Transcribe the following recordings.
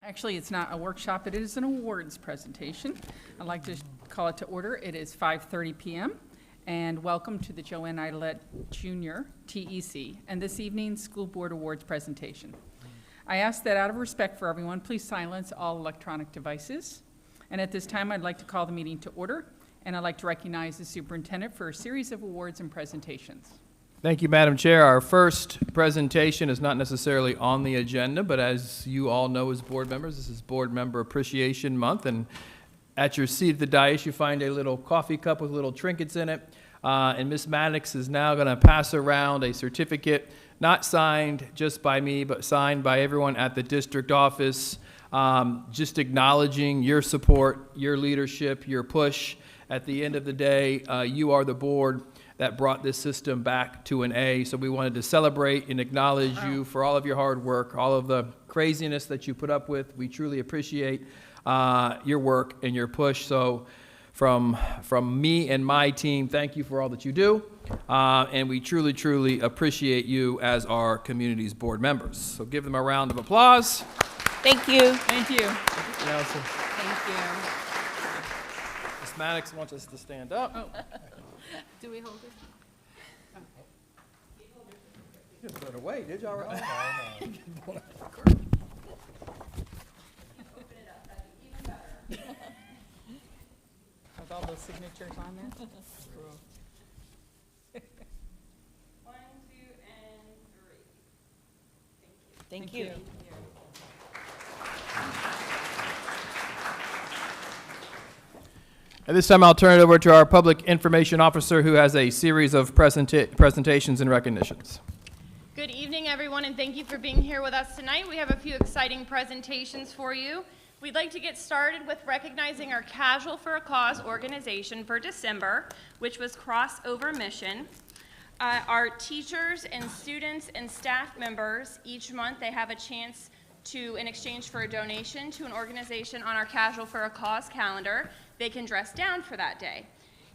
Actually, it's not a workshop, it is an awards presentation. I'd like to call it to order. It is 5:30 p.m. and welcome to the Joanne Idlett Jr. TEC and this evening's School Board Awards presentation. I ask that out of respect for everyone, please silence all electronic devices. And at this time, I'd like to call the meeting to order, and I'd like to recognize the superintendent for a series of awards and presentations. Thank you, Madam Chair. Our first presentation is not necessarily on the agenda, but as you all know as board members, this is Board Member Appreciation Month, and at your seat at the dais, you find a little coffee cup with little trinkets in it, and Ms. Maddox is now going to pass around a certificate, not signed just by me, but signed by everyone at the district office, just acknowledging your support, your leadership, your push. At the end of the day, you are the board that brought this system back to an A. So we wanted to celebrate and acknowledge you for all of your hard work, all of the craziness that you put up with. We truly appreciate your work and your push. So from me and my team, thank you for all that you do. And we truly, truly appreciate you as our community's board members. So give them a round of applause. Thank you. Thank you. Nelson. Thank you. Ms. Maddox wants us to stand up. Oh. Do we hold it? You didn't throw it away, did you? All right. Open it up, that'd be even better. With all those signatures on there? One, two, and three. Thank you. At this time, I'll turn it over to our Public Information Officer who has a series of presentations and recognitions. Good evening, everyone, and thank you for being here with us tonight. We have a few exciting presentations for you. We'd like to get started with recognizing our Casual for a Cause organization for December, which was Crossover Mission. Our teachers and students and staff members, each month they have a chance to, in exchange for a donation to an organization on our Casual for a Cause calendar, they can dress down for that day.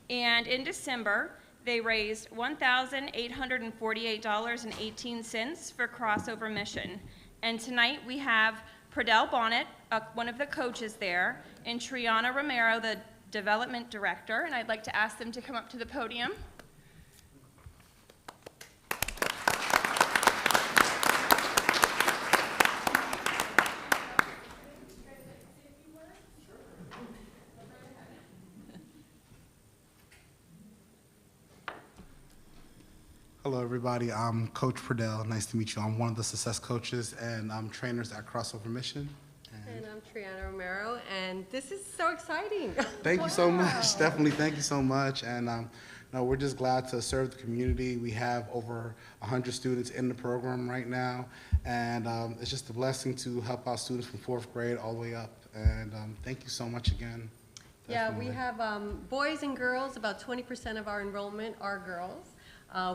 And in December, they raised $1,848.18 for Crossover Mission. And tonight we have Pradell Bonnet, one of the coaches there, and Triana Romero, the development director, and I'd like to ask them to come up to the podium. Hello, everybody. I'm Coach Pradell. Nice to meet you. I'm one of the success coaches and I'm trainers at Crossover Mission. And I'm Triana Romero, and this is so exciting. Thank you so much. Definitely, thank you so much. And no, we're just glad to serve the community. We have over 100 students in the program right now, and it's just a blessing to help out students from 4th grade all the way up. And thank you so much again. Definitely. Yeah, we have boys and girls. About 20% of our enrollment are girls.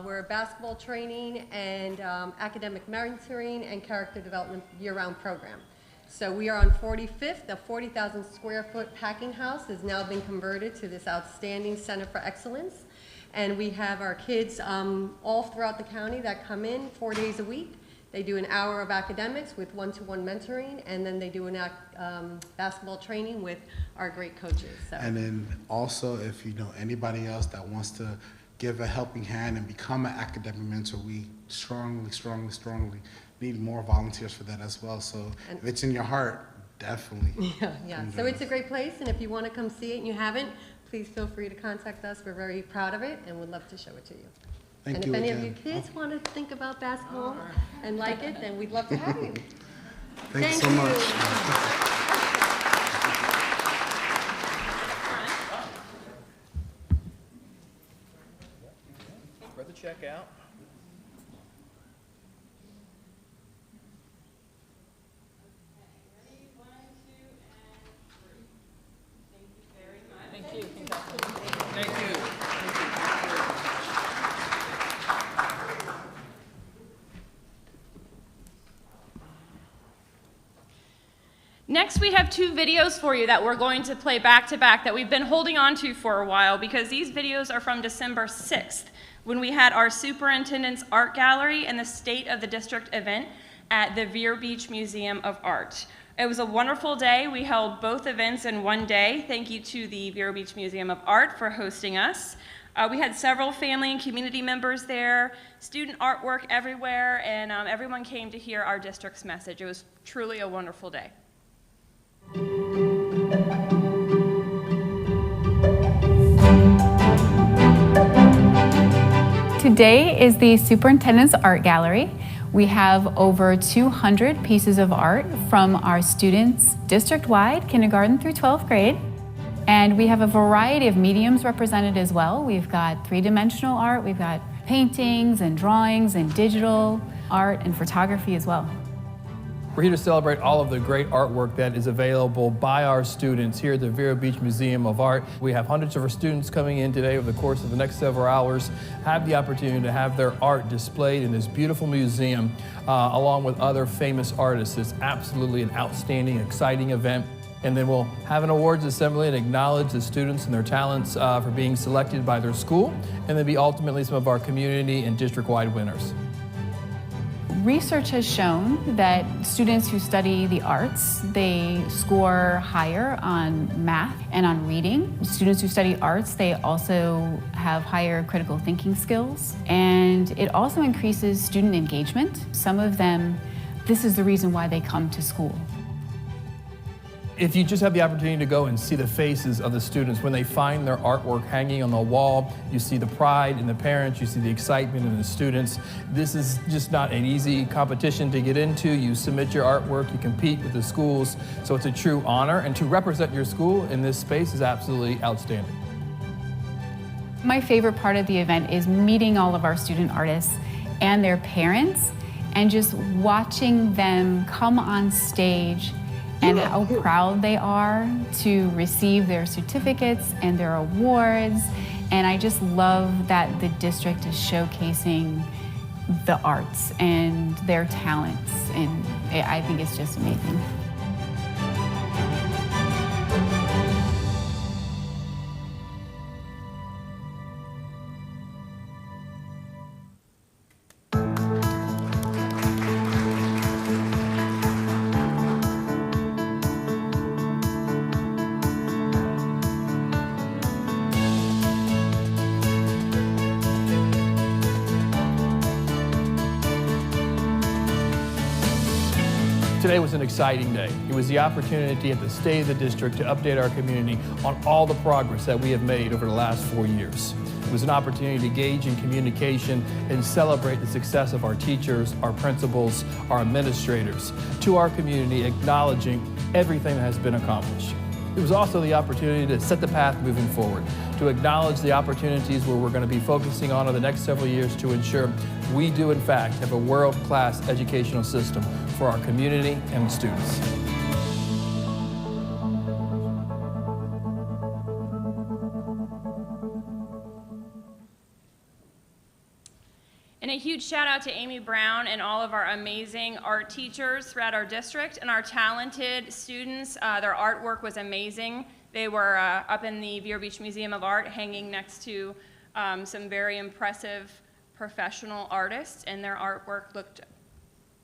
We're a basketball training and academic mentoring and character development year-round program. So we are on 45th. The 40,000 square foot packing house has now been converted to this outstanding Center for Excellence. And we have our kids all throughout the county that come in 4 days a week. They do an hour of academics with one-to-one mentoring, and then they do an basketball training with our great coaches. So. And then also, if you know anybody else that wants to give a helping hand and become an academic mentor, we strongly, strongly, strongly need more volunteers for that as well. So if it's in your heart, definitely. Yeah. So it's a great place, and if you want to come see it and you haven't, please feel free to contact us. We're very proud of it, and would love to show it to you. Thank and you if any again. of you kids want to think about basketball and like it, then we'd love to have you. Thank you so much. Spread the check out. Thank you. Thank you. Next, we have two videos for you that we're going to play back to back that we've been holding on to for a while because these videos are from December 6th when we had our superintendent's art gallery and the State of the District event at the Vere Beach Museum of Art. It was a wonderful day. We held both events in one day. Thank you to the Vero Beach Museum of Art for hosting us. We had several family and community members there, student artwork everywhere, and everyone came to hear our district's message. It was truly a wonderful day. Today is the Superintendent's Art Gallery. We have over 200 pieces of art from our students district-wide, kindergarten through 12th grade. And we have a variety of mediums represented as well. We've got three-dimensional art, we've got paintings and drawings and digital art and photography as well. We're here to celebrate all of the great artwork that is available by our students here at the Vero Beach Museum of Art. We have hundreds of our students coming in today over the course of the next several hours, have the opportunity to have their art displayed in this beautiful museum along with other famous artists. It's absolutely an outstanding, exciting event. And then we'll have an awards assembly and acknowledge the students and their talents for being selected by their school, and then be ultimately some of our community and district-wide winners. Research has shown that students who study the arts, they score higher on math and on reading. Students who study arts, they also have higher critical thinking skills, and it also increases student engagement. Some of them, this is the reason why they come to school. If you just have the opportunity to go and see the faces of the students when they find their artwork hanging on the wall, you see the pride in the parents, you see the excitement in the students. This is just not an easy competition to get into. You submit your artwork, you compete with the schools, so it's a true honor, and to represent your school in this space is absolutely outstanding. My favorite part of the event is meeting all of our student artists and their parents, and just watching them come on stage and how proud they are to receive their certificates and their awards. And I just love that the district is showcasing the arts and their talents, and I think it's just amazing. Today was an exciting day. It was the opportunity at the State of the District to update our community on all the progress that we have made over the last 4 years. It was an opportunity to engage in communication and celebrate the success of our teachers, our principals, our administrators, to our community, acknowledging everything that has been accomplished. It was also the opportunity to set the path moving forward, to acknowledge the opportunities where we're going to be focusing on over the next several years to ensure we do, in fact, have a world-class educational system for our community and students. And a huge shout out to Amy Brown and all of our amazing art teachers throughout our district and our talented students. Their artwork was amazing. They were up in the Vero Beach Museum of Art hanging next to some very impressive professional artists, and their artwork looked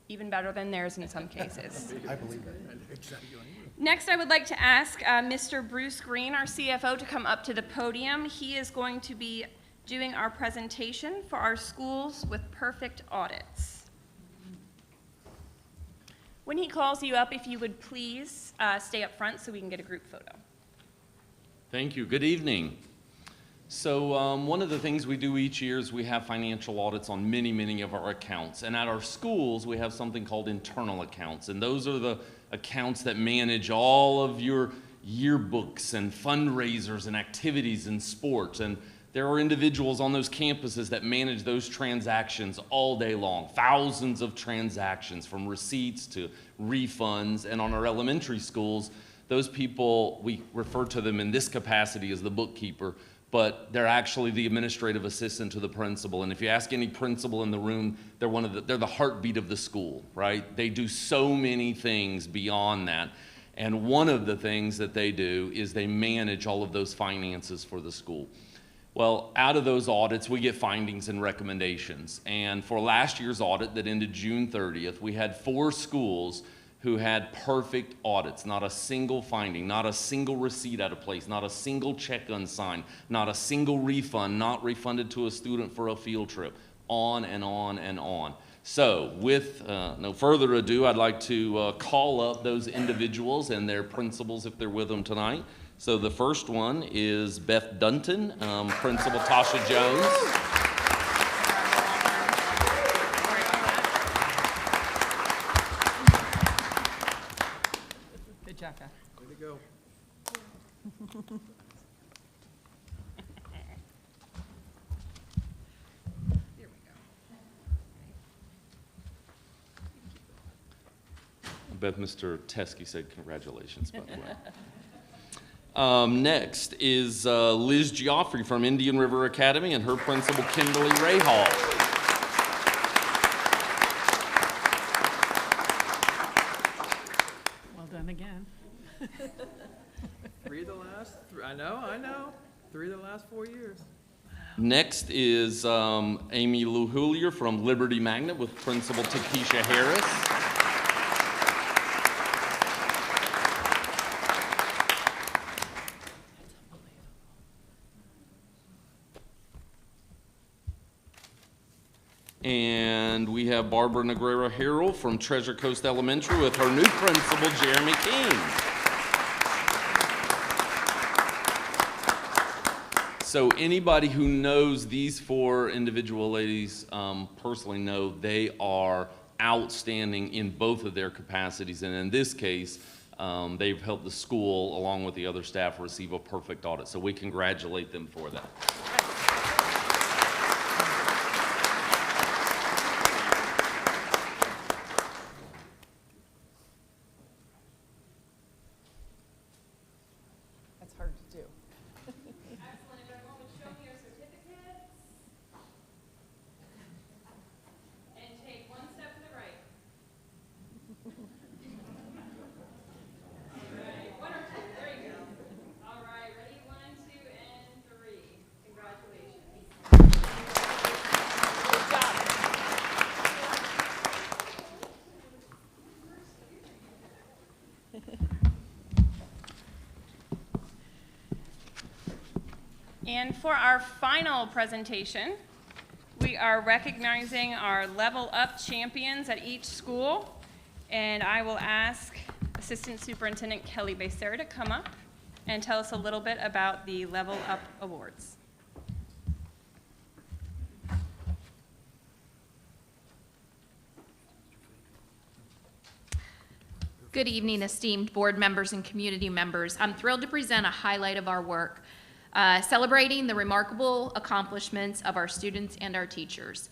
even better than theirs in some cases. I believe it. Next, I would like to ask Mr. Bruce Green, our CFO, to come up to the podium. He is going to be doing our presentation for our schools with perfect audits. When he calls you up, if you would please stay up front so we can get a group photo. Thank you. Good evening. So one of the things we do each year is we have financial audits on many of our accounts. And at our schools, we have something called internal accounts. And those are the accounts that manage all of your yearbooks and fundraisers and activities and sports. And there are individuals on those campuses that manage those transactions all day long, thousands of transactions from receipts to refunds. And on our elementary schools, those people, we refer to them in this capacity as the bookkeeper, but they're actually the administrative assistant to the principal. And if you ask any principal in the room, they're the heartbeat of the school, right? They do so many things beyond that. And one of the things that they do is they manage all of those finances for the school. Well, out of those audits, we get findings and recommendations. And for last year's audit that ended June 30th, we had 4 schools who had perfect audits, not a single finding, not a single receipt out of place, not a single check unsigned, not a single refund, not refunded to a student for a field trip, on and on and on. So with no further ado, I'd like to call up those individuals and their principals if they're with them tonight. So the first one is Beth Dunton, Principal Tasha Jones. Good job, Beth. Way to go. I bet Mr. Teskey said congratulations, by the way. Next is Liz Geoffrey from Indian River Academy and her principal, Kimberly Rahal. Well done again. Three of the last, I know. 3 of the last 4 years. Next is Amy Luhulier from Liberty Magnet with Principal Takesha Harris. And we have Barbara Negrera Harrell from Treasure Coast Elementary with her new principal, Jeremy King. So anybody who knows these 4 individual ladies personally know they are outstanding in both of their capacities. And in this case, they've helped the school, along with the other staff, receive a perfect audit. So we congratulate them for that. That's hard to do. Excellent. If everyone would show me your certificates. And take one step to the right. All right, 1 or 2, there you go. All right, ready, 1, 2, and 3. Congratulations. Good job. And for our final presentation, we are recognizing our Level Up champions at each school. And I will ask Assistant Superintendent Kelly Becerra to come up and tell us a little bit about the Level Up Awards. Good evening, esteemed board members and community members. I'm thrilled to present a highlight of our work, celebrating the remarkable accomplishments of our students and our teachers.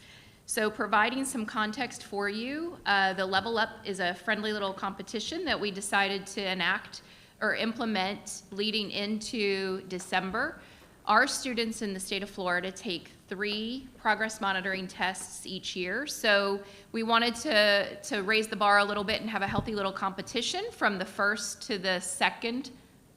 So providing some context for you, the Level Up is a friendly little competition that we decided to enact or implement leading into December. Our students in the state of Florida take 3 progress monitoring tests each year. So we wanted to raise the bar a little bit and have a healthy little competition from the first to the second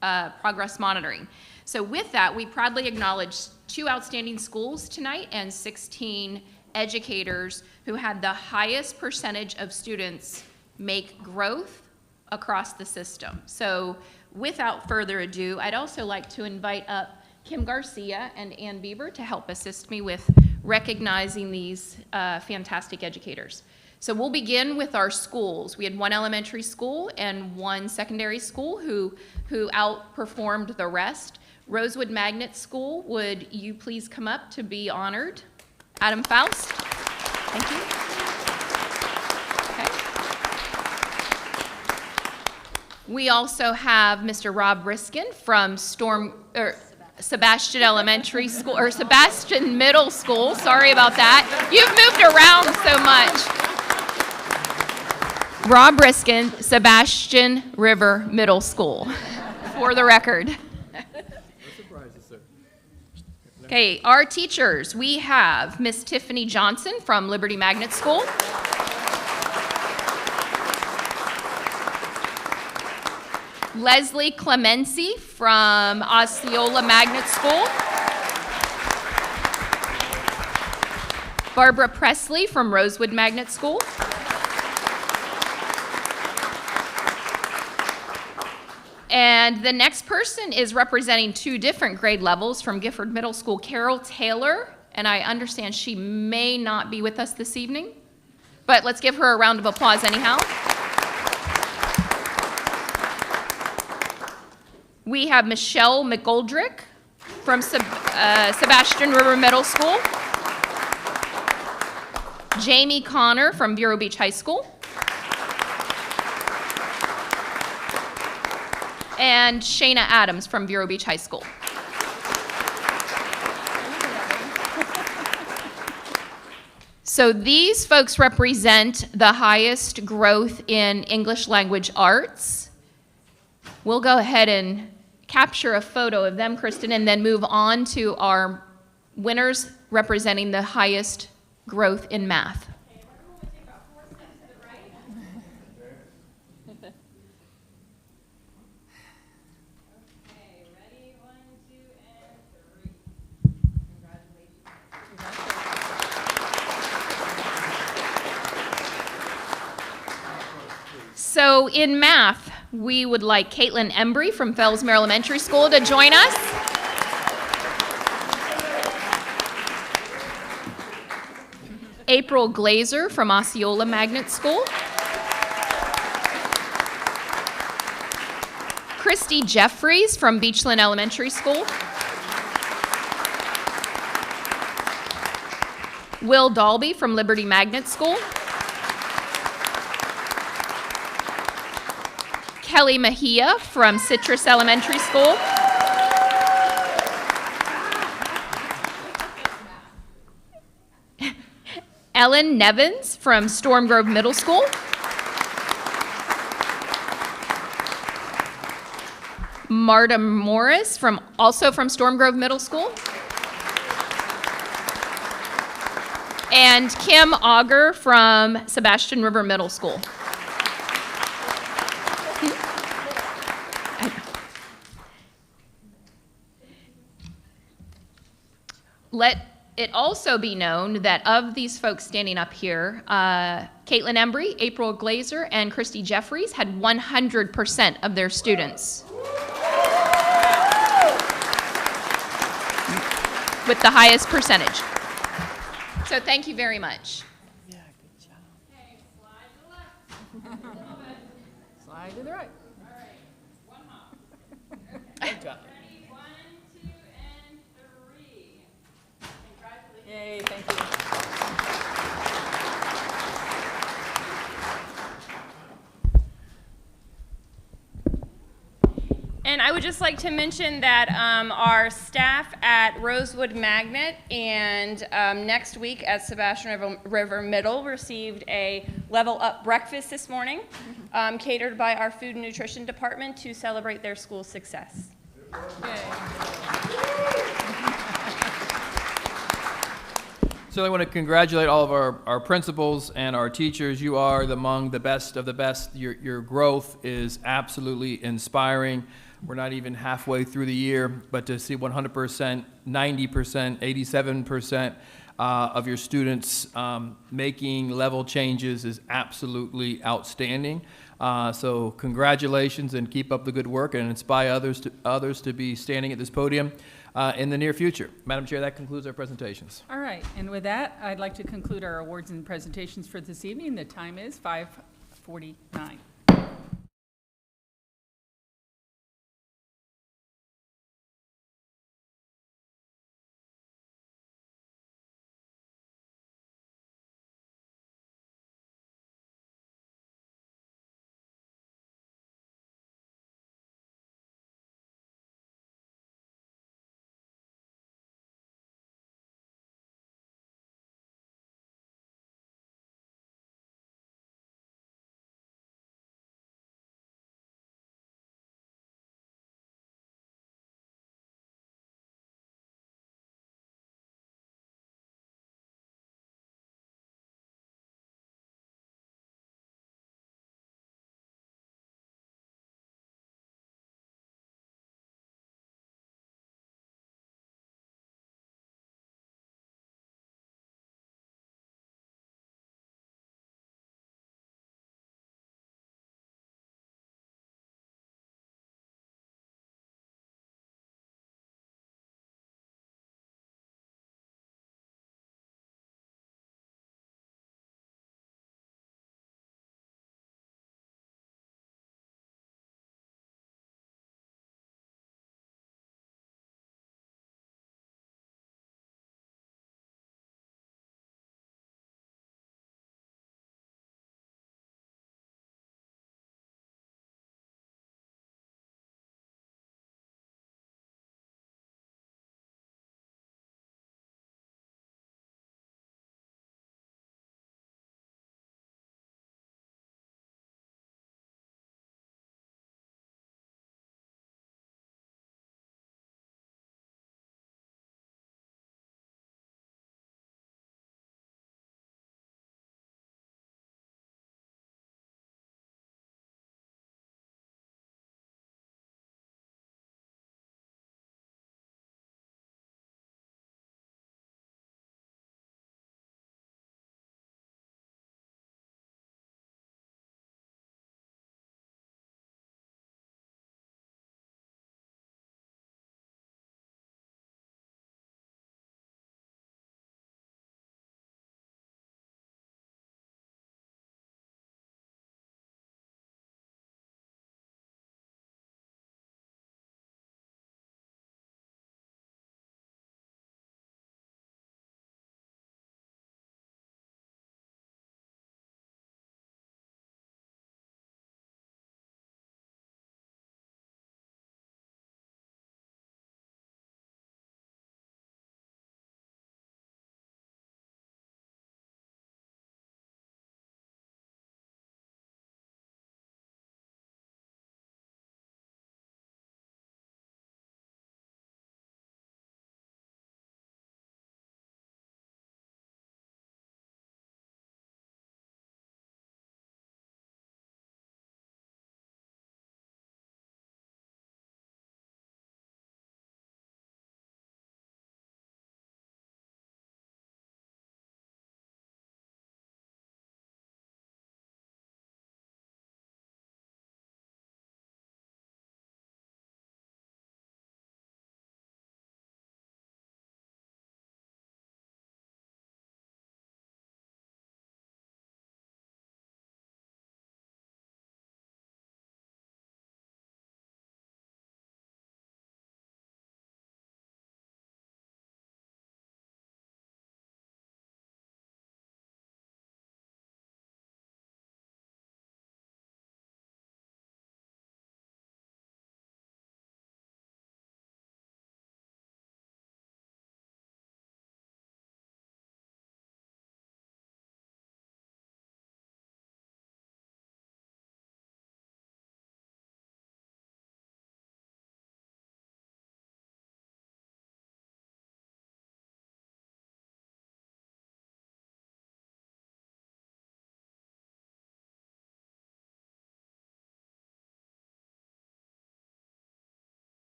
progress monitoring. So with that, we proudly acknowledge 2 outstanding schools tonight and 16 educators who had the highest percentage of students make growth across the system. So without further ado, I'd also like to invite up Kim Garcia and Ann Bieber to help assist me with recognizing these fantastic educators. So we'll begin with our schools. We had 1 elementary school and 1 secondary school who outperformed the rest. Rosewood Magnet School, would you please come up to be honored? Adam Faust, thank you. Okay. We also have Mr. Rob Riskin from Sebastian Elementary School, or Sebastian Middle School, sorry about that. You've moved around so much. Rob Riskin, Sebastian River Middle School, for the record. Okay, our teachers, we have Miss Tiffany Johnson from Liberty Magnet School. Leslie Clemency from Osceola Magnet School. Barbara Presley from Rosewood Magnet School. And the next person is representing 2 different grade levels from Gifford Middle School, Carol Taylor, and I understand she may not be with us this evening, but let's give her a round of applause anyhow. We have Michelle McGoldrick from Sebastian River Middle School, Jamie Connor from Vero Beach High School, and Shayna Adams from Vero Beach High School. So these folks represent the highest growth in English language arts. We'll go ahead and capture a photo of them, Kristen, and then move on to our winners representing the highest growth in math. So in math, we would like Caitlin Embry from Fellsmere Elementary School to join us. April Glazer from Osceola Magnet School. Christy Jeffries from Beachland Elementary School. Will Dalby from Liberty Magnet School. Kelly Mejia from Citrus Elementary School. Ellen Nevins from Storm Grove Middle School. Marta Morris also from Storm Grove Middle School. And Kim Auger from Sebastian River Middle School. Let it also be known that of these folks standing up here, Caitlin Embry, April Glazer, and Christy Jeffries had 100% of their students with the highest percentage. So thank you very much. Yeah, good job. Okay, slide to the left. Slide to the right. All right, one hop. Good job. Ready, 1, 2, and 3. Congratulations. Yay, thank you. And I would just like to mention that our staff at Rosewood Magnet and next week at Sebastian River Middle received a Level Up breakfast this morning, catered by our Food and Nutrition Department to celebrate their school success. So I want to congratulate all of our principals and our teachers. You are among the best of the best. Your growth is absolutely inspiring. We're not even halfway through the year, but to see 100%, 90%, 87% of your students making level changes is absolutely outstanding. So congratulations, and keep up the good work, and inspire others to be standing at this podium in the near future. Madam Chair, that concludes our presentations. All right, and with that, I'd like to conclude our awards and presentations for this evening. The time is 5:49.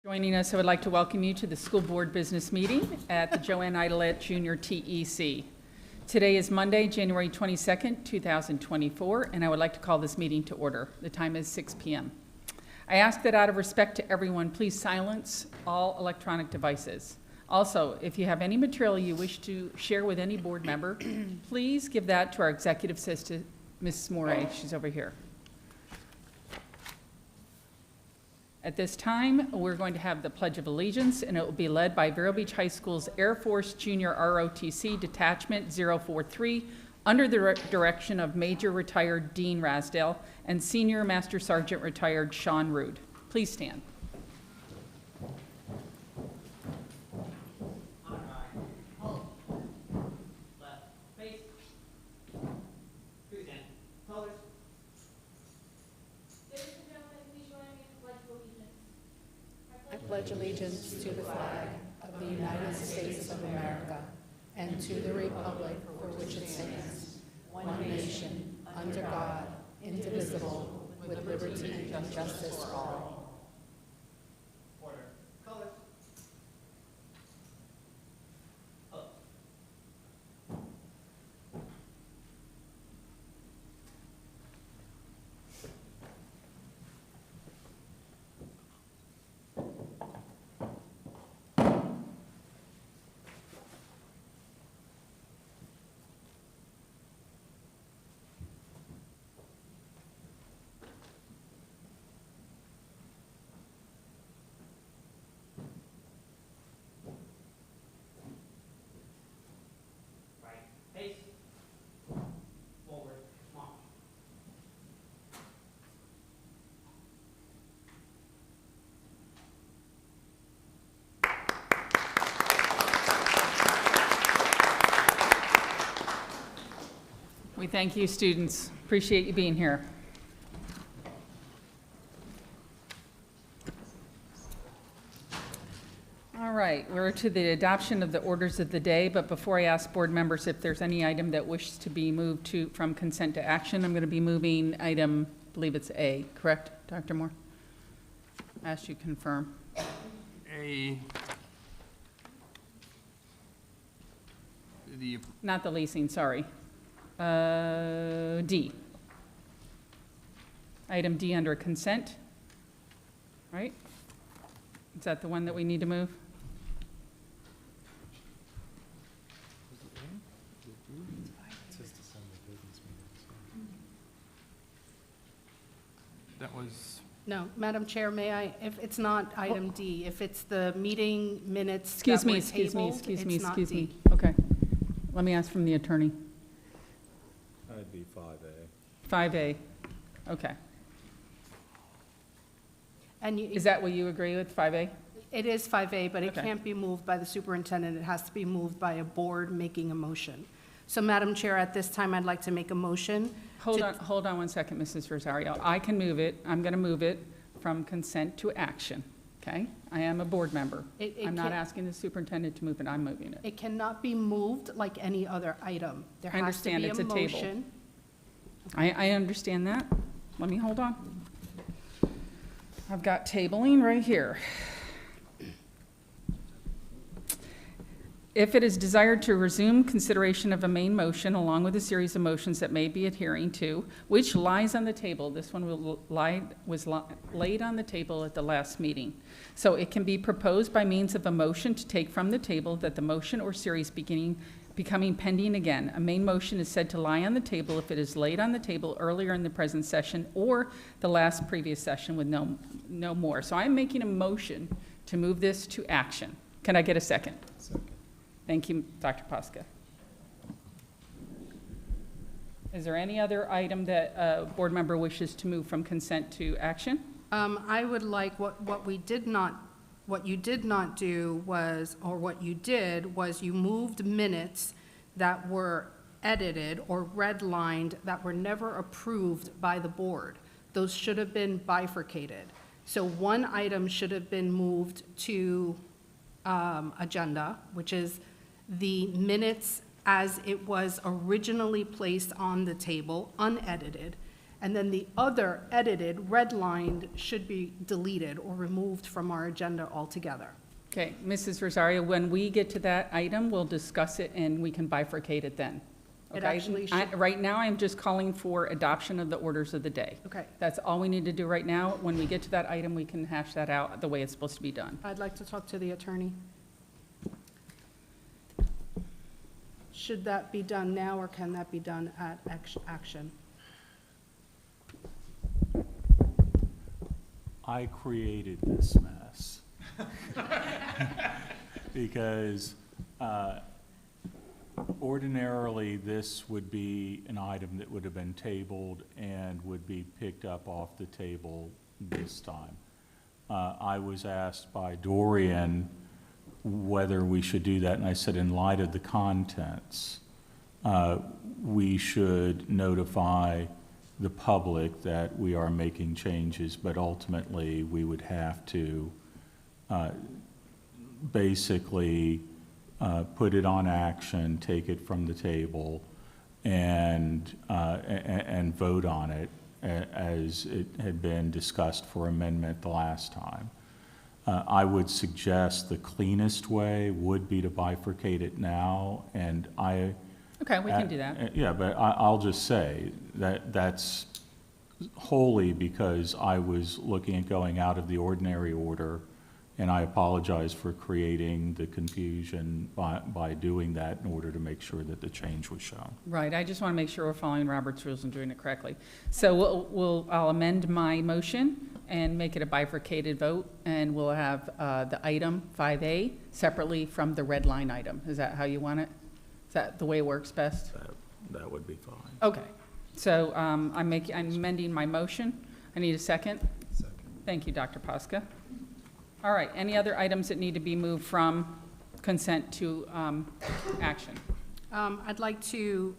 Joining us, I would like to welcome you to the school board business meeting at the Joanne Idlett Junior TEC. Today is Monday, January 22nd, 2024, and I would like to call this meeting to order. The time is 6 p.m. I ask that out of respect to everyone, please silence all electronic devices. Also, if you have any material you wish to share with any board member, please give that to our executive assistant, Ms. Moray. She's over here. At this time, we're going to have the Pledge of Allegiance, and it will be led by Vero Beach High School's Air Force Junior ROTC Detachment 043 under the direction of Major Retired Dean Rasdale and Senior Master Sergeant Retired Sean Rood. Please stand. I pledge allegiance to the flag of the United States of America and to the republic for which it stands, one nation, under God, indivisible, with liberty and justice for all. Order. Colors. Pace. Forward. March. We thank you, students. Appreciate you being here. All right, we're to the adoption of the orders of the day, but before I ask board members if there's any item that wishes to be moved from consent to action, I'm going to be moving item, I believe it's A, correct, Dr. Moore? Ask you confirm. Not the leasing, sorry. D. Item D under consent, right? Is that the one that we need to move? That was, No, Madam Chair, may I, if it's not item D, if it's the meeting minutes Excuse that me, were excuse me, tabled, excuse me, it's not excuse D. me. Okay. Let me ask from the attorney. That'd be 5A. 5A, okay. And you, Is that what you agree with, 5A? it is 5A, but it Okay. can't be moved by the superintendent. It has to be moved by a board making a motion. So, Madam Chair, at this time, I'd like to make a motion. Hold on one second, Mrs. Rosario. I can move it, I'm going to move it from consent to action, okay? I am a board member. It I'm not can't- asking the superintendent to move it, I'm moving it. It cannot be moved like any other item. There I has to understand, be it's a a table. motion. I understand that. Let me hold on. I've got tabling right here. If it is desired to resume consideration of a main motion along with a series of motions that may be adhering to, which lies on the table, this one was laid on the table at the last meeting. So it can be proposed by means of a motion to take from the table that the motion or series becoming pending again. A main motion is said to lie on the table if it is laid on the table earlier in the present session or the last previous session with no more. So I'm making a motion to move this to action. Can I get a second? Second. Thank you, Dr. Posca. Is there any other item that a board member wishes to move from consent to action? I would like, what you did not do was, or what you did was you moved minutes that were edited or redlined that were never approved by the board. Those should have been bifurcated. So one item should have been moved to agenda, which is the minutes as it was originally placed on the table, unedited. And then the other edited, redlined, should be deleted or removed from our agenda altogether. Okay, Mrs. Rosario, when we get to that item, we'll discuss it and we can bifurcate it then. It Okay? actually should- Right now, I'm just calling for adoption of the orders of the day. Okay. That's all we need to do right now. When we get to that item, we can hash that out the way it's supposed to be done. I'd like to talk to the attorney. Should that be done now, or can that be done at action? I created this mess. Because ordinarily, this would be an item that would have been tabled and would be picked up off the table this time. I was asked by Dorian whether we should do that, and I said, in light of the contents, we should notify the public that we are making changes, but ultimately, we would have to basically put it on action, take it from the table, and vote on it as it had been discussed for amendment the last time. I would suggest the cleanest way would be to bifurcate it now, and Okay, we can do that. Yeah, but I'll just say that that's wholly because I was looking at going out of the ordinary order, and I apologize for creating the confusion by doing that in order to make sure that the change was shown. Right, I just want to make sure we're following Robert's rules and doing it correctly. So I'll amend my motion and make it a bifurcated vote, and we'll have the item 5A separately from the red line item. Is that how you want it? Is that the way it works best? That would be fine. Okay, so I'm amending my motion. I need a second. Second. Thank you, Dr. Posca. All right, any other items that need to be moved from consent to action? I'd like to,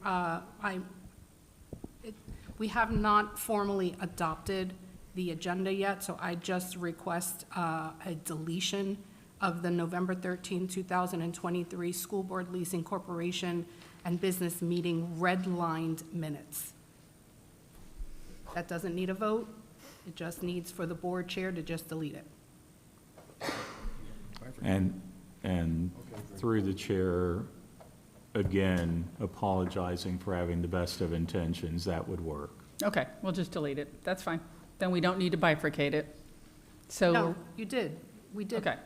we have not formally adopted the agenda yet, so I just request a deletion of the November 13, 2023 School Board Leasing Corporation and Business Meeting redlined minutes. That doesn't need a vote. It just needs for the board chair to just delete it. And through the chair, again, apologizing for having the best of intentions, that would work. Okay, we'll just delete it. That's fine. Then we don't need to bifurcate it. So. No, you did. We did. Okay.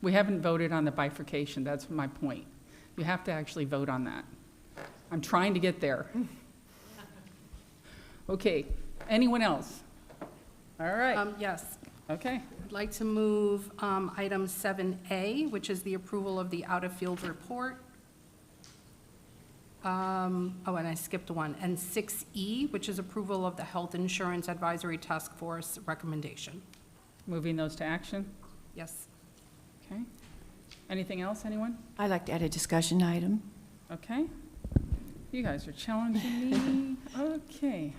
We haven't voted on the bifurcation, that's my point. You have to actually vote on that. I'm trying to get there. Okay, anyone else? All right, Yes. okay. I'd like to move item 7A, which is the approval of the out-of-field report. And I skipped one. And 6E, which is approval of the Health Insurance Advisory Task Force recommendation. Moving those to action, Yes. okay. Anything else, anyone? I'd like to add a discussion item. Okay. You guys are challenging me. Okay.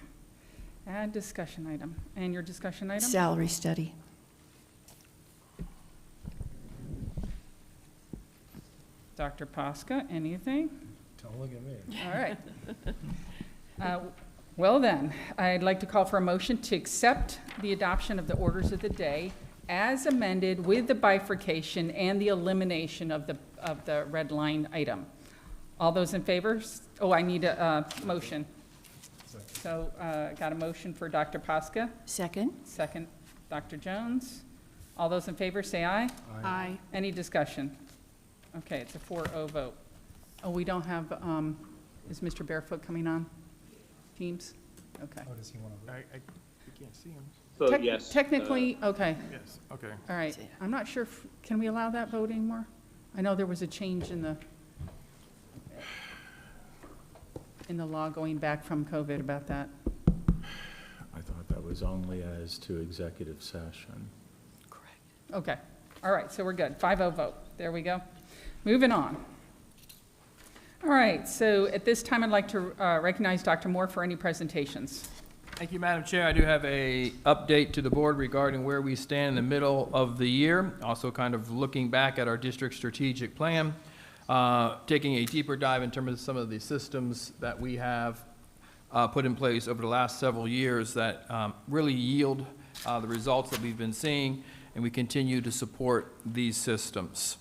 Add discussion item. And your discussion item? Salary study. Dr. Posca, anything? Don't look at me. All right. Well then, I'd like to call for a motion to accept the adoption of the orders of the day as amended with the bifurcation and the elimination of the red line item. All those in favor? Oh, I need a motion. So, got a motion for Dr. Posca, Second. second Dr. Jones. All those in favor, say aye. Aye. Any discussion? Okay, it's a 4-0 vote. Oh, we don't have, is Mr. Barefoot coming on Teams? Okay. Oh, does he want to? I can't see him. So Tec- yes. Technically, okay, Yes, okay. all right. I'm not sure, can we allow that vote anymore? I know there was a change in the law going back from COVID about that. I thought that was only as to executive session. Correct. Okay, all right, so we're good. 5-0 vote. There we go. Moving on. All right, so at this time, I'd like to recognize Dr. Moore for any presentations. Thank you, Madam Chair. I do have a update to the board regarding where we stand in the middle of the year. Also kind of looking back at our district strategic plan, taking a deeper dive in terms of some of the systems that we have put in place over the last several years that really yield the results that we've been seeing, and we continue to support these systems.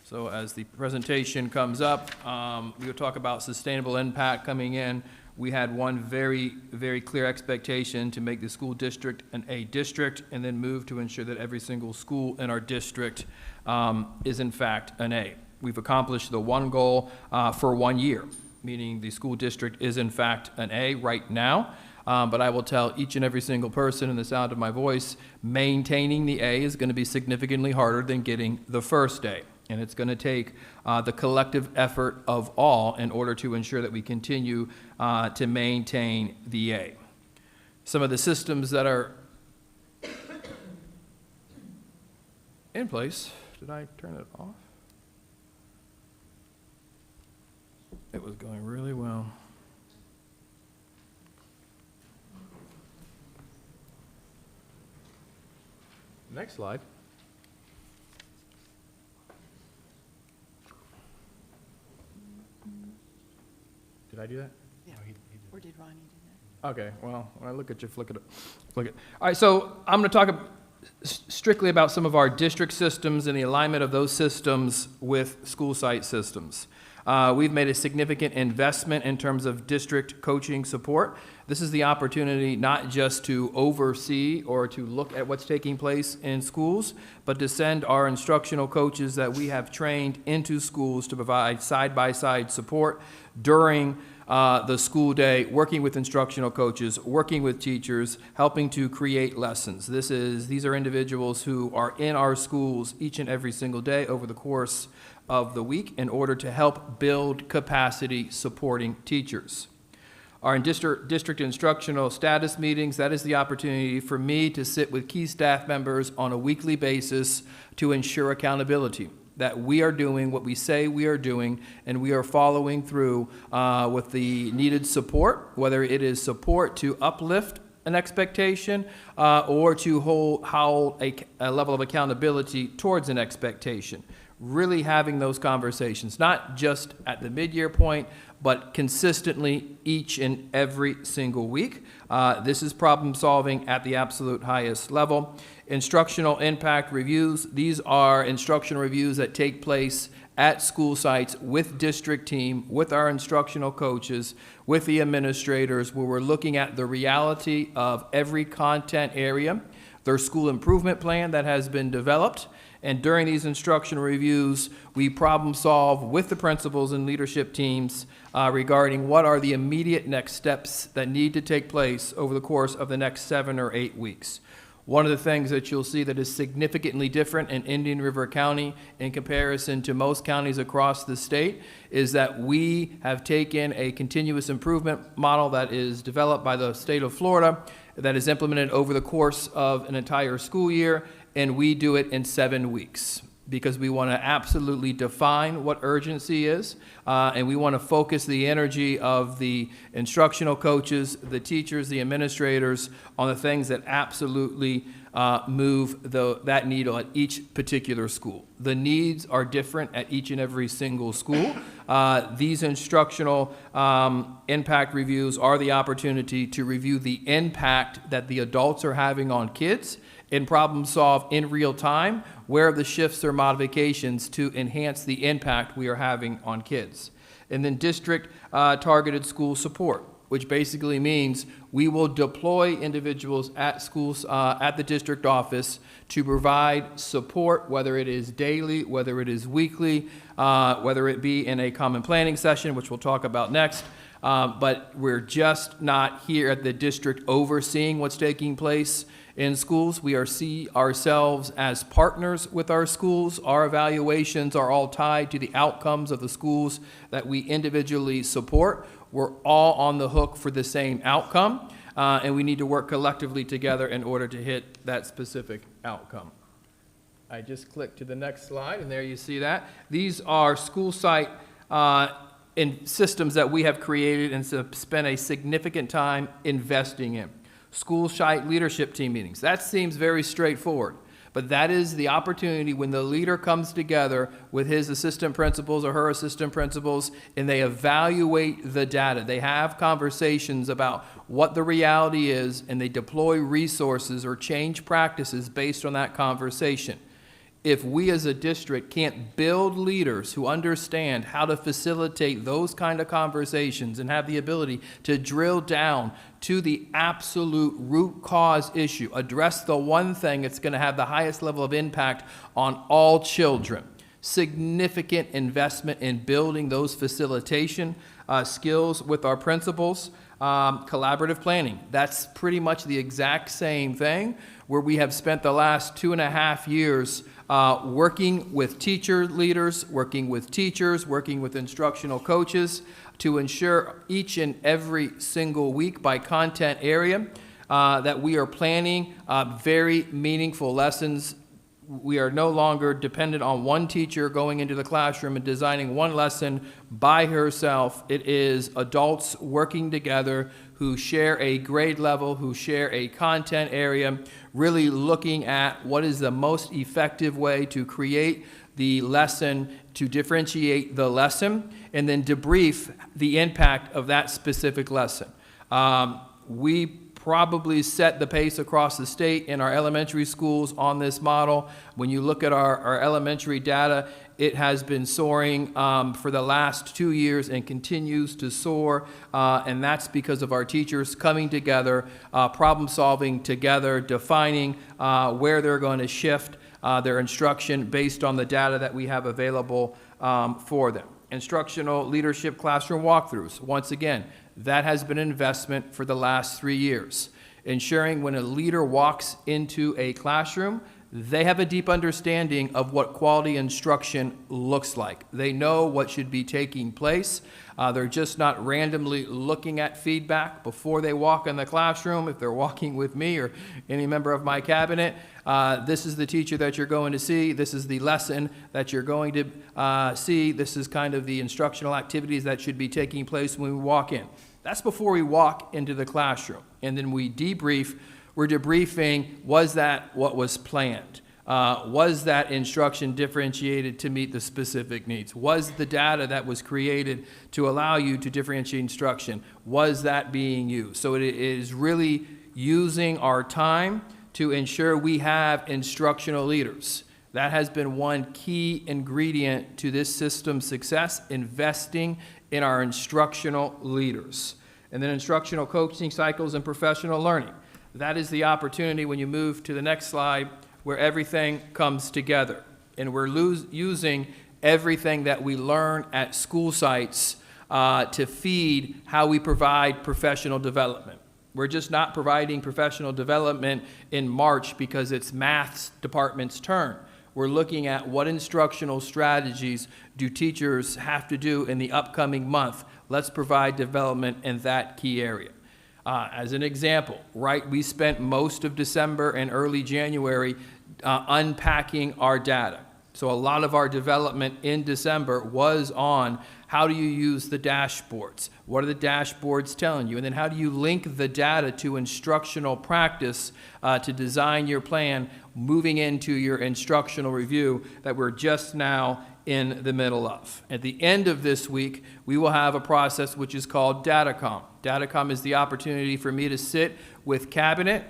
So as the presentation comes up, we will talk about sustainable impact coming in. We had one very, very clear expectation to make the school district an A district and then move to ensure that every single school in our district is in fact an A. We've accomplished the one goal for 1 year, meaning the school district is in fact an A right now. But I will tell each and every single person in the sound of my voice, maintaining the A is going to be significantly harder than getting the first A. And it's going to take the collective effort of all in order to ensure that we continue to maintain the A. Some of the systems that are in place, did I turn it off? It was going really well. Next slide. Did I do that? Yeah. Or did Ronnie do that? Okay, well, when I look at you, flick it. All right, so I'm going to talk strictly about some of our district systems and the alignment of those systems with school site systems. We've made a significant investment in terms of district coaching support. This is the opportunity not just to oversee or to look at what's taking place in schools, but to send our instructional coaches that we have trained into schools to provide side-by-side support during the school day, working with instructional coaches, working with teachers, helping to create lessons. These are individuals who are in our schools each and every single day over the course of the week in order to help build capacity supporting teachers. Our district instructional status meetings, that is the opportunity for me to sit with key staff members on a weekly basis to ensure accountability, that we are doing what we say we are doing, and we are following through with the needed support, whether it is support to uplift an expectation or to hold a level of accountability towards an expectation. Really having those conversations, not just at the mid-year point, but consistently each and every single week. This is problem solving at the absolute highest level. Instructional impact reviews. These are instructional reviews that take place at school sites with district team, with our instructional coaches, with the administrators, where we're looking at the reality of every content area, their school improvement plan that has been developed. And during these instructional reviews, we problem solve with the principals and leadership teams regarding what are the immediate next steps that need to take place over the course of the next 7 or 8 weeks. One of the things that you'll see that is significantly different in Indian River County in comparison to most counties across the state is that we have taken a continuous improvement model that is developed by the state of Florida that is implemented over the course of an entire school year, and we do it in 7 weeks because we want to absolutely define what urgency is, and we want to focus the energy of the instructional coaches, the teachers, the administrators on the things that absolutely move that needle at each particular school. The needs are different at each and every single school. These instructional impact reviews are the opportunity to review the impact that the adults are having on kids and problem solve in real time where are the shifts or modifications to enhance the impact we are having on kids. And then district targeted school support, which basically means we will deploy individuals at schools, at the district office to provide support, whether it is daily, whether it is weekly, whether it be in a common planning session, which we'll talk about next. But we're just not here at the district overseeing what's taking place in schools. We see ourselves as partners with our schools. Our evaluations are all tied to the outcomes of the schools that we individually support. We're all on the hook for the same outcome, and we need to work collectively together in order to hit that specific outcome. I just clicked to the next slide, and there you see that. These are school site in systems that we have created and spent a significant time investing in. School site leadership team meetings. That seems very straightforward. But that is the opportunity when the leader comes together with his assistant principals or her assistant principals and they evaluate the data. They have conversations about what the reality is and they deploy resources or change practices based on that conversation. If we as a district can't build leaders who understand how to facilitate those kind of conversations and have the ability to drill down to the absolute root cause issue, address the one thing that's going to have the highest level of impact on all children, significant investment in building those facilitation skills with our principals. Collaborative planning, that's pretty much the exact same thing, where we have spent the last 2.5 years working with teacher leaders, working with teachers, working with instructional coaches to ensure each and every single week by content area that we are planning very meaningful lessons. We are no longer dependent on one teacher going into the classroom and designing one lesson by herself. It is adults working together who share a grade level, who share a content area, really looking at what is the most effective way to create the lesson, to differentiate the lesson, and then debrief the impact of that specific lesson. We probably set the pace across the state in our elementary schools on this model. When you look at our elementary data, it has been soaring for the last 2 years and continues to soar, and that's because of our teachers coming together, problem solving together, defining where they're going to shift their instruction based on the data that we have available for them. Instructional leadership classroom walkthroughs, once again, that has been an investment for the last 3 years, ensuring when a leader walks into a classroom, they have a deep understanding of what quality instruction looks like. They know what should be taking place. They're just not randomly looking at feedback before they walk in the classroom. If they're walking with me or any member of my cabinet, this is the teacher that you're going to see. This is the lesson that you're going to see. This is kind of the instructional activities that should be taking place when we walk in. That's before we walk into the classroom. And then we debrief. We're debriefing, was that what was planned? Was that instruction differentiated to meet the specific needs? Was the data that was created to allow you to differentiate instruction, was that being used? So it is really using our time to ensure we have instructional leaders. That has been one key ingredient to this system's success, investing in our instructional leaders. And then instructional coaching cycles and professional learning. That is the opportunity when you move to the next slide where everything comes together. And we're using everything that we learn at school sites to feed how we provide professional development. We're just not providing professional development in March because it's maths department's turn. We're looking at what instructional strategies do teachers have to do in the upcoming month. Let's provide development in that key area. As an example, right, we spent most of December and early January unpacking our data. So a lot of our development in December was on how do you use the dashboards? What are the dashboards telling you? And then how do you link the data to instructional practice to design your plan moving into your instructional review that we're just now in the middle of. At the end of this week, we will have a process which is called Datacom. Datacom is the opportunity for me to sit with cabinet,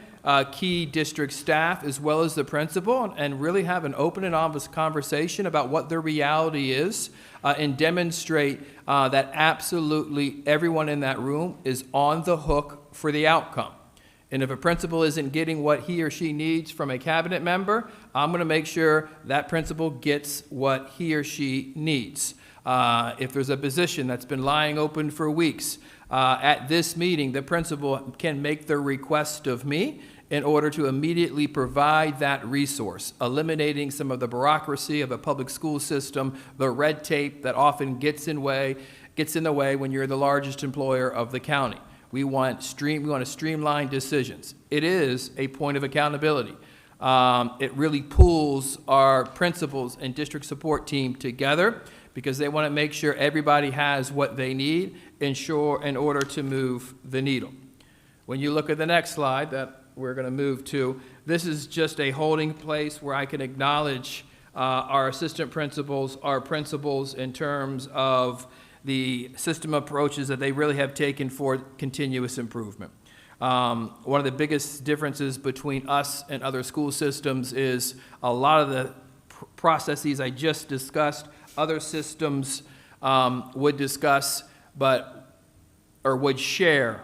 key district staff, as well as the principal, and really have an open and honest conversation about what their reality is and demonstrate that absolutely everyone in that room is on the hook for the outcome. And if a principal isn't getting what he or she needs from a cabinet member, I'm going to make sure that principal gets what he or she needs. If there's a position that's been lying open for weeks, at this meeting, the principal can make the request of me in order to immediately provide that resource, eliminating some of the bureaucracy of a public school system, the red tape that often gets in the way when you're the largest employer of the county. We want to streamline decisions. It is a point of accountability. It really pulls our principals and district support team together because they want to make sure everybody has what they need in order to move the needle. When you look at the next slide, that we're going to move to. This is just a holding place where I can acknowledge our assistant principals, our principals in terms of the system approaches that they really have taken for continuous improvement. One of the biggest differences between us and other school systems is a lot of the processes I just discussed, other systems would discuss, or would share,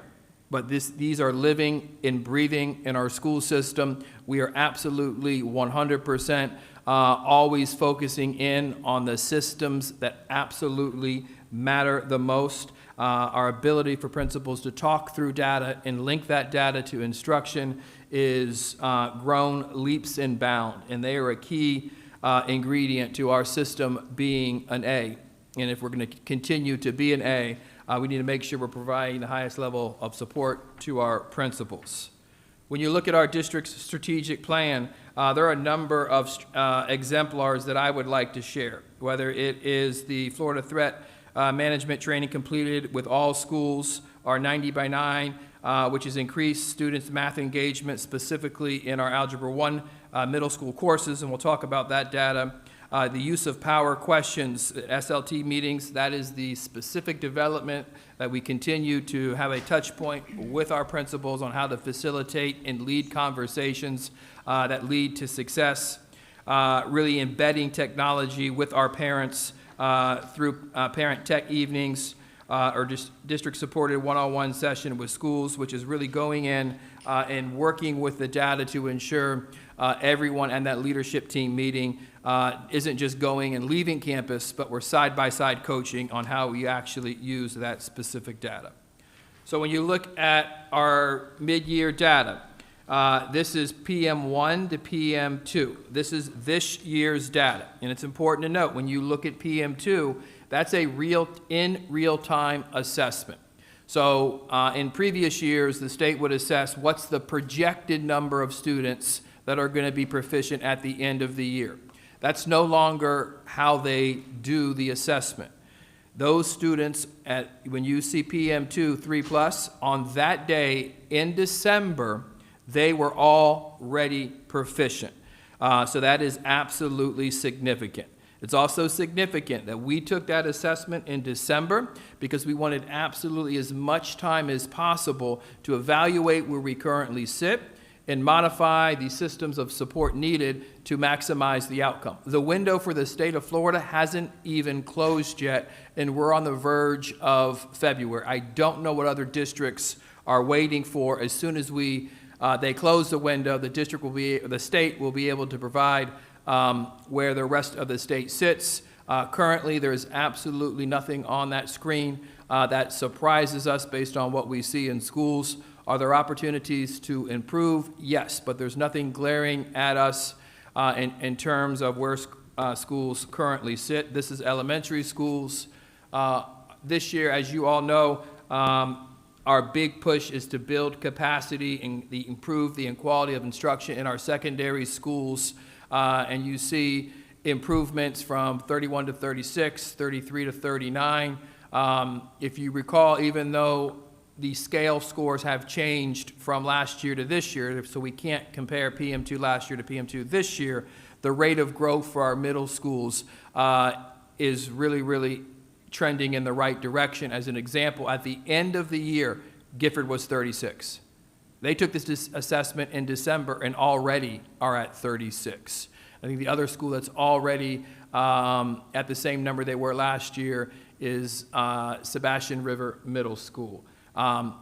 but these are living and breathing in our school system. We are absolutely 100% always focusing in on the systems that absolutely matter the most. Our ability for principals to talk through data and link that data to instruction is grown leaps and bounds, and they are a key ingredient to our system being an A. And if we're going to continue to be an A, we need to make sure we're providing the highest level of support to our principals. When you look at our district's strategic plan, there are a number of exemplars that I would like to share, whether it is the Florida Threat Management training completed with all schools, our 90 by 9, which has increased students' math engagement, specifically in our Algebra 1 middle school courses, and we'll talk about that data. The use of power questions at SLT meetings, that is the specific development that we continue to have a touch point with our principals on how to facilitate and lead conversations that lead to success. Really embedding technology with our parents through parent tech evenings or just district-supported one-on-one session with schools, which is really going in and working with the data to ensure everyone and that leadership team meeting isn't just going and leaving campus, but we're side-by-side coaching on how we actually use that specific data. So when you look at our mid-year data, this is PM1 to PM2. This is this year's data. And it's important to note, when you look at PM2, that's a real-time assessment. So in previous years, the state would assess what's the projected number of students that are going to be proficient at the end of the year. That's no longer how they do the assessment. Those students, when you see PM2 3+, on that day in December, they were already proficient. So that is absolutely significant. It's also significant that we took that assessment in December because we wanted absolutely as much time as possible to evaluate where we currently sit and modify the systems of support needed to maximize the outcome. The window for the state of Florida hasn't even closed yet, and we're on the verge of February. I don't know what other districts are waiting for. As soon as they close the window, the state will be able to provide where the rest of the state sits. Currently, there is absolutely nothing on that screen that surprises us based on what we see in schools. Are there opportunities to improve? Yes, but there's nothing glaring at us in terms of where schools currently sit. This is elementary schools. This year, as you all know, our big push is to build capacity and improve the quality of instruction in our secondary schools. And you see improvements from 31 to 36, 33 to 39. If you recall, even though the scale scores have changed from last year to this year, so we can't compare PM2 last year to PM2 this year, the rate of growth for our middle schools is really, really trending in the right direction. As an example, at the end of the year, Gifford was 36. They took this assessment in December and already are at 36. I think the other school that's already at the same number they were last year is Sebastian River Middle School.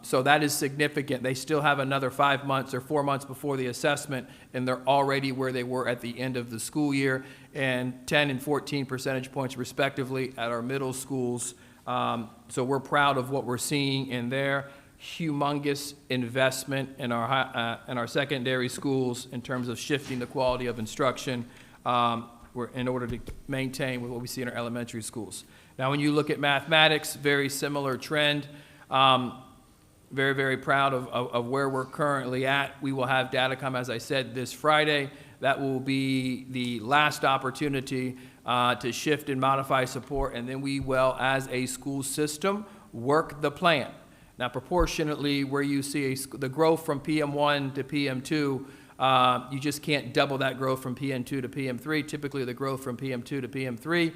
So that is significant. They still have another 5 months or 4 months before the assessment, and they're already where they were at the end of the school year, and 10 and 14 percentage points respectively at our middle schools. So we're proud of what we're seeing in there. Humongous investment in our secondary schools in terms of shifting the quality of instruction in order to maintain with what we see in our elementary schools. Now, when you look at mathematics, very similar trend. Very, very proud of where we're currently at. We will have data come, as I said, this Friday. That will be the last opportunity to shift and modify support, and then we will, as a school system, work the plan. Now, proportionately, where you see the growth from PM1 to PM2, you just can't double that growth from PM2 to PM3. Typically, the growth from PM2 to PM3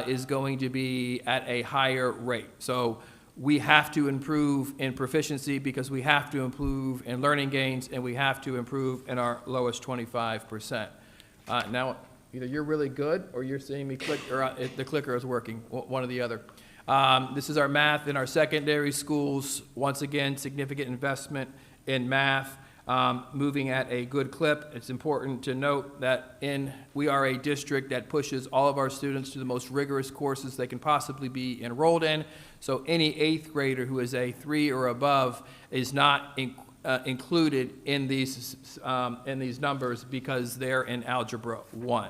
is going to be at a higher rate. So we have to improve in proficiency because we have to improve in learning gains, and we have to improve in our lowest 25%. Now, either you're really good or you're seeing me click, or the clicker is working, one or the other. This is our math in our secondary schools. Once again, significant investment in math, moving at a good clip. It's important to note that we are a district that pushes all of our students to the most rigorous courses they can possibly be enrolled in. So any 8th grader who is a 3 or above is not included in these numbers because they're in Algebra 1.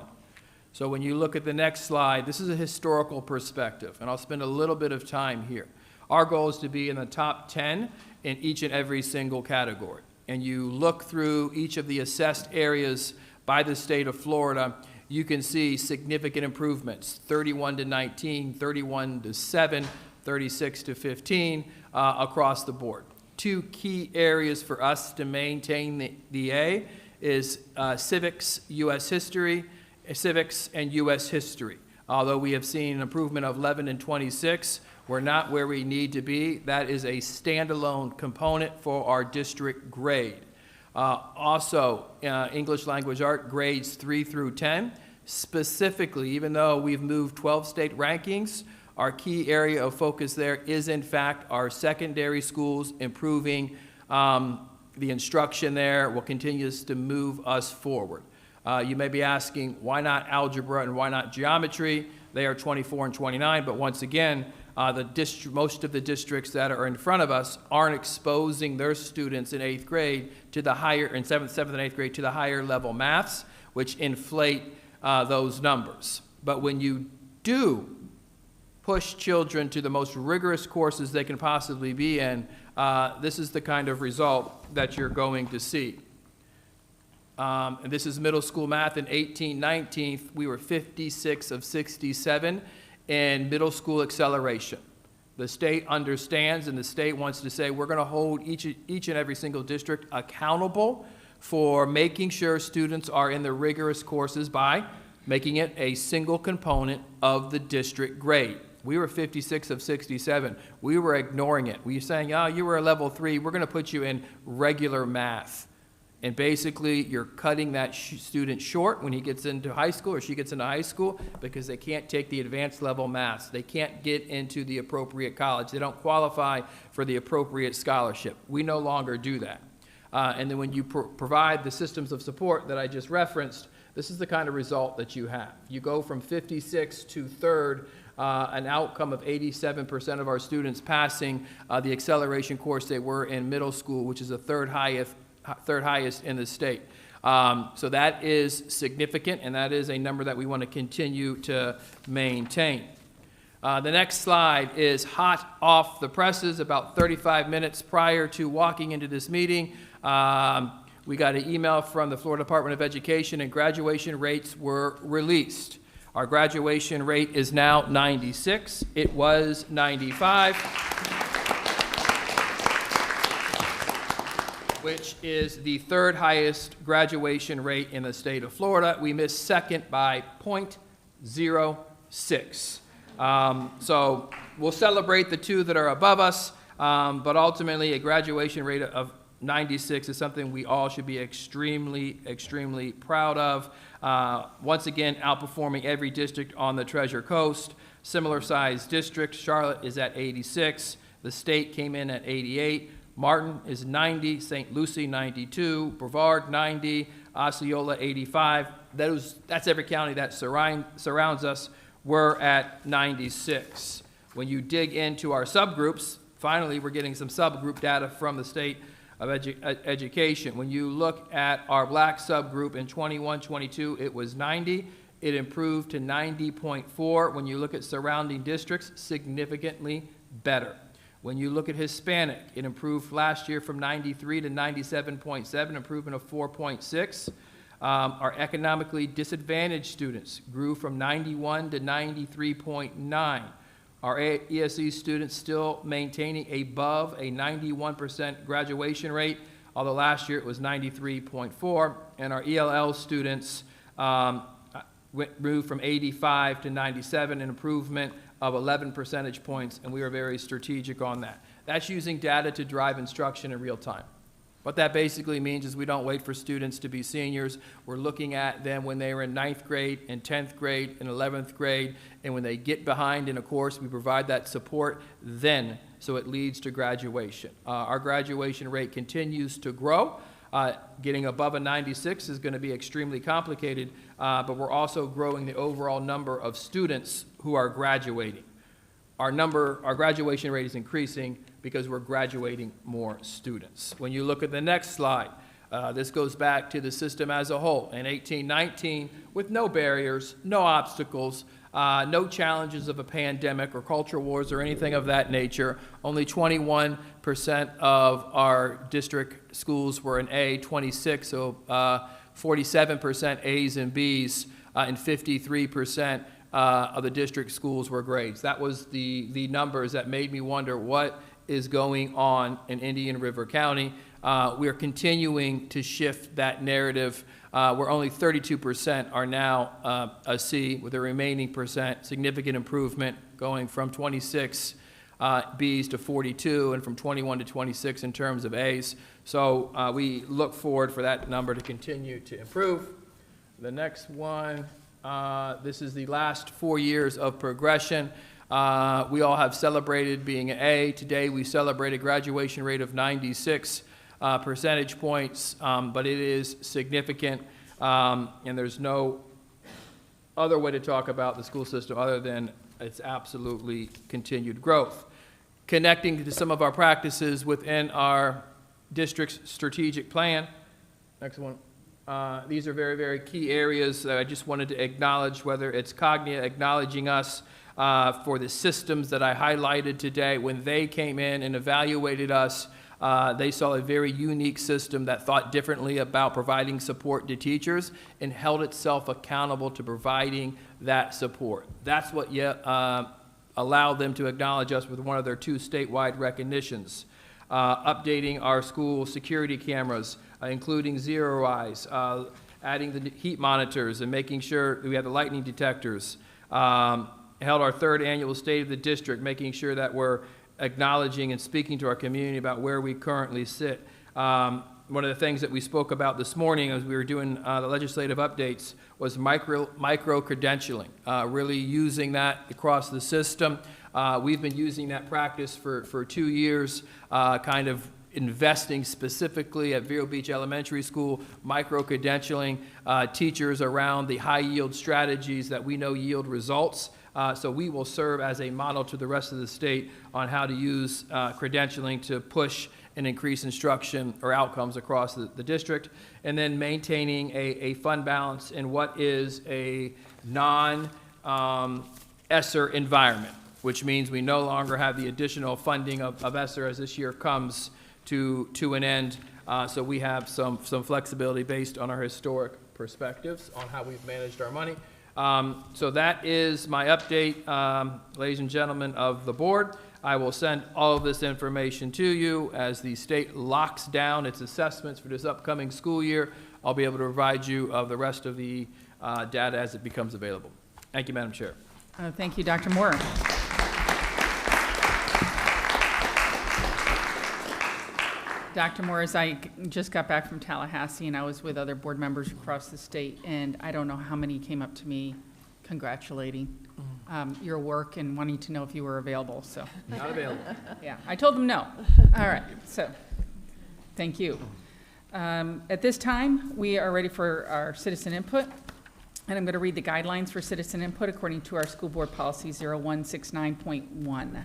So when you look at the next slide, this is a historical perspective, and I'll spend a little bit of time here. Our goal is to be in the top 10 in each and every single category. And you look through each of the assessed areas by the state of Florida, you can see significant improvements, 31 to 19, 31 to 7, 36 to 15 across the board. Two key areas for us to maintain the A is civics, U.S. history, civics and U.S. history. Although we have seen an improvement of 11 and 26, we're not where we need to be. That is a standalone component for our district grade. Also, English language art grades 3 through 10. Specifically, even though we've moved 12 state rankings, our key area of focus there is, in fact, our secondary schools. Improving the instruction there will continue to move us forward. You may be asking, why not algebra and why not geometry? They are 24 and 29, but once again, most of the districts that are in front of us aren't exposing their students in 8th grade to the higher, in 7th and 8th grade, to the higher level maths, which inflate those numbers. But when you do push children to the most rigorous courses they can possibly be in, this is the kind of result that you're going to see. And this is middle school math. In 18-19, we were 56 of 67 in middle school acceleration. The state understands, and the state wants to say, we're going to hold each and every single district accountable for making sure students are in the rigorous courses by making it a single component of the district grade. We were 56 of 67. We were ignoring it. We were saying, oh, you were a level 3. We're going to put you in regular math. And basically, you're cutting that student short when he gets into high school or she gets into high school because they can't take the advanced level maths. They can't get into the appropriate college. They don't qualify for the appropriate scholarship. We no longer do that. And then when you provide the systems of support that I just referenced, this is the kind of result that you have. You go from 56 to 3rd, an outcome of 87% of our students passing the acceleration course they were in middle school, which is the third highest in the state. So that is significant, and that is a number that we want to continue to maintain. The next slide is hot off the presses. About 35 minutes prior to walking into this meeting, we got an email from the Florida Department of Education, and graduation rates were released. Our graduation rate is now 96. It was 95. Which is the 3rd highest graduation rate in the state of Florida. We missed 2nd by 0.06. So we'll celebrate the 2 that are above us, but ultimately a graduation rate of 96 is something we all should be extremely, extremely proud of. Once again, outperforming every district on the Treasure Coast. Similar sized districts, Charlotte is at 86. The state came in at 88. Martin is 90, St. Lucie 92, Brevard 90, Osceola 85. That's every county that surrounds us. We're at 96. When you dig into our subgroups, finally we're getting some subgroup data from the state of education. When you look at our black subgroup in 21-22, it was 90. It improved to 90.4. When you look at surrounding districts, significantly better. When you look at Hispanic, it improved last year from 93 to 97.7, improvement of 4.6. Our economically disadvantaged students grew from 91 to 93.9. Our ESE students still maintaining above a 91% graduation rate, although last year it was 93.4, and our ELL students moved from 85 to 97, an improvement of 11 percentage points, and we were very strategic on that. That's using data to drive instruction in real time. What that basically means is we don't wait for students to be seniors. We're looking at them when they were in 9th grade, in 10th grade, in 11th grade, and when they get behind in a course, we provide that support then, so it leads to graduation. Our graduation rate continues to grow. Getting above a 96 is going to be extremely complicated, but we're also growing the overall number of students who are graduating. Our graduation rate is increasing because we're graduating more students. When you look at the next slide, this goes back to the system as a whole. In 1819, with no barriers, no obstacles, no challenges of a pandemic or culture wars or anything of that nature, only 21% of our district schools were an A, 26, so 47% A's and B's, and 53% of the district schools were grades. That was the numbers that made me wonder what is going on in Indian River County. We are continuing to shift that narrative where only 32% are now a C, with the remaining percent significant improvement going from 26 B's to 42 and from 21 to 26 in terms of A's. So we look forward for that number to continue to improve. The next one, this is the last 4 years of progression. We all have celebrated being an A. Today we celebrate a graduation rate of 96 percentage points, but it is significant, and there's no other way to talk about the school system other than its absolutely continued growth. Connecting to some of our practices within our district's strategic plan. Next one. These are very, very key areas that I just wanted to acknowledge, whether it's Cognia acknowledging us for the systems that I highlighted today. When they came in and evaluated us, they saw a very unique system that thought differently about providing support to teachers and held itself accountable to providing that support. That's what allowed them to acknowledge us with one of their 2 statewide recognitions. Updating our school security cameras, including zero eyes, adding the heat monitors and making sure we have the lightning detectors. Held our 3rd annual State of the District, making sure that we're acknowledging and speaking to our community about where we currently sit. One of the things that we spoke about this morning as we were doing the legislative updates was micro-credentialing, really using that across the system. We've been using that practice for 2 years, kind of investing specifically at Vero Beach Elementary School, micro-credentialing teachers around the high-yield strategies that we know yield results. So we will serve as a model to the rest of the state on how to use credentialing to push and increase instruction or outcomes across the district, and then maintaining a fund balance in what is a non-ESSER environment, which means we no longer have the additional funding of ESSER as this year comes to an end. So we have some flexibility based on our historic perspectives on how we've managed our money. So that is my update, ladies and gentlemen of the board. I will send all of this information to you as the state locks down its assessments for this upcoming school year. I'll be able to provide you of the rest of the data as it becomes available. Thank you, Madam Chair. Thank you, Dr. Moore. Dr. Moore, as I just got back from Tallahassee and I was with other board members across the state, and I don't know how many came up to me congratulating your work and wanting to know if you were available. So Not available. yeah, I told them no. All right, so thank you. At this time, we are ready for our citizen input, and I'm going to read the guidelines for citizen input according to our school board policy 0169.1.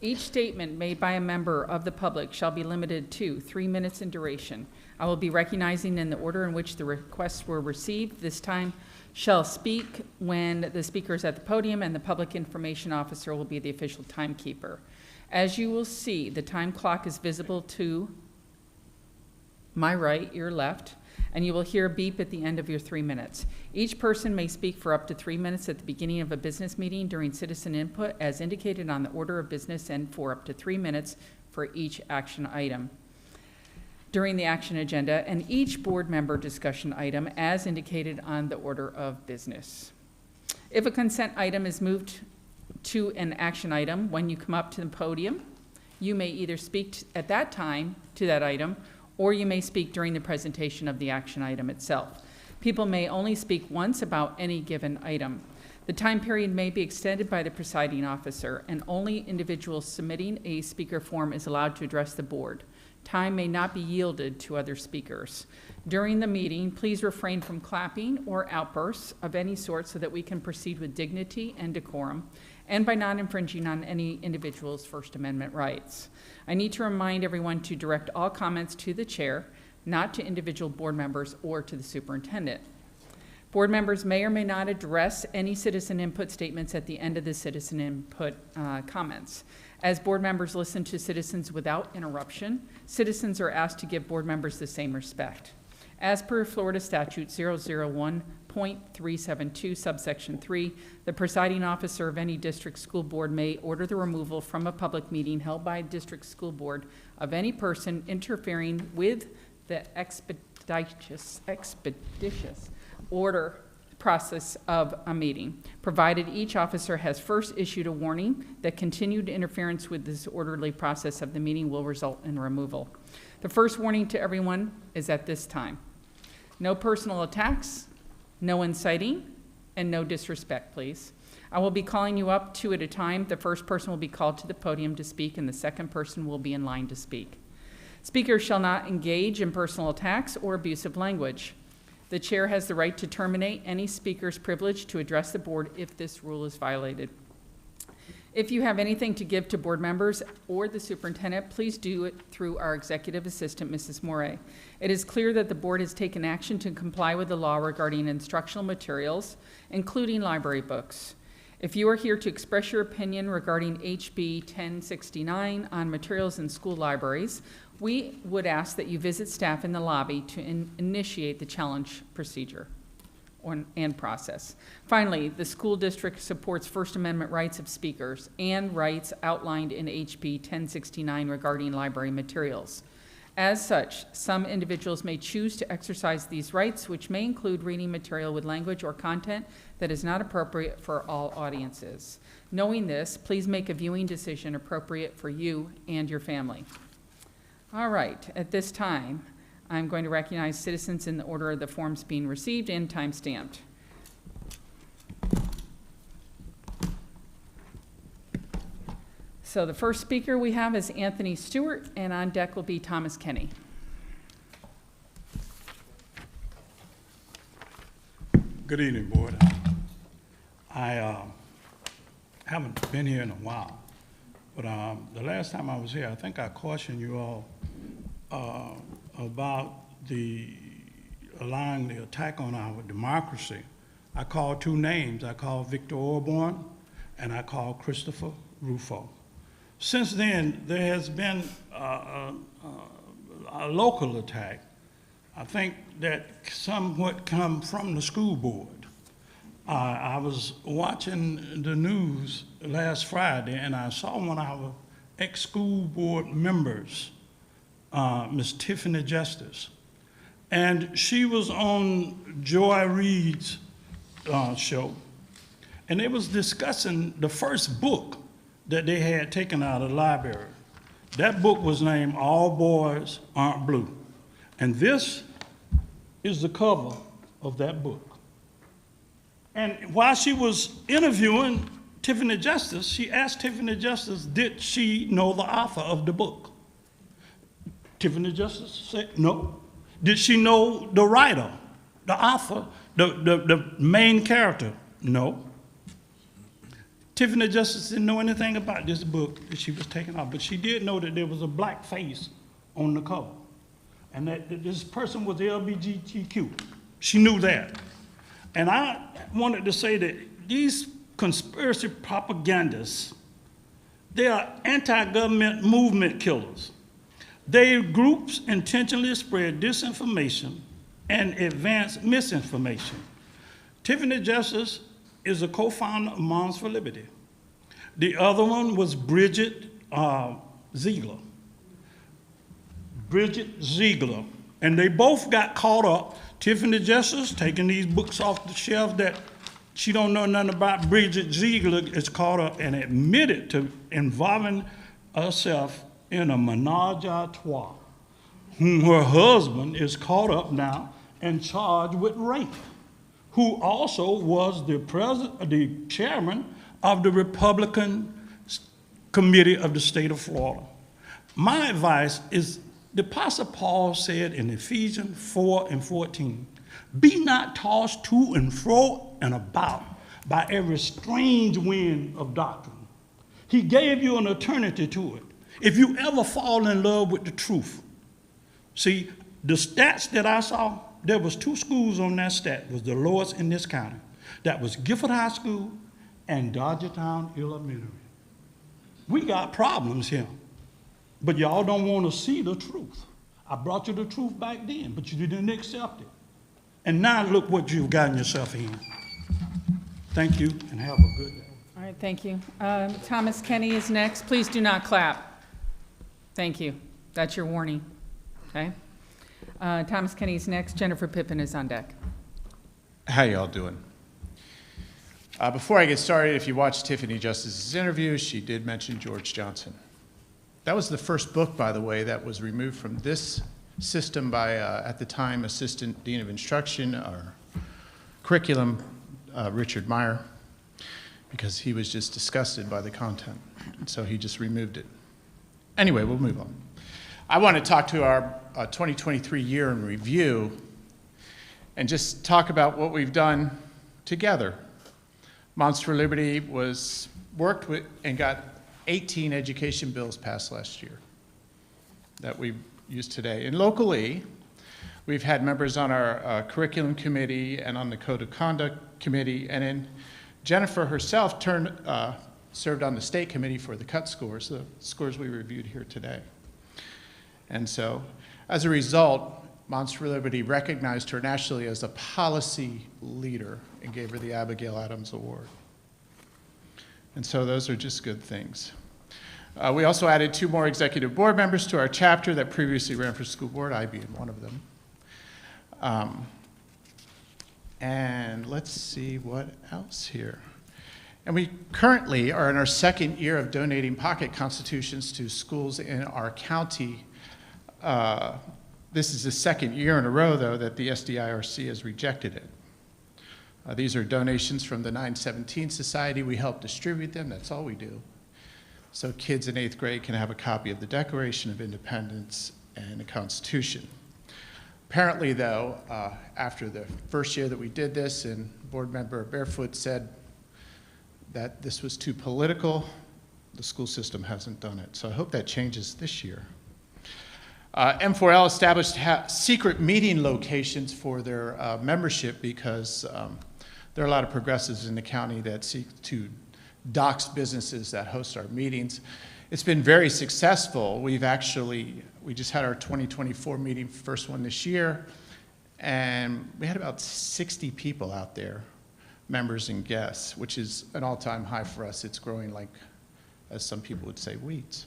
Each statement made by a member of the public shall be limited to 3 minutes in duration. I will be recognizing in the order in which the requests were received. This time shall speak when the speaker is at the podium, and the public information officer will be the official timekeeper. As you will see, the time clock is visible to my right, your left, and you will hear a beep at the end of your 3 minutes. Each person may speak for up to 3 minutes at the beginning of a business meeting during citizen input as indicated on the order of business, and for up to 3 minutes for each action item during the action agenda, and each board member discussion item as indicated on the order of business. If a consent item is moved to an action item, when you come up to the podium, you may either speak at that time to that item, or you may speak during the presentation of the action item itself. People may only speak once about any given item. The time period may be extended by the presiding officer, and only individuals submitting a speaker form is allowed to address the board. Time may not be yielded to other speakers. During the meeting, please refrain from clapping or outbursts of any sort so that we can proceed with dignity and decorum, and by not infringing on any individual's First Amendment rights. I need to remind everyone to direct all comments to the chair, not to individual board members or to the superintendent. Board members may or may not address any citizen input statements at the end of the citizen input comments. As board members listen to citizens without interruption, citizens are asked to give board members the same respect. As per Florida Statute 001.372, subsection 3, the presiding officer of any district school board may order the removal from a public meeting held by a district school board of any person interfering with the expeditious order process of a meeting, provided each officer has first issued a warning that continued interference with this orderly process of the meeting will result in removal. The first warning to everyone is at this time. No personal attacks, no inciting, and no disrespect, please. I will be calling you up two at a time. The first person will be called to the podium to speak, and the second person will be in line to speak. Speakers shall not engage in personal attacks or abusive language. The chair has the right to terminate any speaker's privilege to address the board if this rule is violated. If you have anything to give to board members or the superintendent, please do it through our executive assistant, Mrs. Moray. It is clear that the board has taken action to comply with the law regarding instructional materials, including library books. If you are here to express your opinion regarding HB 1069 on materials in school libraries, we would ask that you visit staff in the lobby to initiate the challenge procedure and process. Finally, the school district supports First Amendment rights of speakers and rights outlined in HB 1069 regarding library materials. As such, some individuals may choose to exercise these rights, which may include reading material with language or content that is not appropriate for all audiences. Knowing this, please make a viewing decision appropriate for you and your family. All right, at this time, I'm going to recognize citizens in the order of the forms being received and time-stamped. So the first speaker we have is Anthony Stewart, and on deck will be Thomas Kenny. Good evening, board. I haven't been here in a while, but the last time I was here, I think I cautioned you all about allowing the attack on our democracy. I called two names. I called Victor Orborn and I called Christopher Rufo. Since then, there has been a local attack, I think that somewhat come from the school board. I was watching the news last Friday and I saw one of our ex-school board members, Miss Tiffany Justice, and she was on Joy Reid's show, and they was discussing the first book that they had taken out of the library. That book was named All Boys Aren't Blue, and this is the cover of that book. And while she was interviewing Tiffany Justice, she asked Tiffany Justice, did she know the author of the book? Tiffany Justice said no. Did she know the writer, the author, the main character? No. Tiffany Justice didn't know anything about this book that she was taking out, but she did know that there was a black face on the cover and that this person was LGBTQ. She knew that. And I wanted to say that these conspiracy propagandists, they are anti-government movement killers. They groups intentionally spread disinformation and advance misinformation. Tiffany Justice is a co-founder of Moms for Liberty. The other one was Bridget Ziegler. Bridget Ziegler. And they both got caught up. Tiffany Justice taking these books off the shelf that she don't know nothing about. Bridget Ziegler is caught up and admitted to involving herself in a menage a trois, whom her husband is caught up now and charged with rape, who also was the chairman of the Republican Committee of the state of Florida. My advice is, the Apostle Paul said in Ephesians 4:14, be not tossed to and fro and about by every strange wind of doctrine. He gave you an eternity to it. If you ever fall in love with the truth, see, the stats that I saw, there was 2 schools on that stat, was the lowest in this county. That was Gifford High School and Dodgertown Elementary. We got problems here, but y'all don't want to see the truth. I brought you the truth back then, but you didn't accept it. And now look what you've gotten yourself in. Thank you, and have a good day. All right, thank you. Thomas Kenny is next. Please do not clap. Thank you. That's your warning, okay? Thomas Kenny is next. Jennifer Pippin is on deck. How y'all doing? Before I get started, if you watched Tiffany Justice's interview, she did mention George Johnson. That was the first book, by the way, that was removed from this system by, at the time, Assistant Dean of Instruction, or curriculum, Richard Meyer, because he was just disgusted by the content. And so he just removed it. Anyway, we'll move on. I want to talk to our 2023 year in review and just talk about what we've done together. Moms for Liberty worked with and got 18 education bills passed last year that we used today. And locally, we've had members on our curriculum committee and on the code of conduct committee, and then Jennifer herself served on the state committee for the cut scores, the scores we reviewed here today. And so, as a result, Moms for Liberty recognized her nationally as a policy leader and gave her the Abigail Adams Award. And so those are just good things. We also added 2 more executive board members to our chapter that previously ran for school board, I being one of them. And let's see what else here. And we currently are in our 2nd year of donating pocket constitutions to schools in our county. This is the 2nd year in a row, though, that the SDIRC has rejected it. These are donations from the 917 Society. We help distribute them. That's all we do. So kids in 8th grade can have a copy of the Declaration of Independence and the Constitution. Apparently, though, after the first year that we did this, and board member Barefoot said that this was too political, the school system hasn't done it. So I hope that changes this year. M4L established secret meeting locations for their membership because there are a lot of progressives in the county that seek to dox businesses that host our meetings. It's been very successful. We just had our 2024 meeting, first one this year, and we had about 60 people out there, members and guests, which is an all-time high for us. It's growing like, as some people would say, weeds.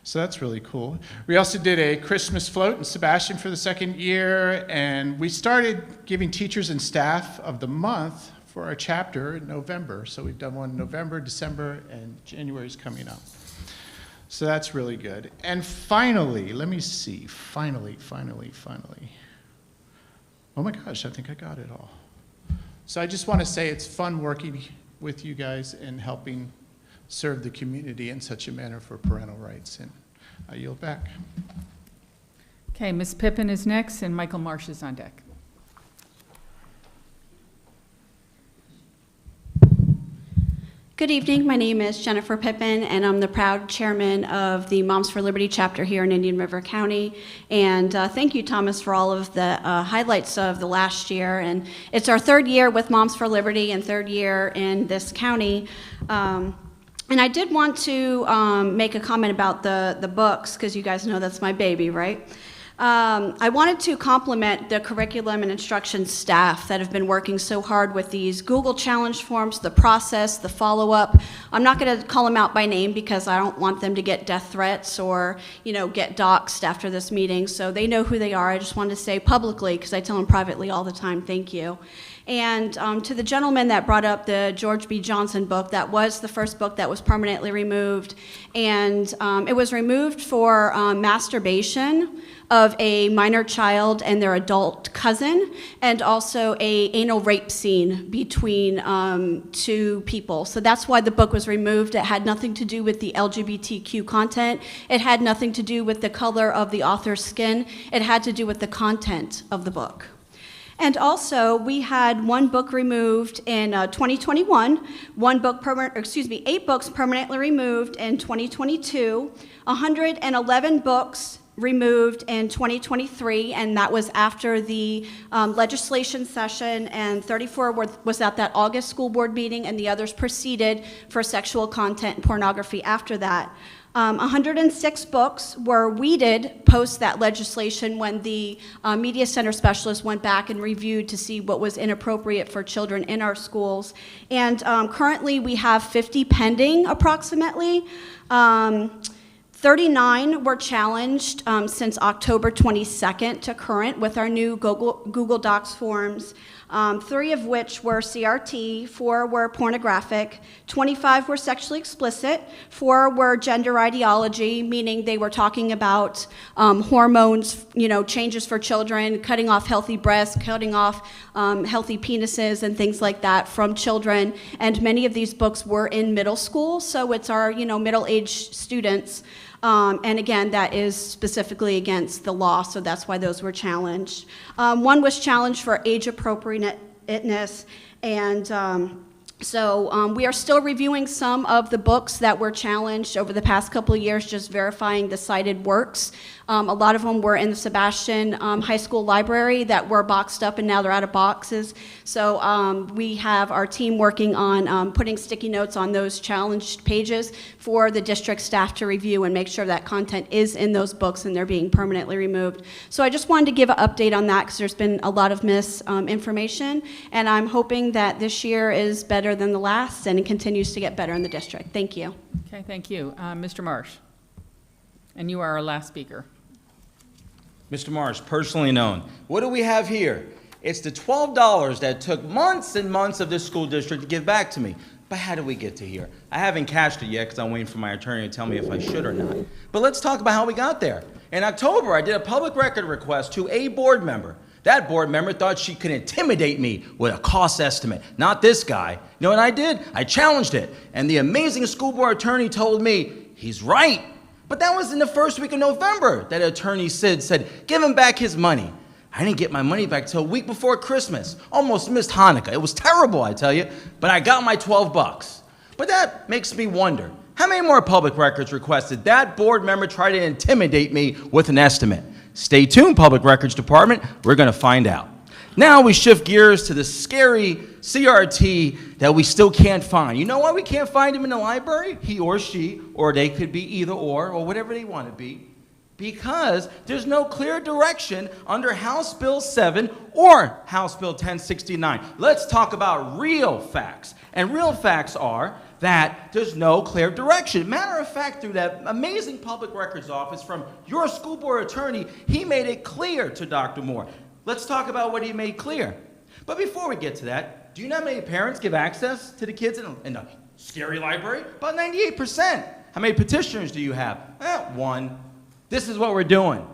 So that's really cool. We also did a Christmas float in Sebastian for the 2nd year, and we started giving teachers and staff of the month for our chapter in November. So we've done one in November, December, and January is coming up. So that's really good. And finally, let me see, finally. Oh my gosh, I think I got it all. So I just want to say it's fun working with you guys and helping serve the community in such a manner for parental rights, and I yield back. Okay, Ms. Pippin is next, and Michael Marsh is on deck. Good evening. My name is Jennifer Pippin, and I'm the proud chairman of the Moms for Liberty chapter here in Indian River County. And thank you, Thomas, for all of the highlights of the last year. And it's our 3rd year with Moms for Liberty and 3rd year in this county. And I did want to make a comment about the books, because you guys know that's my baby, right? I wanted to compliment the curriculum and instruction staff that have been working so hard with these Google Challenge forms, the process, the follow-up. I'm not going to call them out by name because I don't want them to get death threats or, get doxxed after this meeting, so they know who they are. I just wanted to say publicly, because I tell them privately all the time, thank you. And to the gentleman that brought up the George B. Johnson book, that was the first book that was permanently removed. And it was removed for masturbation of a minor child and their adult cousin, and also a anal rape scene between two people. So that's why the book was removed. It had nothing to do with the LGBTQ content. It had nothing to do with the color of the author's skin. It had to do with the content of the book. And also, we had one book removed in 2021, 8 books permanently removed in 2022, 111 books removed in 2023, and that was after the legislation session, and 34 was at that August school board meeting, and the others proceeded for sexual content and pornography after that. 106 books were weeded post that legislation when the media center specialist went back and reviewed to see what was inappropriate for children in our schools. And currently we have 50 pending approximately. 39 were challenged since October 22nd to current with our new Google Docs forms. 3 of which were CRT, 4 were pornographic, 25 were sexually explicit, 4 were gender ideology, meaning they were talking about hormones, changes for children, cutting off healthy breasts, cutting off healthy penises and things like that from children. And many of these books were in middle school, so it's our middle-aged students. And again, that is specifically against the law, so that's why those were challenged. One was challenged for age appropriateness, and so we are still reviewing some of the books that were challenged over the past couple of years, just verifying the cited works. A lot of them were in the Sebastian High School library that were boxed up, and now they're out of boxes. So we have our team working on putting sticky notes on those challenged pages for the district staff to review and make sure that content is in those books and they're being permanently removed. So I just wanted to give an update on that because there's been a lot of misinformation, and I'm hoping that this year is better than the last and it continues to get better in the district. Thank you. Okay, thank you. Mr. Marsh, and you are our last speaker. Mr. Marsh, personally known. What do we have here? It's the $12 that took months and months of this school district to give back to me. But how did we get to here? I haven't cashed it yet because I'm waiting for my attorney to tell me if I should or not. But let's talk about how we got there. In October, I did a public record request to a board member. That board member thought she could intimidate me with a cost estimate. Not this guy. You know what I did? I challenged it. And the amazing school board attorney told me, he's right. But that was in the first week of November that attorney Sid said, give him back his money. I didn't get my money back till a week before Christmas. Almost missed Hanukkah. It was terrible, I tell you. But I got my 12 bucks. But that makes me wonder, how many more public records requests did that board member try to intimidate me with an estimate? Stay tuned, Public Records Department. We're going to find out. Now we shift gears to the scary CRT that we still can't find. You know why we can't find him in the library? He or she, or they could be either or whatever they want to be. Because there's no clear direction under House Bill 7 or House Bill 1069. Let's talk about real facts. And real facts are that there's no clear direction. Matter of fact, through that amazing public records office from your school board attorney, he made it clear to Dr. Moore. Let's talk about what he made clear. But before we get to that, do you know how many parents give access to the kids in the scary library? About 98%. How many petitioners do you have? One. This is what we're doing.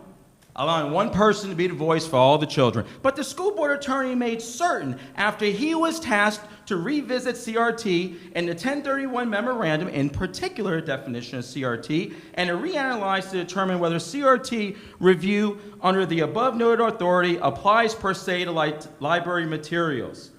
Allowing one person to be the voice for all the children. But the school board attorney made certain, after he was tasked to revisit CRT and the 1031 memorandum, in particular definition of CRT, and to reanalyze to determine whether CRT review under the above noted authority applies per se to library materials.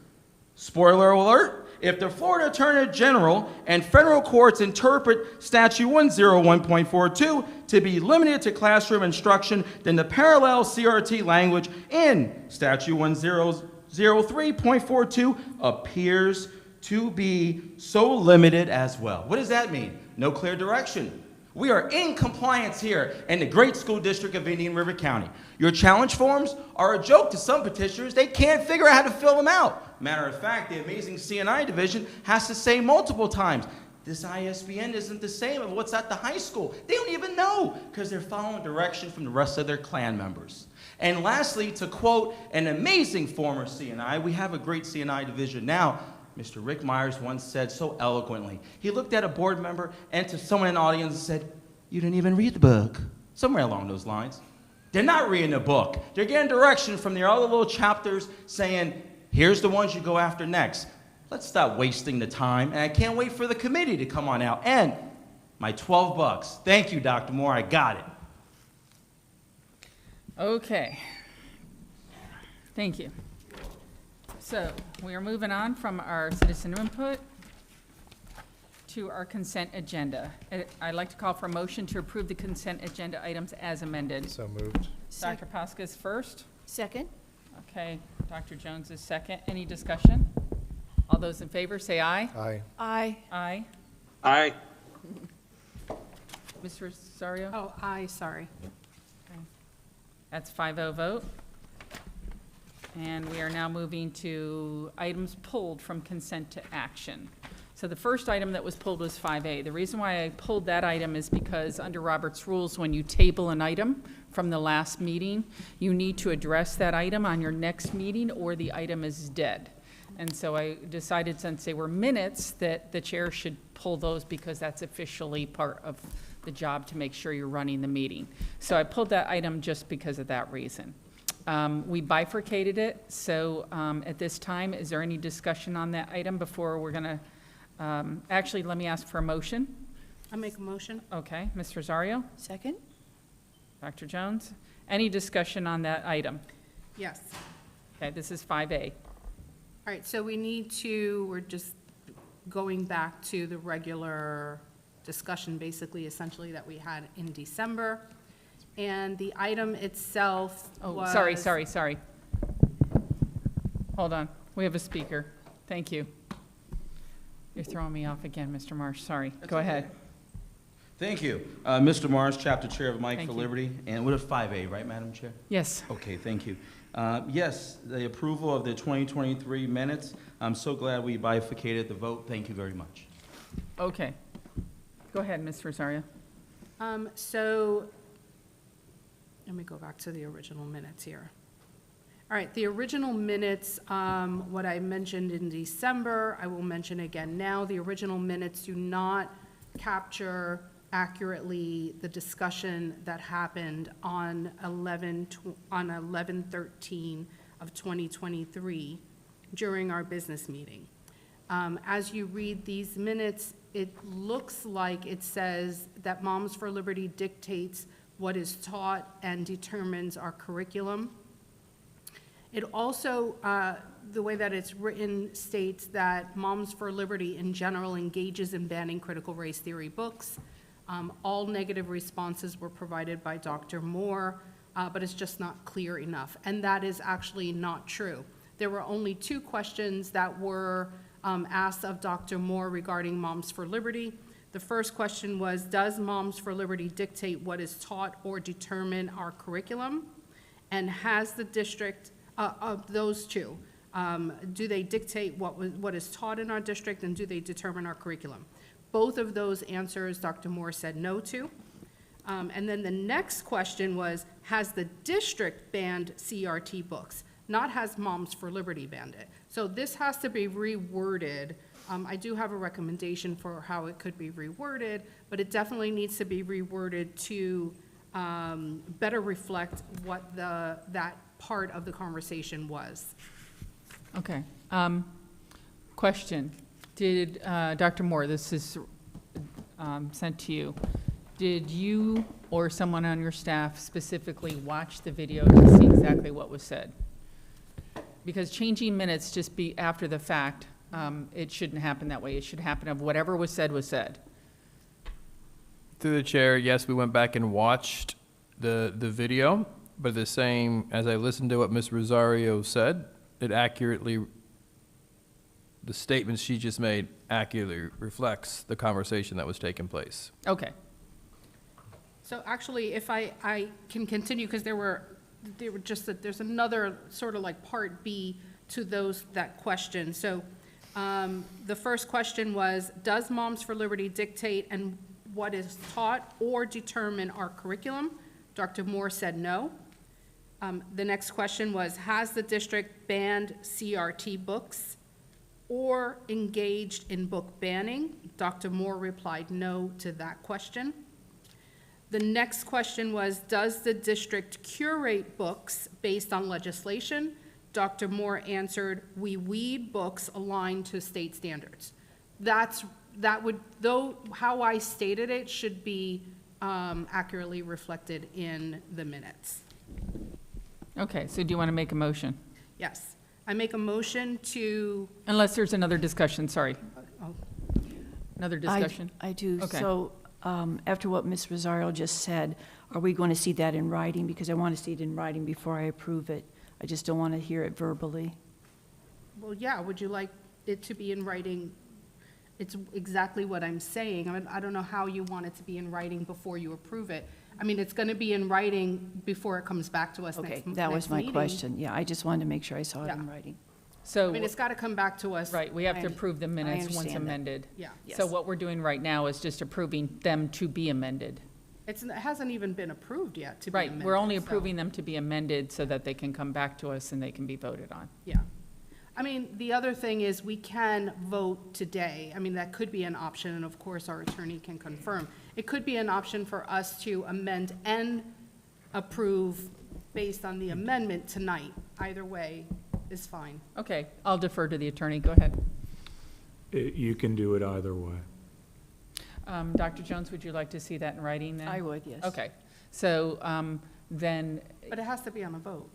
Spoiler alert. If the Florida Attorney General and federal courts interpret Statute 101.42 to be limited to classroom instruction, then the parallel CRT language in Statute 1003.42 appears to be so limited as well. What does that mean? No clear direction. We are in compliance here in the great school district of Indian River County. Your challenge forms are a joke to some petitioners. They can't figure out how to fill them out. Matter of fact, the amazing CNI division has to say multiple times, this ISBN isn't the same as what's at the high school. They don't even know because they're following direction from the rest of their Klan members. And lastly, to quote an amazing former CNI, we have a great CNI division now. Mr. Rick Myers once said so eloquently, he looked at a board member and to someone in the audience and said, you didn't even read the book. Somewhere along those lines. They're not reading the book. They're getting direction from their other little chapters saying, here's the ones you go after next. Let's stop wasting the time, and I can't wait for the committee to come on out. And my $12. Thank you, Dr. Moore, I got it. Okay. Thank you. So we are moving on from our citizen input to our consent agenda. I'd like to call for a motion to approve the consent agenda items as amended. So moved. Dr. Pasca's first. Second? Okay, Dr. Jones is second. Any discussion? All those in favor, say aye. Aye. Aye. Aye. Aye. Mr. Rosario? Oh, aye, sorry. That's 5-0 vote. And we are now moving to items pulled from consent to action. So the first item that was pulled was 5A. The reason why I pulled that item is because under Robert's rules, when you table an item from the last meeting, you need to address that item on your next meeting or the item is dead. And so I decided, since they were minutes, that the chair should pull those because that's officially part of the job to make sure you're running the meeting. So I pulled that item just because of that reason. We bifurcated it, so at this time, is there any discussion on that item before we're going to, actually, let me ask for a motion. I make a motion. Okay, Ms. Rosario? Second? Dr. Jones? Any discussion on that item? Yes. Okay, this is 5A. All right, so we're just going back to the regular discussion, basically, essentially, that we had in December. And the item itself was... Oh, sorry. Hold on, we have a speaker. Thank you. You're throwing me off again, Mr. Marsh, sorry. Go ahead. Thank you. Mr. Morris, Chapter Chair of Mike Thank for you. Liberty. And what is 5A, right, Madam Chair? Yes. Okay, thank you. Yes, the approval of the 2023 minutes. I'm so glad we bifurcated the vote. Thank you very much. Okay. Go ahead, Ms. Rosario. So, let me go back to the original minutes here. All right, the original minutes, what I mentioned in December, I will mention again now. The original minutes do not capture accurately the discussion that happened on 11/13 of 2023 during our business meeting. As you read these minutes, it looks like it says that Moms for Liberty dictates what is taught and determines our curriculum. It also, the way that it's written, states that Moms for Liberty in general engages in banning critical race theory books. All negative responses were provided by Dr. Moore, but it's just not clear enough. And that is actually not true. There were only 2 questions that were asked of Dr. Moore regarding Moms for Liberty. The first question was, does Moms for Liberty dictate what is taught or determine our curriculum? And has the district, of those 2, do they dictate what is taught in our district, and do they determine our curriculum? Both of those answers Dr. Moore said no to. And then the next question was, has the district banned CRT books? Not has Moms for Liberty banned it. So this has to be reworded. I do have a recommendation for how it could be reworded, but it definitely needs to be reworded to better reflect what that part of the conversation was. Okay. Question. Did, Dr. Moore, this is sent to you. Did you or someone on your staff specifically watch the video to see exactly what was said? Because changing minutes just be after the fact, it shouldn't happen that way. It should happen of whatever was said was said. Through the chair, yes, we went back and watched the video, but the same, as I listened to what Ms. Rosario said, it accurately, the statement she just made accurately reflects the conversation that was taking place. Okay. So actually, if I can continue, because they were just, that there's another sort of like part B to that question. So the first question was, does Moms for Liberty dictate and what is taught or determine our curriculum? Dr. Moore said no. The next question was, has the district banned CRT books or engaged in book banning? Dr. Moore replied no to that question. The next question was, does the district curate books based on legislation? Dr. Moore answered, we weed books aligned to state standards. How I stated it should be accurately reflected in the minutes. Okay, so do you want to make a motion? Yes. I make a motion to, Unless there's another discussion, sorry. oh, Another discussion? I do. Okay. So after what Ms. Rosario just said, are we going to see that in writing? Because I want to see it in writing before I approve it. I just don't want to hear it verbally. well, yeah, would you like it to be in writing? It's exactly what I'm saying. I don't know how you want it to be in writing before you approve it. I mean, it's going to be in writing before it comes back to us Okay, next meeting. that was my question. Yeah, I just wanted to make sure I saw it Yeah. in writing. So, I mean, it's got to come back to us. right, we have to I- approve the I minutes once understand that. amended. Yeah. So Yes. what we're doing right now is just approving them to be amended. It hasn't even been approved yet to be Right, amended. we're only so- approving them to be amended so that they can come back to us and they can be voted on. Yeah. I mean, the other thing is we can vote today. I mean, that could be an option, and of course, our attorney can confirm. It could be an option for us to amend and approve based on the amendment tonight. Either way is fine. Okay, I'll defer to the attorney, go ahead. You can do it either way. Dr. Jones, would you like to see that in writing then? I would, yes. Okay, so then, But it has to be on a vote.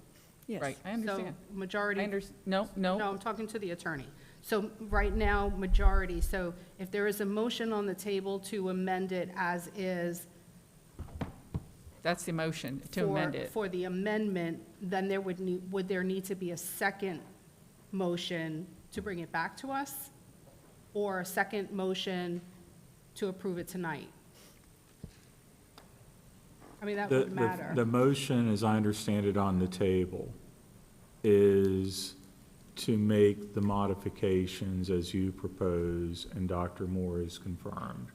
Yes. right, I understand. So majority. No, No, I'm talking to the attorney. So right now, majority. So if there is a motion on the table to amend it as is. That's the motion, to amend it. For the amendment, then would there need to be a second motion to bring it back to us? Or a second motion to approve it tonight? I mean, that would matter. The motion, as I understand it on the table, is to make the modifications as you propose and Dr. Moore has confirmed.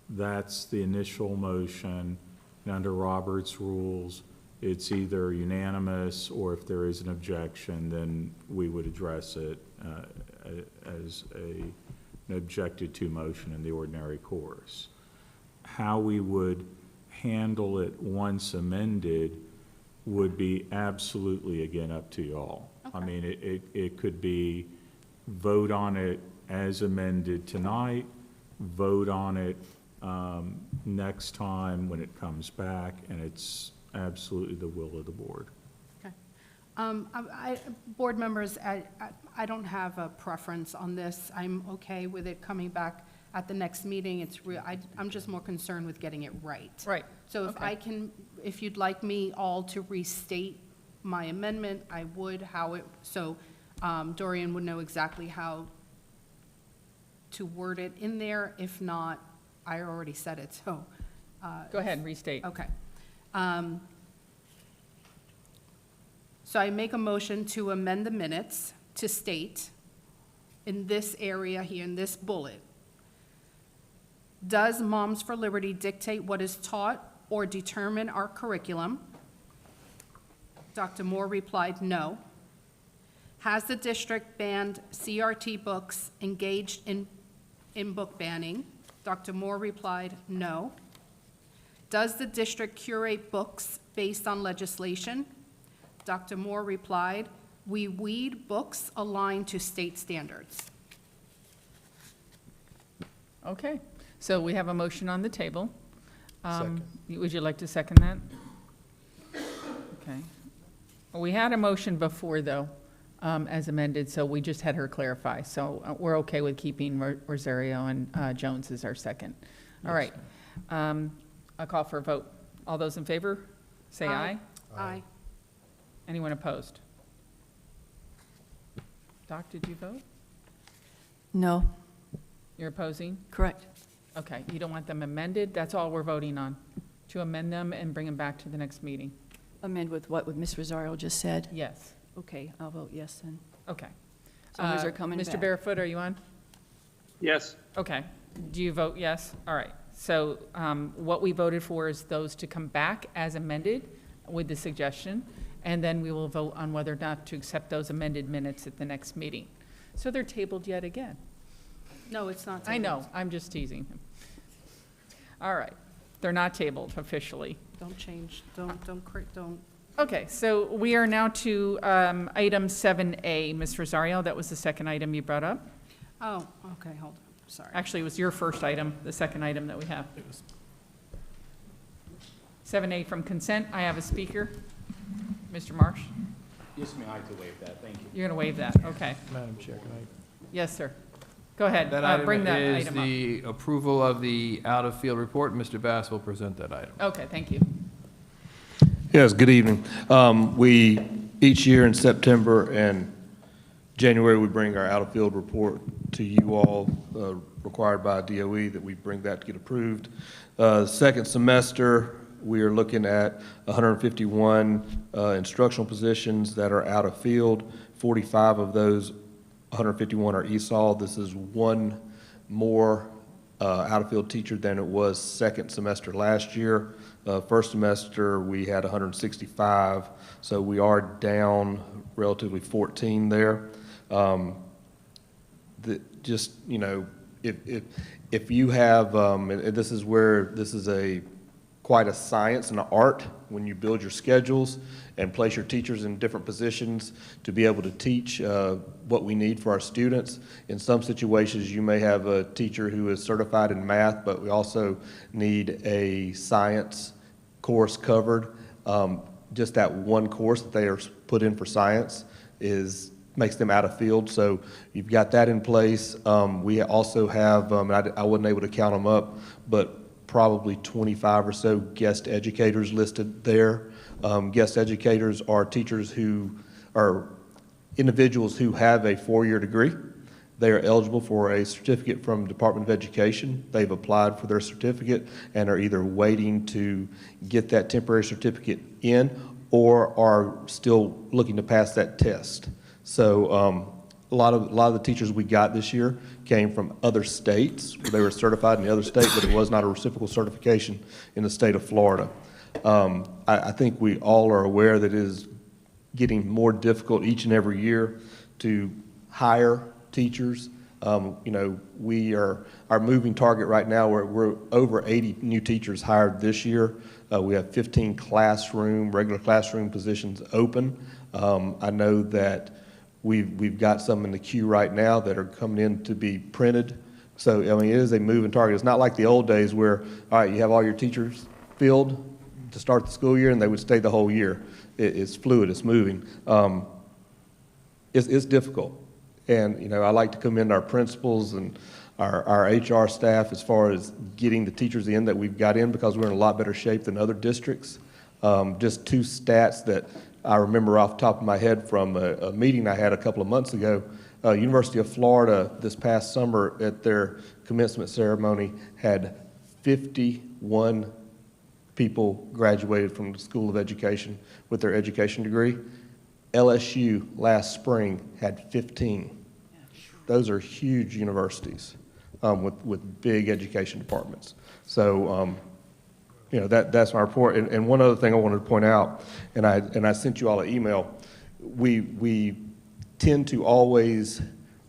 That's the initial motion, and under Robert's rules, it's either unanimous, or if there is an objection, then we would address it as an objected to motion in the ordinary course. How we would handle it once amended would be absolutely, again, up to y'all. I mean, it could be vote on it as amended tonight, vote on it next time when it comes back, and it's absolutely the will of the board. Okay. Board members, I don't have a preference on this. I'm okay with it coming back at the next meeting. I'm just more concerned with getting it right. Right. So if Okay. if you'd like me all to restate my amendment, I would, so Dorian would know exactly how to word it in there. If not, I already said it, so. Go ahead and restate. Okay. So I make a motion to amend the minutes to state in this area here, in this bullet, does Moms for Liberty dictate what is taught or determine our curriculum? Dr. Moore replied, no. Has the district banned CRT books, engaged in book banning? Dr. Moore replied, no. Does the district curate books based on legislation? Dr. Moore replied, we weed books aligned to state standards. Okay, so we have a motion on the table. Second. Would you like to second that? Okay. Well, we had a motion before, though, as amended, so we just had her clarify. So we're okay with keeping Rosario and Jones as our second. All right. I'll call for a vote. All those in favor, say aye. Aye. Anyone opposed? Doc, did you vote? No, You're opposing? correct. Okay, you don't want them amended? That's all we're voting on, to amend them and bring them back to the next meeting? Amend with what Ms. Rosario just said? Yes. Okay, I'll vote yes then. Okay. As long as they're coming Mr. back. Barefoot, are you on? Yes. Okay. Do you vote yes? All right. So what we voted for is those to come back as amended with the suggestion, and then we will vote on whether or not to accept those amended minutes at the next meeting. So they're tabled yet again. No, it's not. I know, I'm just teasing him. All right. They're not tabled officially. Don't change, don't. Okay, so we are now to item 7A. Ms. Rosario, that was the second item you brought up. Oh, okay, hold on, sorry. Actually, it was your first item, the second item that we have. 7A from consent, I have a speaker. Mr. Marsh, Yes, may I to waive that, thank you. you're going to waive that, okay. Madam Chair, can I? Yes, sir. Go ahead, That bring that item is item up. the approval of the out-of-field report. Mr. Bass will present that item. Okay, thank you. Yes, good evening. We, each year in September and January, we bring our out-of-field report to you all, required by DOE that we bring that to get approved. Second semester, we are looking at 151 instructional positions that are out of field. 45 of those 151 are ESOL. This is one more out-of-field teacher than it was second semester last year. First semester, we had 165, so we are down relatively 14 there. Just, you know, if you have, and this is where this is quite a science and an art when you build your schedules and place your teachers in different positions to be able to teach what we need for our students. In some situations, you may have a teacher who is certified in math, but we also need a science course covered. Just that one course that they are put in for science makes them out of field. So you've got that in place. We also have, I wasn't able to count them up, but probably 25 or so guest educators listed there. Guest educators are teachers who are individuals who have a 4-year degree. They are eligible for a certificate from Department of Education. They've applied for their certificate and are either waiting to get that temporary certificate in or are still looking to pass that test. So a lot of the teachers we got this year came from other states where they were certified in the other state, but it was not a reciprocal certification in the state of Florida. I think we all are aware that it is getting more difficult each and every year to hire teachers. You know, our moving target right now, we're over 80 new teachers hired this year. We have 15 regular classroom positions open. I know that we've got some in the queue right now that are coming in to be printed. So, I mean, it is a moving target. It's not like the old days where, all right, you have all your teachers filled to start the school year and they would stay the whole year. It's fluid, it's moving. It's difficult. And, you know, I like to commend our principals and our HR staff as far as getting the teachers in that we've got in, because we're in a lot better shape than other districts. Just two stats that I remember off the top of my head from a meeting I had a couple of months ago. University of Florida this past summer at their commencement ceremony had 51 people graduated from the School of Education with their education degree. LSU last spring had 15. Those are huge universities with big education departments. So, you know, that's my report. And one other thing I wanted to point out, and I sent you all an email, we tend to always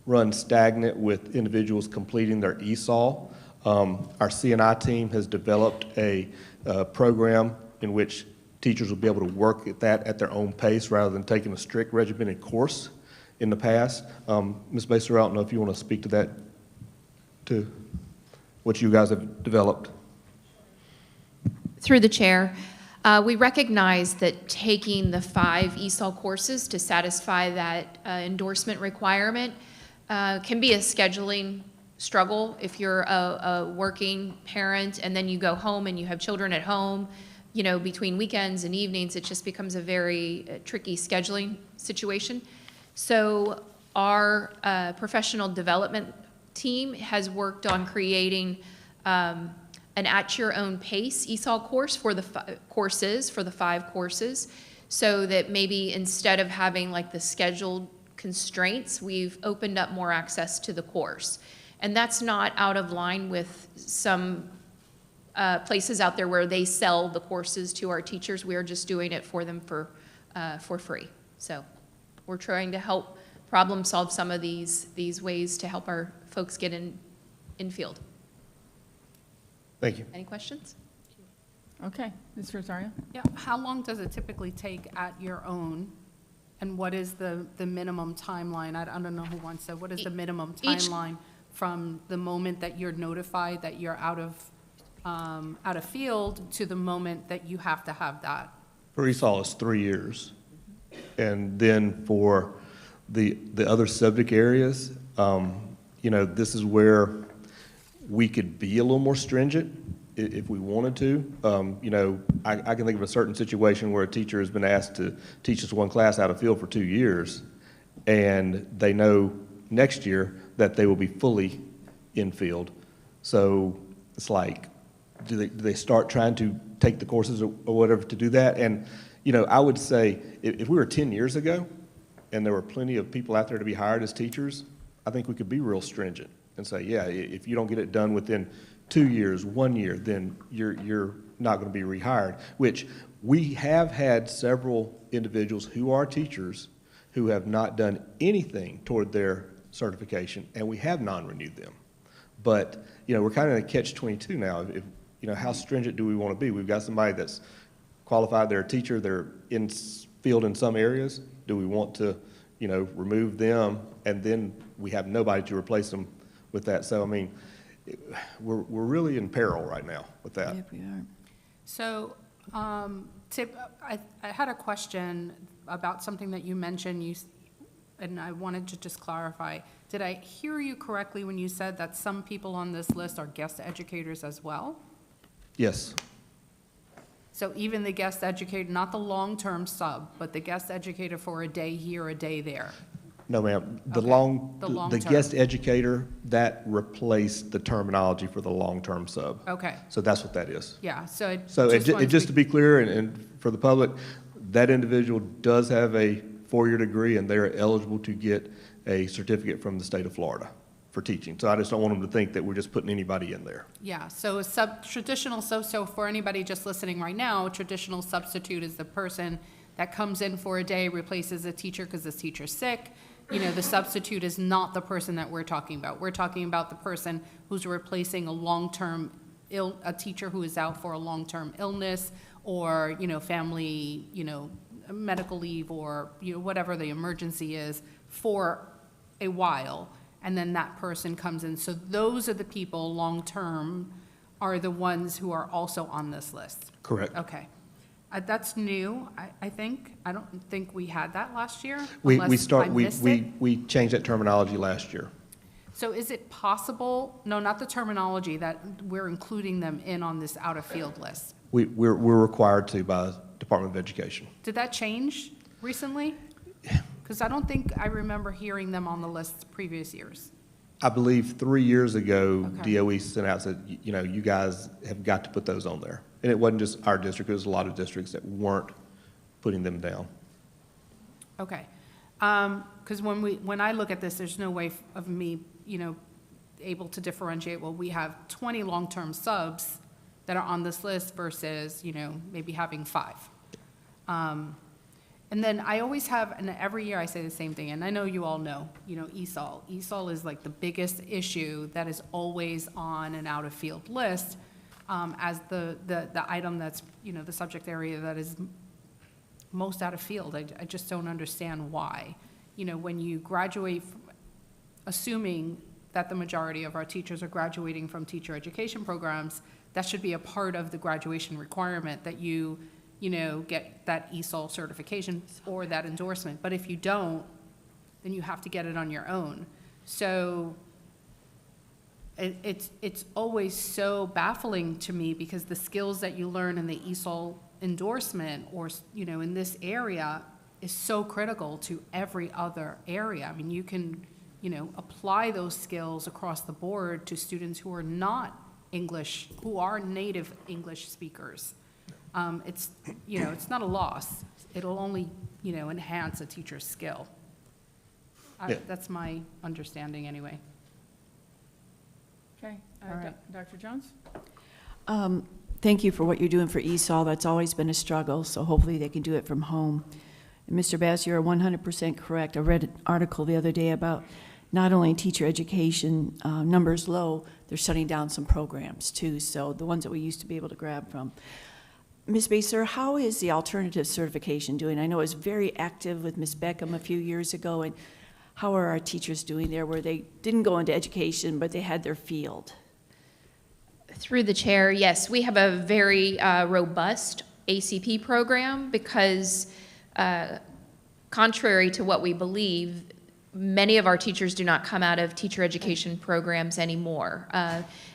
run stagnant with individuals completing their ESOL. Our C&I team has developed a program in which teachers will be able to work at that at their own pace rather than taking a strict regimented course in the past. Ms. Baser, I don't know if you want to speak to that, to what you guys have developed. Through the chair, we recognize that taking the 5 ESOL courses to satisfy that endorsement requirement can be a scheduling struggle if you're a working parent and then you go home and you have children at home. You know, between weekends and evenings, it just becomes a very tricky scheduling situation. So our professional development team has worked on creating an at-your-own-pace ESOL course for the for the 5 courses, so that maybe instead of having like the scheduled constraints, we've opened up more access to the course. And that's not out of line with some places out there where they sell the courses to our teachers. We are just doing it for them for free. So we're trying to help problem solve some of these ways to help our folks get in field. Thank you. Any questions? Okay, Ms. Rosario? Yeah, how long does it typically take at your own? And what is the minimum timeline? I don't know who wants to, what is the minimum timeline from the moment that you're notified that you're out of field to the moment that you have to have that? For ESOL, it's 3 years. And then for the other subject areas, you know, this is where we could be a little more stringent if we wanted to. You know, I can think of a certain situation where a teacher has been asked to teach us one class out of field for 2 years, and they know next year that they will be fully in field. So it's like, do they start trying to take the courses or whatever to do that? And, you know, I would say if we were 10 years ago and there were plenty of people out there to be hired as teachers, I think we could be real stringent and say, yeah, if you don't get it done within 2 years, 1 year, then you're not going to be rehired, which we have had several individuals who are teachers who have not done anything toward their certification, and we have non-renewed them. But, you know, we're kind of in a catch-22 now. If, you know, how stringent do we want to be? We've got somebody that's qualified, they're a teacher, they're in field in some areas. Do we want to, you know, remove them, and then we have nobody to replace them with that? So, I mean, we're really in peril right now with that. Yep, we are. So, Tip, I had a question about something that you mentioned, and I wanted to just clarify. Did I hear you correctly when you said that some people on this list are guest educators as well? Yes. So even the guest educator, not the long-term sub, but the guest educator for a day here, a day there? No, ma'am. The Okay. guest educator, that replaced the terminology for the long-term sub. Okay. So that's what that is. Yeah, so Just to be clear, and for the public, that individual does have a 4-year degree, and they're eligible to get a certificate from the state of Florida for teaching. So I just don't want them to think that we're just putting anybody in there. Yeah, so so for anybody just listening right now, a traditional substitute is the person that comes in for a day, replaces a teacher because the teacher's sick. You know, the substitute is not the person that we're talking about. We're talking about the person who's replacing a teacher who is out for a long-term illness or, you know, family, you know, medical leave or, you know, whatever the emergency is for a while. And then that person comes in. So those are the people, long-term, are the ones who are also on this list. Correct. Okay. That's new, I think. I don't think we had that last year, We unless I missed it. we changed that terminology last year. So is it possible, no, not the terminology, that we're including them in on this out-of-field list? We're required to by Department of Education. Did that change recently? Because I don't think I remember hearing them on the list previous years. I believe 3 years ago, Okay. DOE sent out, said, you know, you guys have got to put those on there. And it wasn't just our district, it was a lot of districts that weren't putting them down. Okay. Because when I look at this, there's no way of me, you know, able to differentiate, well, we have 20 long-term subs that are on this list versus, you know, maybe having 5. And then I always have, and every year I say the same thing, and I know you all know, you know, ESOL. ESOL is like the biggest issue that is always on an out-of-field list as the item that's, you know, the subject area that is most out of field. I just don't understand why. You know, when you graduate, assuming that the majority of our teachers are graduating from teacher education programs, that should be a part of the graduation requirement that you know, get that ESOL certification or that endorsement. But if you don't, then you have to get it on your own. So it's always so baffling to me because the skills that you learn in the ESOL endorsement or, you know, in this area is so critical to every other area. I mean, you can, you know, apply those skills across the board to students who are not English, who are native English speakers. It's, it's not a loss. It'll only, enhance a teacher's skill. Yeah. That's my understanding anyway. Okay, All right. Dr. Jones? Thank you for what you're doing for ESOL. That's always been a struggle, so hopefully they can do it from home. And Mr. Bass, you're 100% correct. I read an article the other day about not only teacher education numbers low, they're shutting down some programs too, so the ones that we used to be able to grab from. Ms. Baser, how is the alternative certification doing? I know it was very active with Ms. Beckham a few years ago, and how are our teachers doing there where they didn't go into education, but they had their field? Through the chair, yes, we have a very robust ACP program because contrary to what we believe, many of our teachers do not come out of teacher education programs anymore.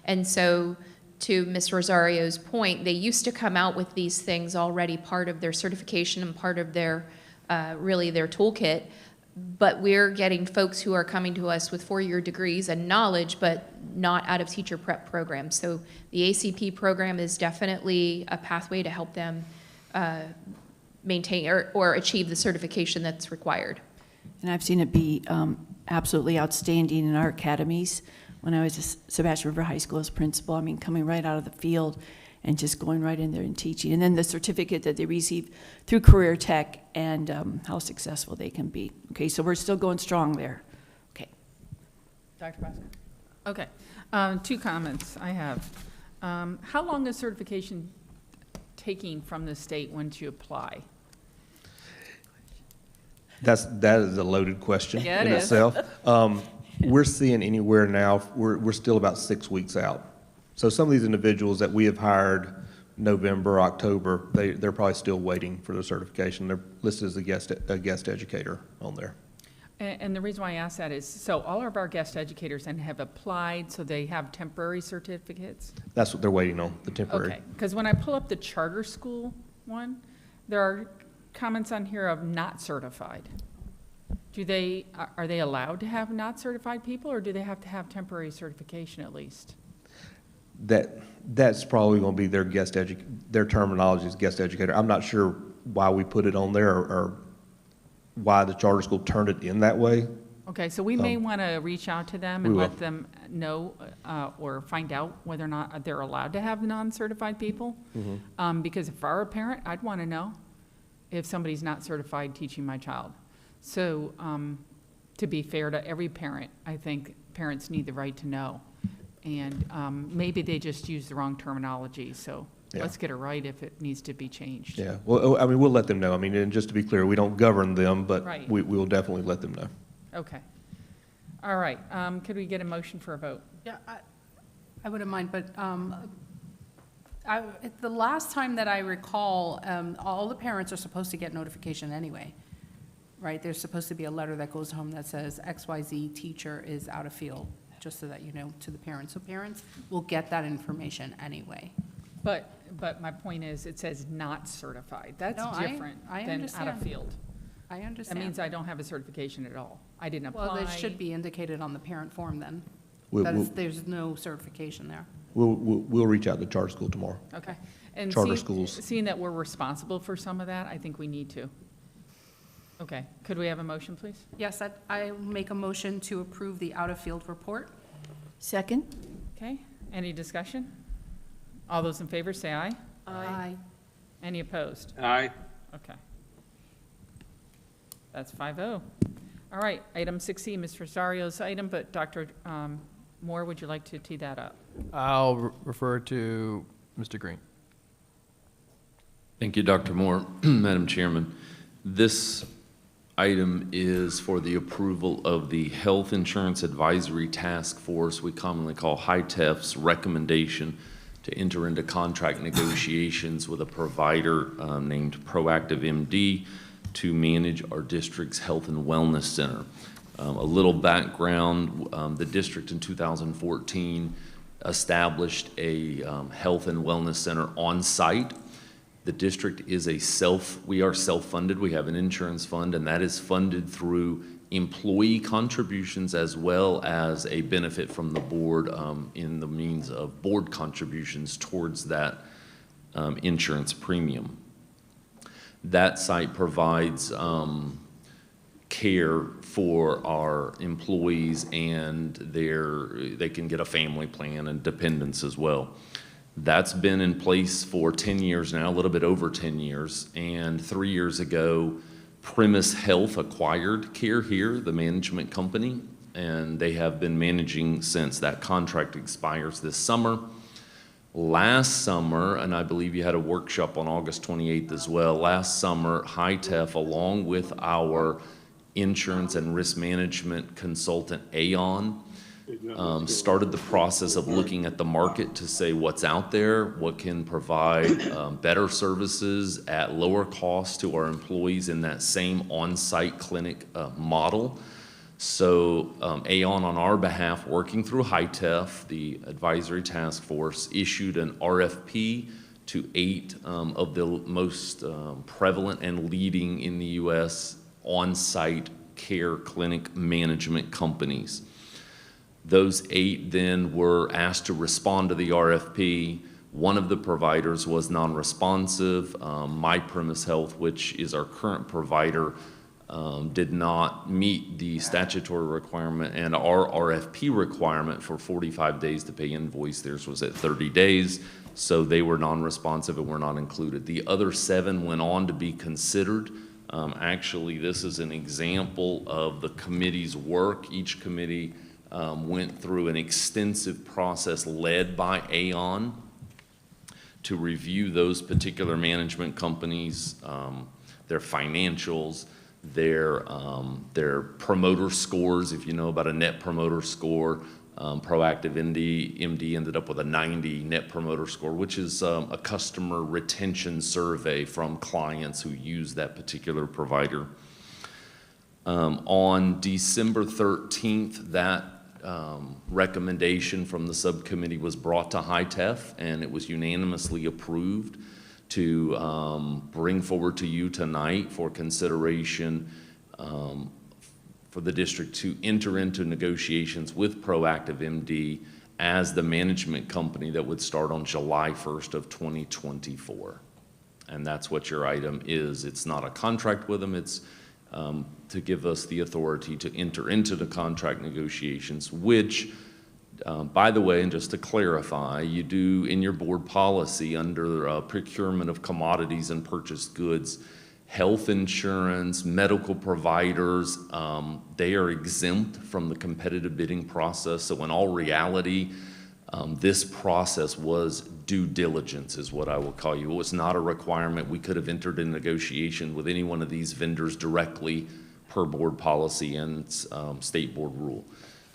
And so to Ms. Rosario's point, they used to come out with these things already part of their certification and part of their, really their toolkit. But we're getting folks who are coming to us with 4-year degrees and knowledge, but not out of teacher prep programs. So the ACP program is definitely a pathway to help them maintain or achieve the certification that's required. And I've seen it be absolutely outstanding in our academies. When I was at Sebastian River High School as principal, I mean, coming right out of the field and just going right in there and teaching. And then the certificate that they receive through Career Tech and how successful they can be. Okay, so we're still going strong there. Okay. Dr. Baskin? Okay, 2 comments I have. How long is certification taking from the state once you apply? That is a loaded question Yeah, it in is. itself. We're seeing anywhere now, we're still about 6 weeks out. So some of these individuals that we have hired November, October, they're probably still waiting for their certification. They're listed as a guest educator on there. And the reason why I ask that is, so all of our guest educators then have applied, so they have temporary certificates? That's what they're waiting on, the temporary. Okay, because when I pull up the charter school one, there are comments on here of not certified. Are they allowed to have not certified people, or do they have to have temporary certification at least? That's probably going to be their terminology is guest educator. I'm not sure why we put it on there or why the charter school turned it in that way. Okay, so we may want to reach out to them We and will. let them know or find out whether or not they're allowed to have non-certified people. Because if I were a parent, I'd want to know if somebody's not certified teaching my child. So to be fair to every parent, I think parents need the right to know. And maybe they just use the wrong terminology, so Yeah. let's get it right if it needs to be changed. Yeah, well, I mean, we'll let them know. I mean, and just to be clear, we don't govern them, but Right. we will definitely let them know. Okay. All right, could we get a motion for a vote? Yeah, I wouldn't mind, but the last time that I recall, all the parents are supposed to get notification anyway, right? There's supposed to be a letter that goes home that says XYZ teacher is out of field, just so that you know to the parents. So parents will get that information anyway. But my point is, it says not certified. That's No, different I than out understand. of field. I That understand. means I don't have a certification at all. I didn't apply. Well, it should be indicated on the parent form then. We'll- That we'll- there's no certification there. We'll reach out to charter school tomorrow. Okay. And Charter schools. Seeing that we're responsible for some of that, I think we need to. Okay, could we have a motion, please? Yes, I make a motion to approve the out-of-field report. Second? Okay, any discussion? All those in favor say aye. Aye. Any opposed? Aye. Okay. That's 5-0. All right, item 6E, Mr. Rosario's item, but Dr. Moore, would you like to tee that up? I'll refer to Mr. Green. Thank you, Dr. Moore. Madam Chairman, this item is for the approval of the Health Insurance Advisory Task Force, we commonly call HITEF's recommendation to enter into contract negotiations with a provider named Proactive MD to manage our district's health and wellness center. A little background, the district in 2014 established a health and wellness center on site. The district is we are self-funded. We have an insurance fund, and that is funded through employee contributions as well as a benefit from the board in the means of board contributions towards that insurance premium. That site provides care for our employees, and they can get a family plan and dependents as well. That's been in place for 10 years now, a little bit over 10 years, and 3 years ago, Premise Health acquired Care Here, the management company, and they have been managing since. That contract expires this summer. Last summer, and I believe you had a workshop on August 28th as well, last summer, HITEF, along with our insurance and risk management consultant, Aon, started the process of looking at the market to say what's out there, what can provide better services at lower cost to our employees in that same on-site clinic model. So Aon, on our behalf, working through HITEF, the advisory task force, issued an RFP to 8 of the most prevalent and leading in the U.S. on-site care clinic management companies. Those 8 then were asked to respond to the RFP. One of the providers was non-responsive. Premise Health, which is our current provider, did not meet the statutory requirement and our RFP requirement for 45 days to pay invoice. Theirs was at 30 days, so they were non-responsive and were not included. The other 7 went on to be considered. Actually, this is an example of the committee's work. Each committee went through an extensive process led by Aon to review those particular management companies, their financials, their promoter scores. If you know about a net promoter score, Proactive MD ended up with a 90 net promoter score, which is a customer retention survey from clients who use that particular provider. On December 13th, that recommendation from the subcommittee was brought to HITEF, and it was unanimously approved to bring forward to you tonight for consideration for the district to enter into negotiations with Proactive MD as the management company that would start on July 1st of 2024. And that's what your item is. It's not a contract with them. It's to give us the authority to enter into the contract negotiations, which, by the way, and just to clarify, you do in your board policy under procurement of commodities and purchased goods, health insurance, medical providers, they are exempt from the competitive bidding process. So in all reality, this process was due diligence is what I will call you. It was not a requirement. We could have entered in negotiation with any one of these vendors directly per board policy and state board rule.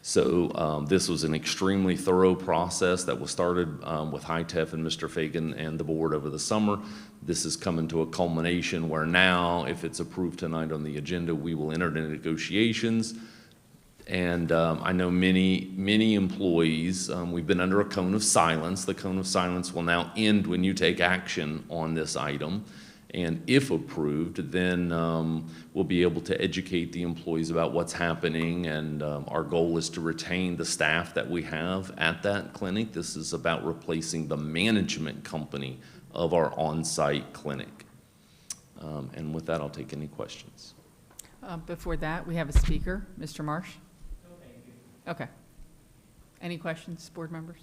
So this was an extremely thorough process that was started with HITEF and Mr. Fagan and the board over the summer. This is coming to a culmination where now, if it's approved tonight on the agenda, we will enter into negotiations. And I know many employees, we've been under a cone of silence. The cone of silence will now end when you take action on this item. And if approved, then we'll be able to educate the employees about what's happening. And our goal is to retain the staff that we have at that clinic. This is about replacing the management company of our on-site clinic. And with that, I'll take any questions. Before that, we have a speaker, Mr. Marsh. Okay. Any questions, board members?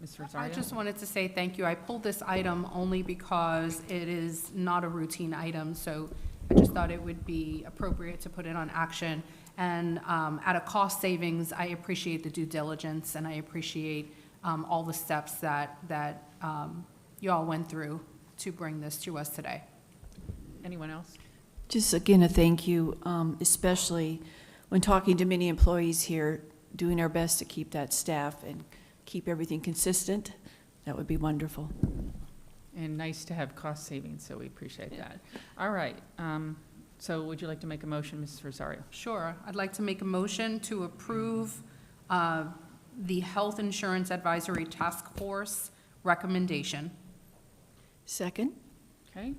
Mr. Rosario? I just wanted to say thank you. I pulled this item only because it is not a routine item, so I just thought it would be appropriate to put it on action. And at a cost savings, I appreciate the due diligence, and I appreciate all the steps that you all went through to bring this to us today. Anyone else? Just again, a thank you, especially when talking to many employees here, doing our best to keep that staff and keep everything consistent. That would be wonderful. And nice to have cost savings, so we appreciate that. All right. So would you like to make a motion, Mrs. Rosario? Sure. I'd like to make a motion to approve the Health Insurance Advisory Task Force recommendation. Second? Okay.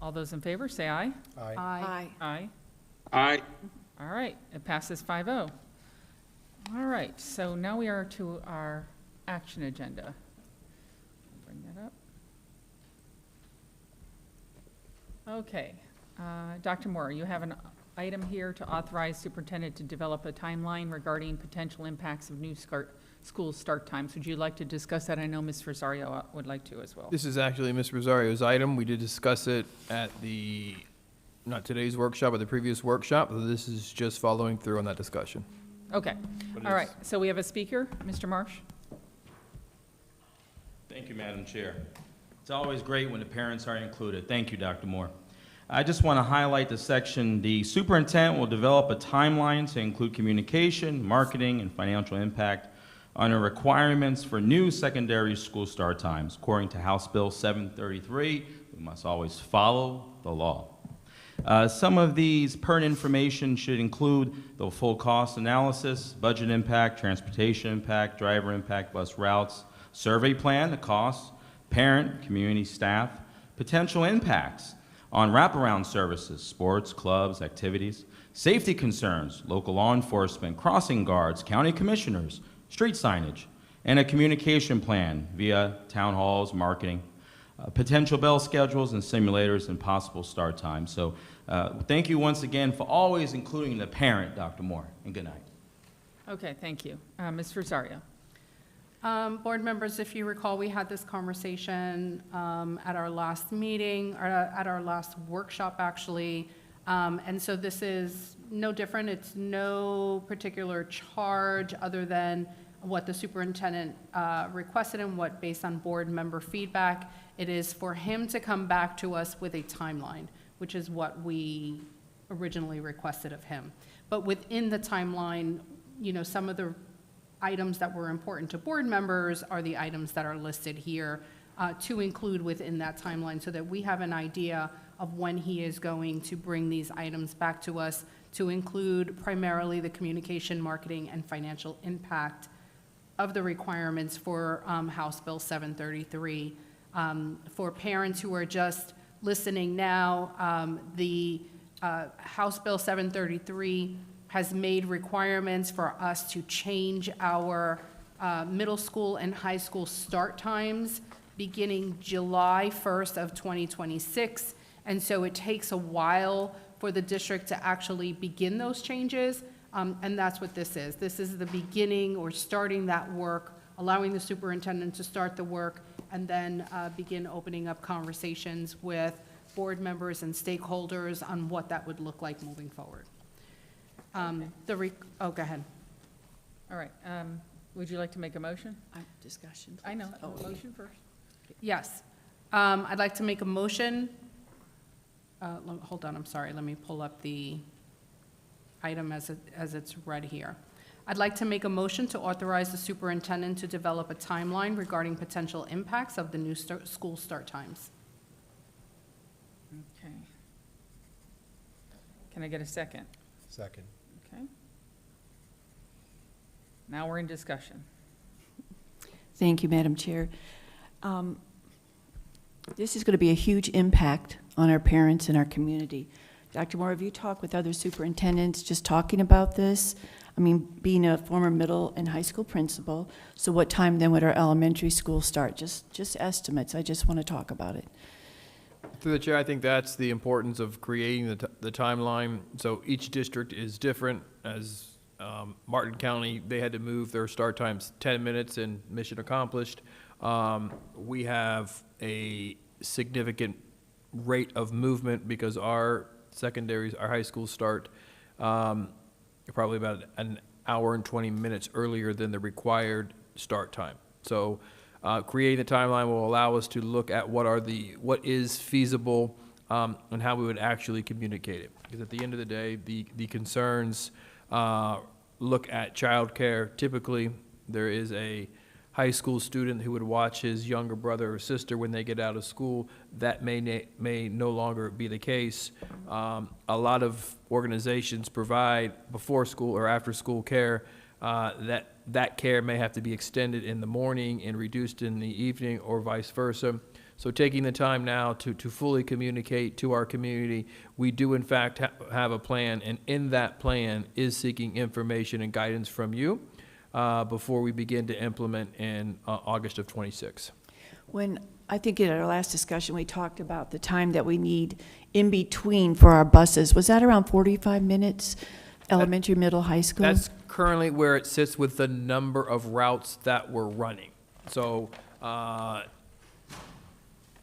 All those in favor, say aye. Aye. Aye. Aye. All right, it passes 5-0. All right, so now we are to our action agenda. Bring that up. Okay, Dr. Moore, you have an item here to authorize superintendent to develop a timeline regarding potential impacts of new school start times. Would you like to discuss that? I know Ms. Rosario would like to as well. This is actually Ms. Rosario's item. We did discuss it at the, not today's workshop, but the previous workshop. This is just following through on that discussion. Okay, all right, so we have a speaker, Mr. Marsh. Thank you, Madam Chair. It's always great when the parents are included. Thank you, Dr. Moore. I just want to highlight the section, the superintendent will develop a timeline to include communication, marketing, and financial impact on the requirements for new secondary school start times. According to House Bill 733, we must always follow the law. Some of these pertinent information should include the full cost analysis, budget impact, transportation impact, driver impact, bus routes, survey plan, the cost, parent, community, staff, potential impacts on wraparound services, sports, clubs, activities, safety concerns, local law enforcement, crossing guards, county commissioners, street signage, and a communication plan via town halls, marketing, potential bell schedules and simulators, and possible start times. So thank you once again for always including the parent, Dr. Moore, and good night. Okay, thank you. Ms. Rosario. Board members, if you recall, we had this conversation at our last meeting, or at our last workshop, actually. And so this is no different. It's no particular charge other than what the superintendent requested and what, based on board member feedback, it is for him to come back to us with a timeline, which is what we originally requested of him. But within the timeline, you know, some of the items that were important to board members are the items that are listed here to include within that timeline so that we have an idea of when he is going to bring these items back to us, to include primarily the communication, marketing, and financial impact of the requirements for House Bill 733. For parents who are just listening now, the House Bill 733 has made requirements for us to change our middle school and high school start times beginning July 1st of 2026. And so it takes a while for the district to actually begin those changes. And that's what this is. This is the beginning or starting that work, allowing the superintendent to start the work, and then begin opening up conversations with board members and stakeholders on what that would look like moving forward. Go ahead. All right, would you like to make a motion? Discussion. I know, motion first. Yes. I'd like to make a motion. Hold on, I'm sorry. Let me pull up the item as it's read here. I'd like to make a motion to authorize the superintendent to develop a timeline regarding potential impacts of the new school start times. Okay. Can I get a second? Second. Okay. Now we're in discussion. Thank you, Madam Chair. This is going to be a huge impact on our parents and our community. Dr. Moore, have you talked with other superintendents just talking about this? I mean, being a former middle and high school principal, so what time then would our elementary school start? Just estimates. I just want to talk about it. Through the chair, I think that's the importance of creating the timeline. So each district is different. As Martin County, they had to move their start times 10 minutes, and mission accomplished. We have a significant rate of movement because our secondaries, our high schools start probably about an hour and 20 minutes earlier than the required start time. So creating the timeline will allow us to look at what is feasible and how we would actually communicate it. Because at the end of the day, the concerns look at childcare. Typically, there is a high school student who would watch his younger brother or sister when they get out of school. That may no longer be the case. A lot of organizations provide before school or after school care. That care may have to be extended in the morning and reduced in the evening, or vice versa. So taking the time now to fully communicate to our community, we do in fact have a plan, and in that plan is seeking information and guidance from you before we begin to implement in August of '26. When, I think in our last discussion, we talked about the time that we need in between for our buses. Was that around 45 minutes, elementary, middle, high school? That's currently where it sits with the number of routes that we're running. So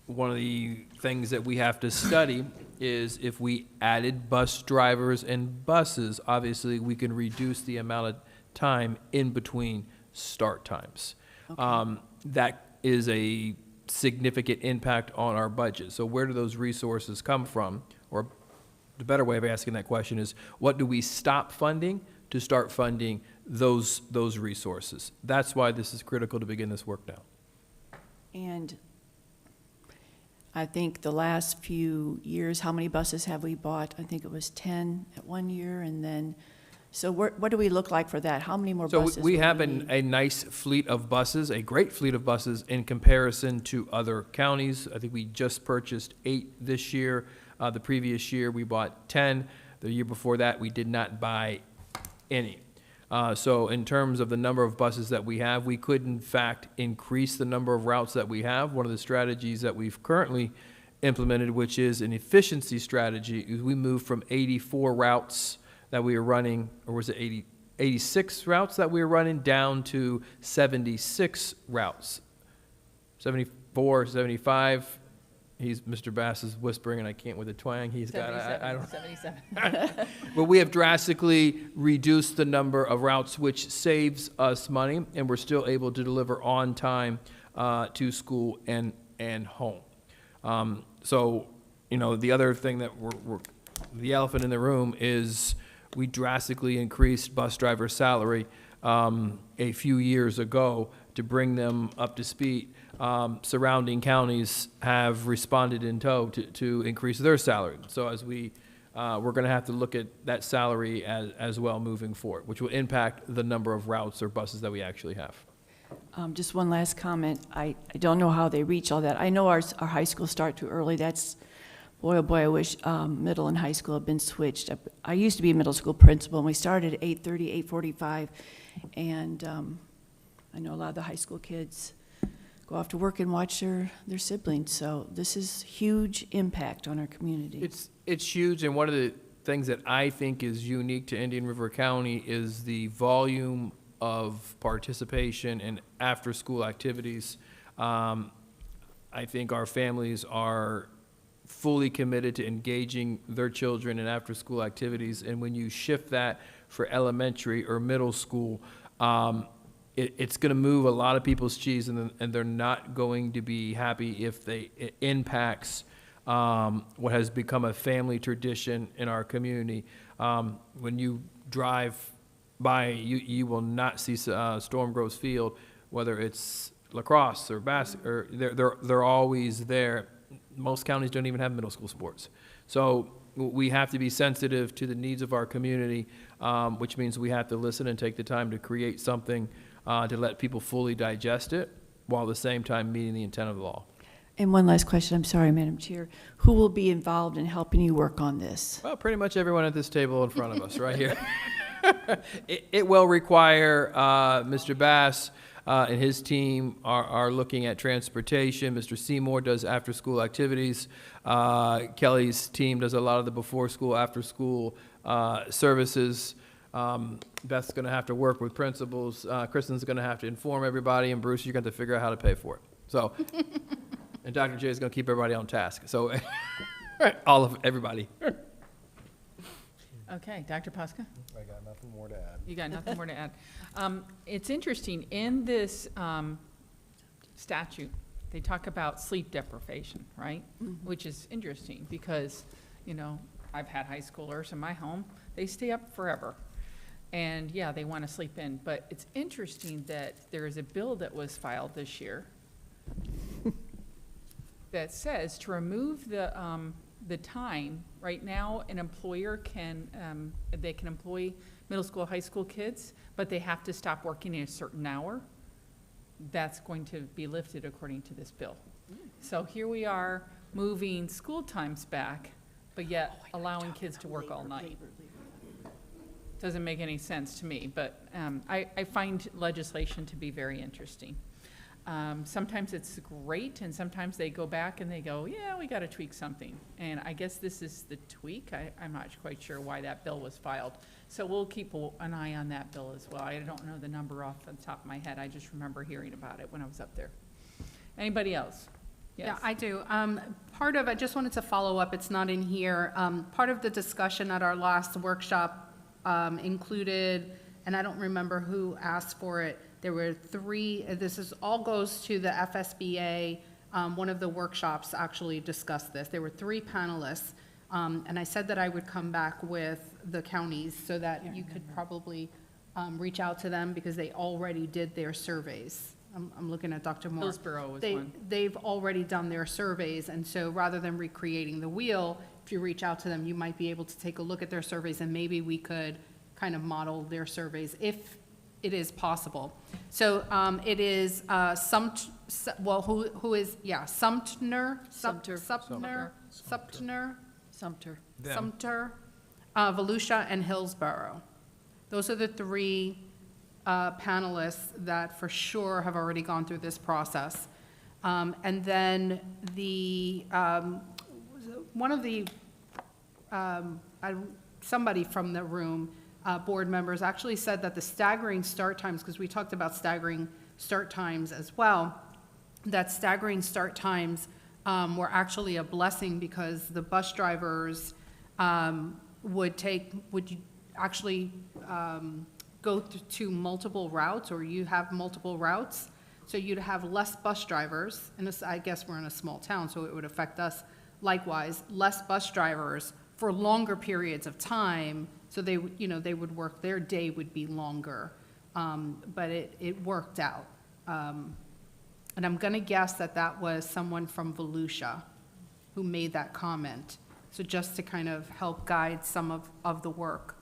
one of the things that we have to study is if we added bus drivers and buses, obviously we can reduce the amount of time in between start times. Okay. That is a significant impact on our budget. So where do those resources come from? Or the better way of asking that question is, what do we stop funding to start funding those resources? That's why this is critical to begin this work now. And I think the last few years, how many buses have we bought? I think it was 10 at one year, and then, so what do we look like for that? How many more buses? So we will have need? a nice fleet of buses, a great fleet of buses in comparison to other counties. I think we just purchased 8 this year. The previous year, we bought 10. The year before that, we did not buy any. So in terms of the number of buses that we have, we could in fact increase the number of routes that we have. One of the strategies that we've currently implemented, which is an efficiency strategy, is we moved from 84 routes that we were running, or was it 86 routes that we were running, down to 76 routes. 74, 75. Mr. Bass is whispering, and I can't with a twang. He's got, I don't. 77. But we have drastically reduced the number of routes, which saves us money, and we're still able to deliver on time to school and home. So, the other thing that the elephant in the room is we drastically increased bus driver salary a few years ago to bring them up to speed. Surrounding counties have responded in tow to increase their salary. So as we're going to have to look at that salary as well moving forward, which will impact the number of routes or buses that we actually have. Just one last comment. I don't know how they reach all that. I know our high school start too early. That's, boy, oh boy, I wish middle and high school had been switched. I used to be a middle school principal, and we started at 8:30, 8:45, and I know a lot of the high school kids go off to work and watch their siblings. So this is huge impact on our community. It's huge, and one of the things that I think is unique to Indian River County is the volume of participation in after-school activities. I think our families are fully committed to engaging their children in after-school activities, and when you shift that for elementary or middle school, it's going to move a lot of people's cheese, and they're not going to be happy if it impacts what has become a family tradition in our community. When you drive by, you will not see Storm Groves Field, whether it's lacrosse or basketball, they're always there. Most counties don't even have middle school sports. So we have to be sensitive to the needs of our community, which means we have to listen and take the time to create something to let people fully digest it, while at the same time meeting the intent of the law. And one last question, I'm sorry, Madam Chair. Who will be involved in helping you work on this? Well, pretty much everyone at this table in front of us, right here. It will require Mr. Bass and his team are looking at transportation. Mr. Seymour does after-school activities. Kelly's team does a lot of the before-school, after-school services. Beth's going to have to work with principals. Kristen's going to have to inform everybody, and Bruce, you're going to have to figure out how to pay for it. So, and Dr. J is going to keep everybody on task. So, everybody. Okay, Dr. Posca? I got nothing more to add. You got nothing more to add. It's interesting, in this statute, they talk about sleep deprivation, right? Mm-hmm. Which is interesting because, I've had high schoolers in my home, they stay up forever. And yeah, they want to sleep in, but it's interesting that there is a bill that was filed this year that says to remove the time. Right now, an employer they can employ middle school, high school kids, but they have to stop working at a certain hour. That's going to be lifted according to this bill. So here we are moving school times back, but yet allowing kids to work all night. Doesn't make any sense to me, but I find legislation to be very interesting. Sometimes it's great, and sometimes they go back and they go, yeah, we got to tweak something. And I guess this is the tweak. I'm not quite sure why that bill was filed. So we'll keep an eye on that bill as well. I don't know the number off the top of my head. I just remember hearing about it when I was up there. Anybody else? Yes. Yeah, I do. I just wanted to follow up, it's not in here. Part of the discussion at our last workshop included, and I don't remember who asked for it, there were three, all goes to the FSBA. One of the workshops actually discussed this. There were three panelists, and I said that I would come back with the counties so that you could probably reach out to them because they already did their surveys. I'm looking at Dr. Moore. Hillsborough was one. They've already done their surveys, and so rather than recreating the wheel, if you reach out to them, you might be able to take a look at their surveys, and maybe we could kind of model their surveys if it is possible. So it is Sumter, Volusia, and Hillsborough. Those are the three panelists that for sure have already gone through this process. And then somebody from the room, board members, actually said that the staggering start times, because we talked about staggering start times as well, that staggering start times were actually a blessing because the bus drivers would actually go to multiple routes, or you have multiple routes, so you'd have less bus drivers, and I guess we're in a small town, so it would affect us likewise, less bus drivers for longer periods of time, so they would work, their day would be longer, but it worked out. And I'm gonna guess that was someone from Volusia who made that comment, so just to kind of help guide some of the work.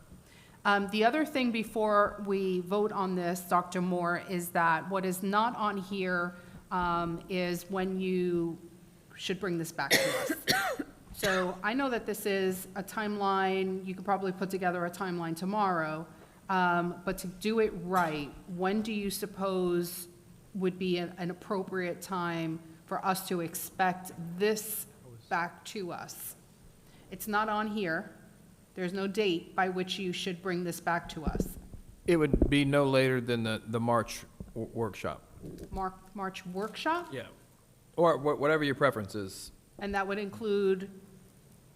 The other thing before we vote on this, Dr. Moore, is that what is not on here is when you should bring this back to us. So I know that this is a timeline, you could probably put together a timeline tomorrow, but to do it right, when do you suppose would be an appropriate time for us to expect this back to us? It's not on here. There's no date by which you should bring this back to us. It would be no later than the March workshop. March workshop? Yeah. Or whatever your preference is. And that would include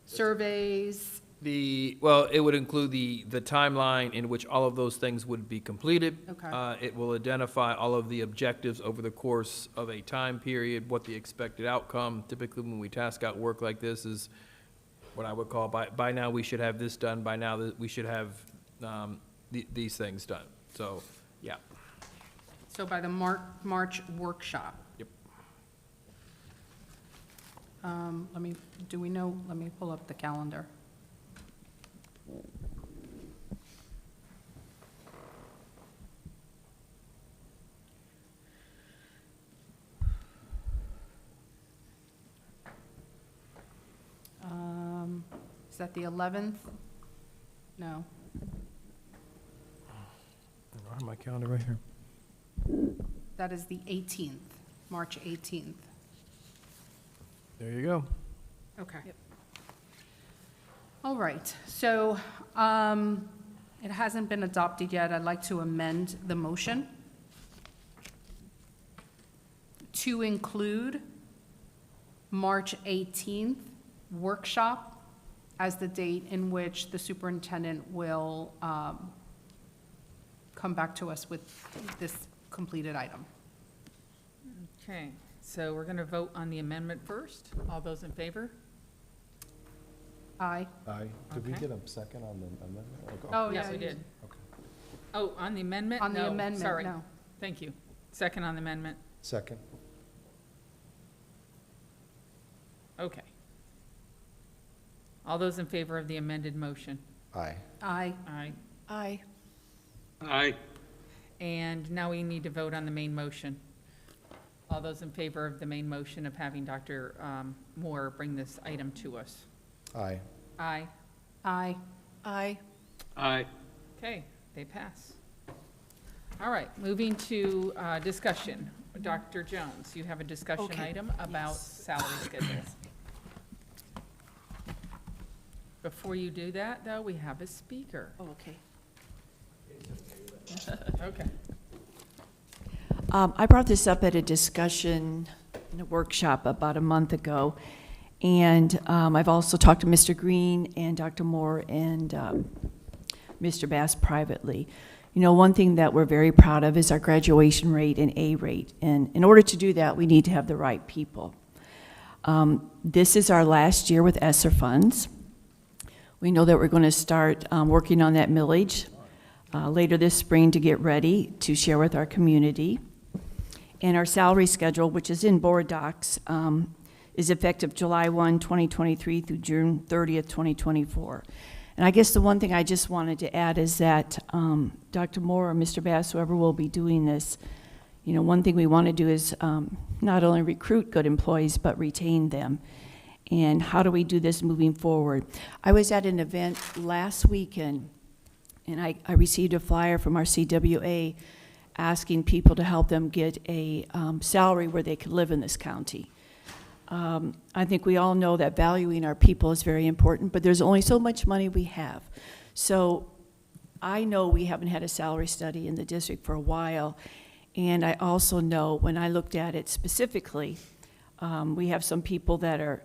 surveys? It would include the timeline in which all of those things would be completed. Okay. It will identify all of the objectives over the course of a time period, what the expected outcome. Typically, when we task out work like this is what I would call by now we should have this done, by now we should have these things done. So, yeah. So by the March workshop? Yep. Let me pull up the calendar. Is that the 11th? No. I have my calendar right here. That is the 18th, March 18th. There you go. Okay. All right, so it hasn't been adopted yet. I'd like to amend the motion to include March 18th workshop as the date in which the superintendent will come back to us with this completed item. Okay, so we're going to vote on the amendment first. All those in favor? Aye. Aye. Did we Okay. get a second on the amendment? Oh, Yes, yeah, we you- did. Okay. Oh, on the amendment? On the No, amendment, sorry. no. Thank you. Second on the amendment? Second. Okay. All those in favor of the amended motion? Aye. Aye. Aye. Aye. Aye. And now we need to vote on the main motion. All those in favor of the main motion of having Dr. Moore bring this item to us? Aye. Aye. Aye. Aye. Aye. Okay, they pass. All right, moving to discussion. Dr. Jones, you have a discussion Okay, item about yes. salary schedules. Before you do that, though, we have a speaker. Oh, okay. Okay. I brought this up at a discussion in a workshop about a month ago, and I've also talked to Mr. Green and Dr. Moore and Mr. Bass privately. You know, one thing that we're very proud of is our graduation rate and A rate, and in order to do that, we need to have the right people. This is our last year with ESSER funds. We know that we're going to start working on that millage later this spring to get ready to share with our community. And our salary schedule, which is in board docs, is effective July 1, 2023 through June 30th, 2024. And I guess the one thing I just wanted to add is that Dr. Moore or Mr. Bass, whoever will be doing this, you know, one thing we want to do is not only recruit good employees, but retain them. And how do we do this moving forward? I was at an event last weekend, and I received a flyer from our CWA asking people to help them get a salary where they could live in this county. I think we all know that valuing our people is very important, but there's only so much money we have. So I know we haven't had a salary study in the district for a while, and I also know when I looked at it specifically, we have some people that are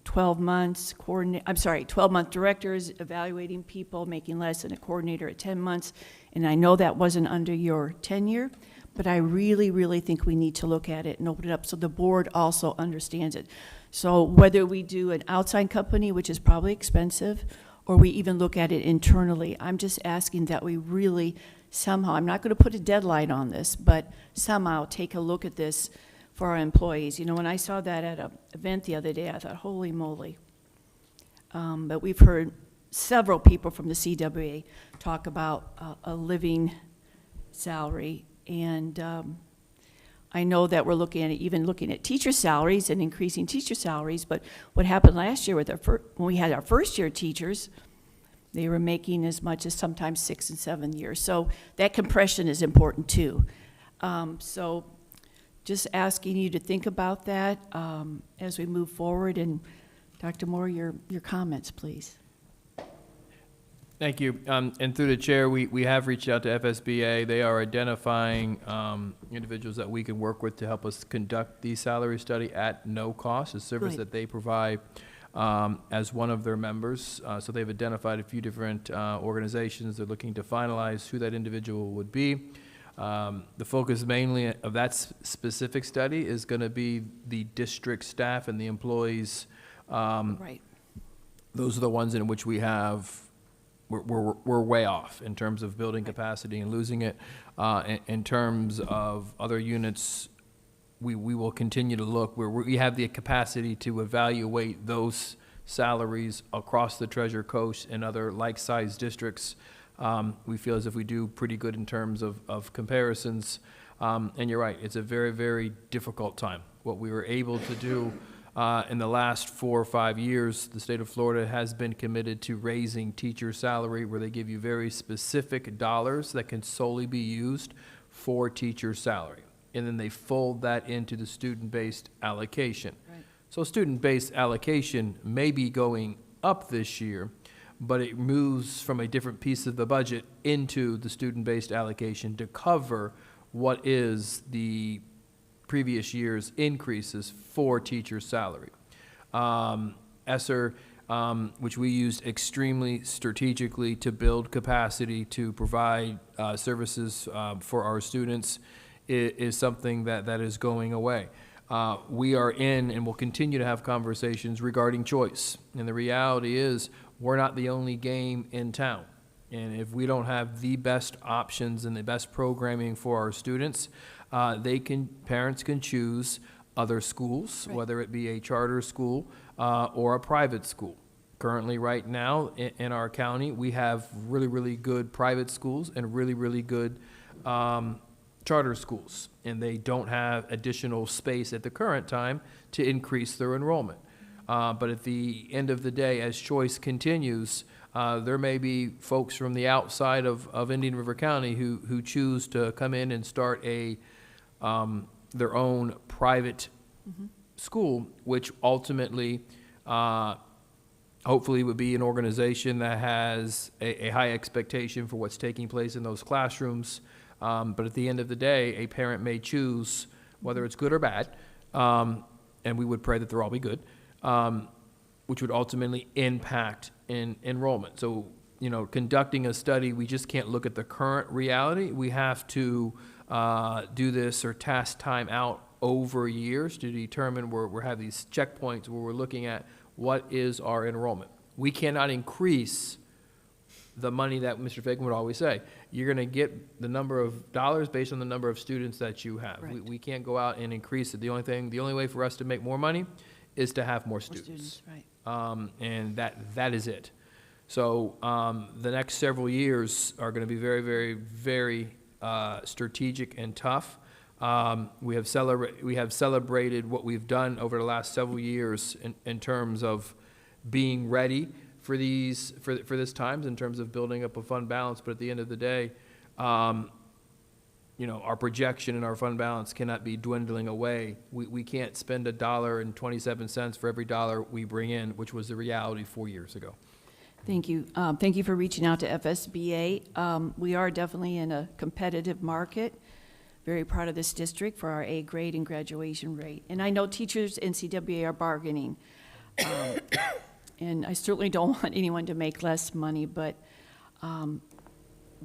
12-month directors evaluating people, making less than a coordinator at 10 months. And I know that wasn't under your tenure, but I really, really think we need to look at it and open it up so the board also understands it. So whether we do an outside company, which is probably expensive, or we even look at it internally, I'm just asking that we really somehow, I'm not going to put a deadline on this, but somehow take a look at this for our employees. You know, when I saw that at an event the other day, I thought, holy moly. But we've heard several people from the CWA talk about a living salary, and I know that we're looking at even looking at teacher salaries and increasing teacher salaries, but what happened last year with when we had our first year teachers, they were making as much as sometimes 6 and 7 years. So that compression is important too. So just asking you to think about that as we move forward. And Dr. Moore, your comments, please. Thank you. And through the chair, we have reached out to FSBA. They are identifying individuals that we can work with to help us conduct the salary study at no cost, a service Good. that they provide as one of their members. So they've identified a few different organizations. They're looking to finalize who that individual would be. The focus mainly of that specific study is going to be the district staff and the employees. Right. Those are the ones in which we have, we're way off in terms of building capacity and losing it. In terms of other units, we will continue to look where we have the capacity to evaluate those salaries across the Treasure Coast and other like-sized districts. We feel as if we do pretty good in terms of comparisons. And you're right, it's a very, very difficult time. What we were able to do in the last 4 or 5 years, the state of Florida has been committed to raising teacher salary, where they give you very specific dollars that can solely be used for teacher salary. And then they fold that into the student-based allocation. Right. So student-based allocation may be going up this year, but it moves from a different piece of the budget into the student-based allocation to cover what is the previous year's increases for teacher salary. ESSER, which we used extremely strategically to build capacity to provide services for our students, is something that is going away. We are in and will continue to have conversations regarding choice. And the reality is, we're not the only game in town. And if we don't have the best options and the best programming for our students, parents can choose other schools, Right. whether it be a charter school or a private school. Currently, right now, in our county, we have really, really good private schools and really, really good charter schools, and they don't have additional space at the current time to increase their enrollment. But at the end of the day, as choice continues, there may be folks from the outside of Indian River County who choose to come in and start their own private school, which ultimately, hopefully would be an organization that has a high expectation for what's taking place in those classrooms. But at the end of the day, a parent may choose whether it's good or bad, and we would pray that they'll all be good, which would ultimately impact in enrollment. So, you know, conducting a study, we just can't look at the current reality. We have to do this or task time out over years to determine where we have these checkpoints where we're looking at what is our enrollment. We cannot increase the money that Mr. Fagan would always say. You're going to get the number of dollars based on the number of students that you have. Right. We can't go out and increase it. The only way for us to make more money is to have more students. Right. And that is it. So the next several years are going to be very, very, very strategic and tough. We have celebrated what we've done over the last several years in terms of being ready for this times, in terms of building up a fund balance. But at the end of the day, you know, our projection and our fund balance cannot be dwindling away. We can't spend $1.27 for every dollar we bring in, which was the reality 4 years ago. Thank you. Thank you for reaching out to FSBA. We are definitely in a competitive market. Very proud of this district for our A grade and graduation rate. And I know teachers in CWA are bargaining. And I certainly don't want anyone to make less money, but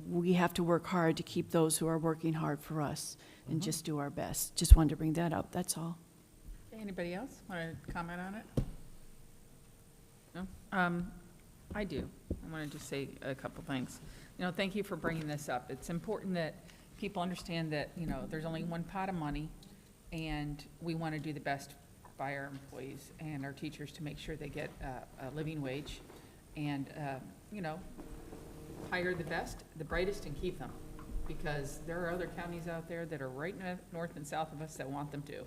we have to work hard to keep those who are working hard for us and just do our best. Just wanted to bring that up, that's all. Anybody else want to comment on it? No? I do. I want to just say a couple things. You know, thank you for bringing this up. It's important that people understand that, you know, there's only one pot of money, and we want to do the best by our employees and our teachers to make sure they get a living wage and, you know, hire the best, the brightest, and keep them, because there are other counties out there that are right north and south of us that want them to.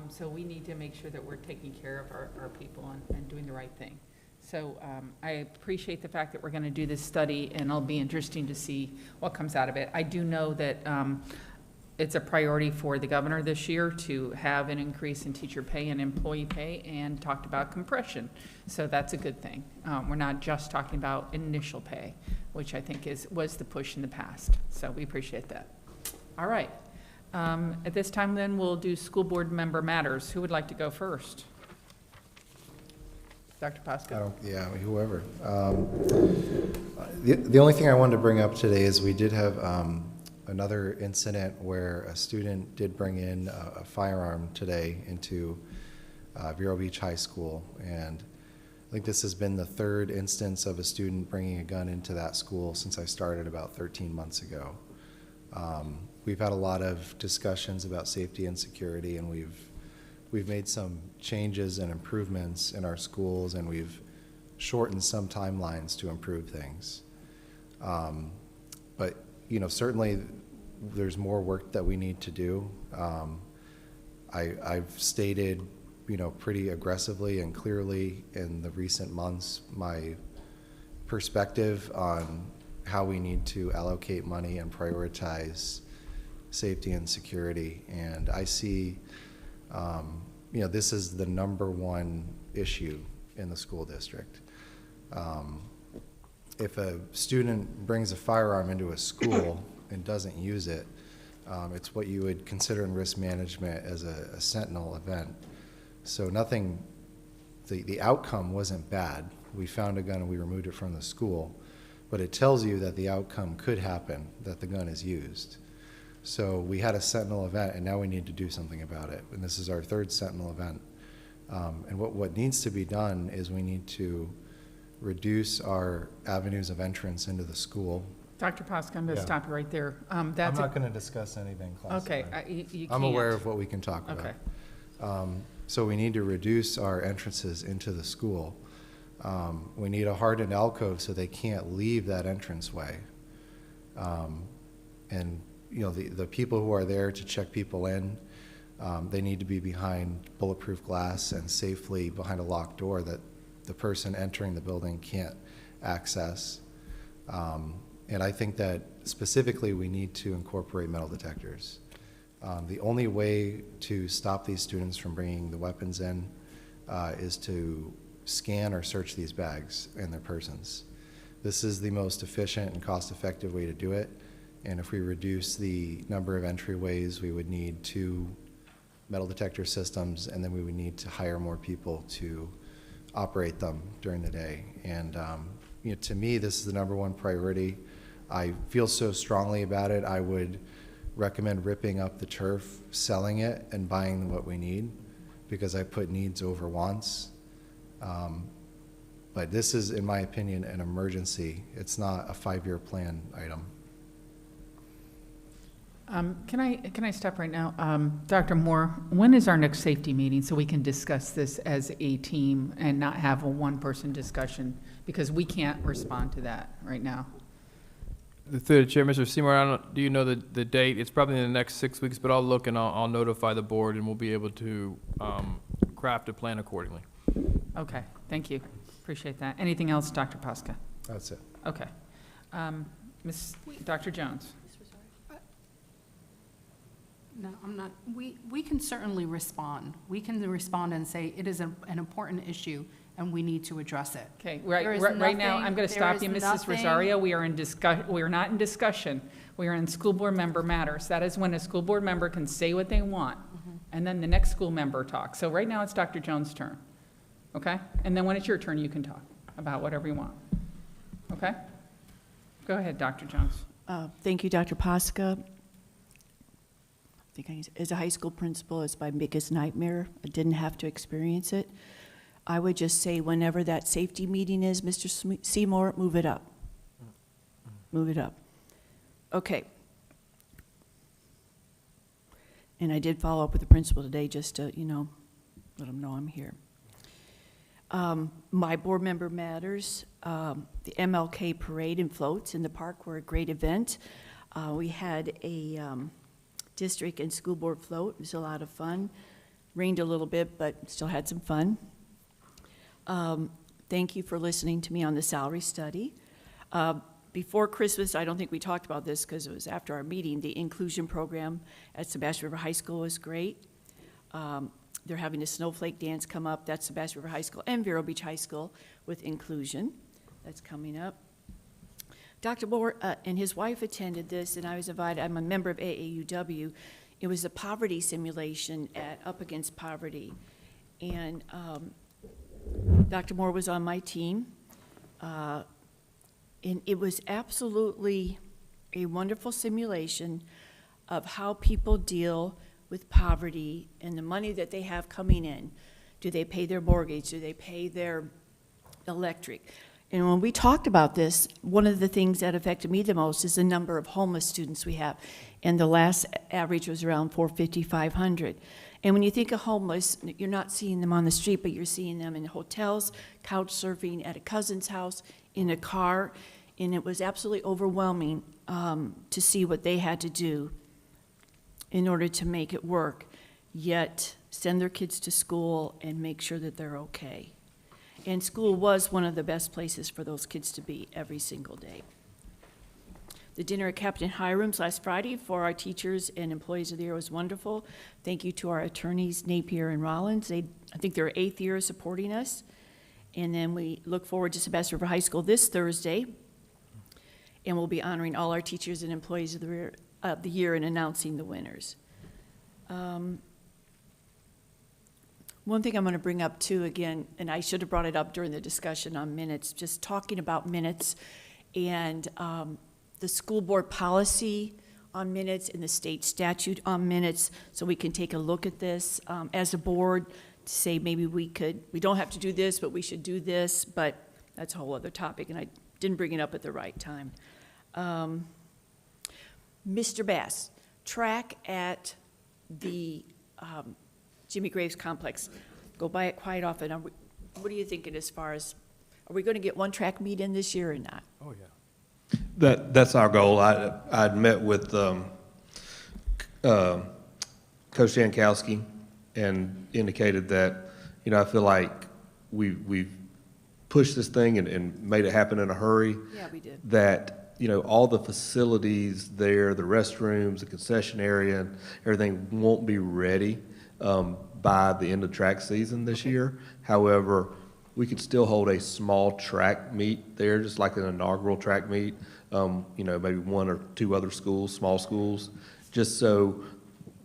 So we need to make sure that we're taking care of our people and doing the right thing. So I appreciate the fact that we're going to do this study, and it'll be interesting to see what comes out of it. I do know that it's a priority for the governor this year to have an increase in teacher pay and employee pay, and talked about compression. So that's a good thing. We're not just talking about initial pay, which I think was the push in the past. So we appreciate that. All right. At this time, then, we'll do school board member matters. Who would like to go first? Dr. Pasco? Yeah, whoever. The only thing I wanted to bring up today is we did have another incident where a student did bring in a firearm today into Vero Beach High School. And I think this has been the third instance of a student bringing a gun into that school since I started about 13 months ago. We've had a lot of discussions about safety and security, and we've made some changes and improvements in our schools, and we've shortened some timelines to improve things. But, you know, certainly there's more work that we need to do. I've stated, you know, pretty aggressively and clearly in the recent months my perspective on how we need to allocate money and prioritize safety and security. And I see, you know, this is the #1 issue in the school district. If a student brings a firearm into a school and doesn't use it, it's what you would consider in risk management as a sentinel event. So nothing, the outcome wasn't bad. We found a gun and we removed it from the school, but it tells you that the outcome could happen, that the gun is used. So we had a sentinel event, and now we need to do something about it. And this is our third sentinel event. And what needs to be done is we need to reduce our avenues of entrance into the school. Dr. Pasco, I'm going to Yeah. stop you right there. I'm not going to discuss anything classified. Okay, you I'm can't. aware of what we can talk about. Okay. So we need to reduce our entrances into the school. We need a hardened alcove so they can't leave that entranceway. And the people who are there to check people in, they need to be behind bulletproof glass and safely behind a locked door that the person entering the building can't access. And I think that specifically we need to incorporate metal detectors. The only way to stop these students from bringing the weapons in is to scan or search these bags and their persons. This is the most efficient and cost-effective way to do it. And if we reduce the number of entryways, we would need 2 metal detector systems, and then we would need to hire more people to operate them during the day. And to me, this is the #1 priority. I feel so strongly about it. I would recommend ripping up the turf, selling it, and buying what we need, because I put needs over wants. But this is, in my opinion, an emergency. It's not a 5-year plan item. Can I stop right now? Dr. Moore, when is our next safety meeting so we can discuss this as a team and not have a one-person discussion? Because we can't respond to that right now. Through the chair, Mr. Seymour, do you know the date? It's probably in the next 6 weeks, but I'll look and I'll notify the board, and we'll be able to craft a plan accordingly. Okay, thank you. Appreciate that. Anything else, Dr. Posca? That's it. Okay. Dr. Jones? No, I'm not. We can certainly respond. We can respond and say it is an important issue and we need to address it. Okay, right now, I'm going to stop you, Mrs. Rosario. We are not in discussion. We are in school board member matters. That is when a school board member can say what they want, and then the next school member talks. So right now, it's Dr. Jones' turn, okay? And then when it's your turn, you can talk about whatever you want, okay? Go ahead, Dr. Jones. Thank you, Dr. Posca. As a high school principal, it's my biggest nightmare. I didn't have to experience it. I would just say whenever that safety meeting is, Mr. Seymour, move it up. Move it up. Okay. And I did follow up with the principal today just to, let him know I'm here. My board member matters. The MLK parade and floats in the park were a great event. We had a district and school board float. It was a lot of fun. Rained a little bit, but still had some fun. Thank you for listening to me on the salary study. Before Christmas, I don't think we talked about this because it was after our meeting, the inclusion program at Sebastian River High School was great. They're having a snowflake dance come up. That's Sebastian River High School and Vero Beach High School with inclusion. That's coming up. Dr. Moore and his wife attended this, and I was invited. I'm a member of AAUW. It was a poverty simulation at Up Against Poverty. And Dr. Moore was on my team. And it was absolutely a wonderful simulation of how people deal with poverty and the money that they have coming in. Do they pay their mortgage? Do they pay their electric? And when we talked about this, one of the things that affected me the most is the number of homeless students we have. And the last average was around 450, 500. And when you think of homeless, you're not seeing them on the street, but you're seeing them in hotels, couch surfing at a cousin's house, in a car. And it was absolutely overwhelming to see what they had to do in order to make it work, yet send their kids to school and make sure that they're okay. And school was one of the best places for those kids to be every single day. The dinner at Captain Hiram's last Friday for our teachers and employees of the year was wonderful. Thank you to our attorneys, Napier and Rollins. I think they're 8th year supporting us. And then we look forward to Sebastian River High School this Thursday. And we'll be honoring all our teachers and employees of the year and announcing the winners. One thing I'm going to bring up too again, and I should have brought it up during the discussion on minutes, just talking about minutes and the school board policy on minutes and the state statute on minutes, so we can take a look at this as a board to say maybe we don't have to do this, but we should do this, but that's a whole other topic, and I didn't bring it up at the right time. Mr. Bass, track at the Jimmy Graves complex. Go by it quite often. What are you thinking as far as, are we going to get one track meet in this year or not? Oh, yeah. That's our goal. I'd met with Coach Jankowski and indicated that, I feel like we've pushed this thing and made it happen in a hurry. Yeah, we did. That, all the facilities there, the restrooms, the concession area, and everything won't be ready by the end of track season this year. However, we could still hold a small track meet there, just like an inaugural track meet, maybe one or two other schools, small schools, just so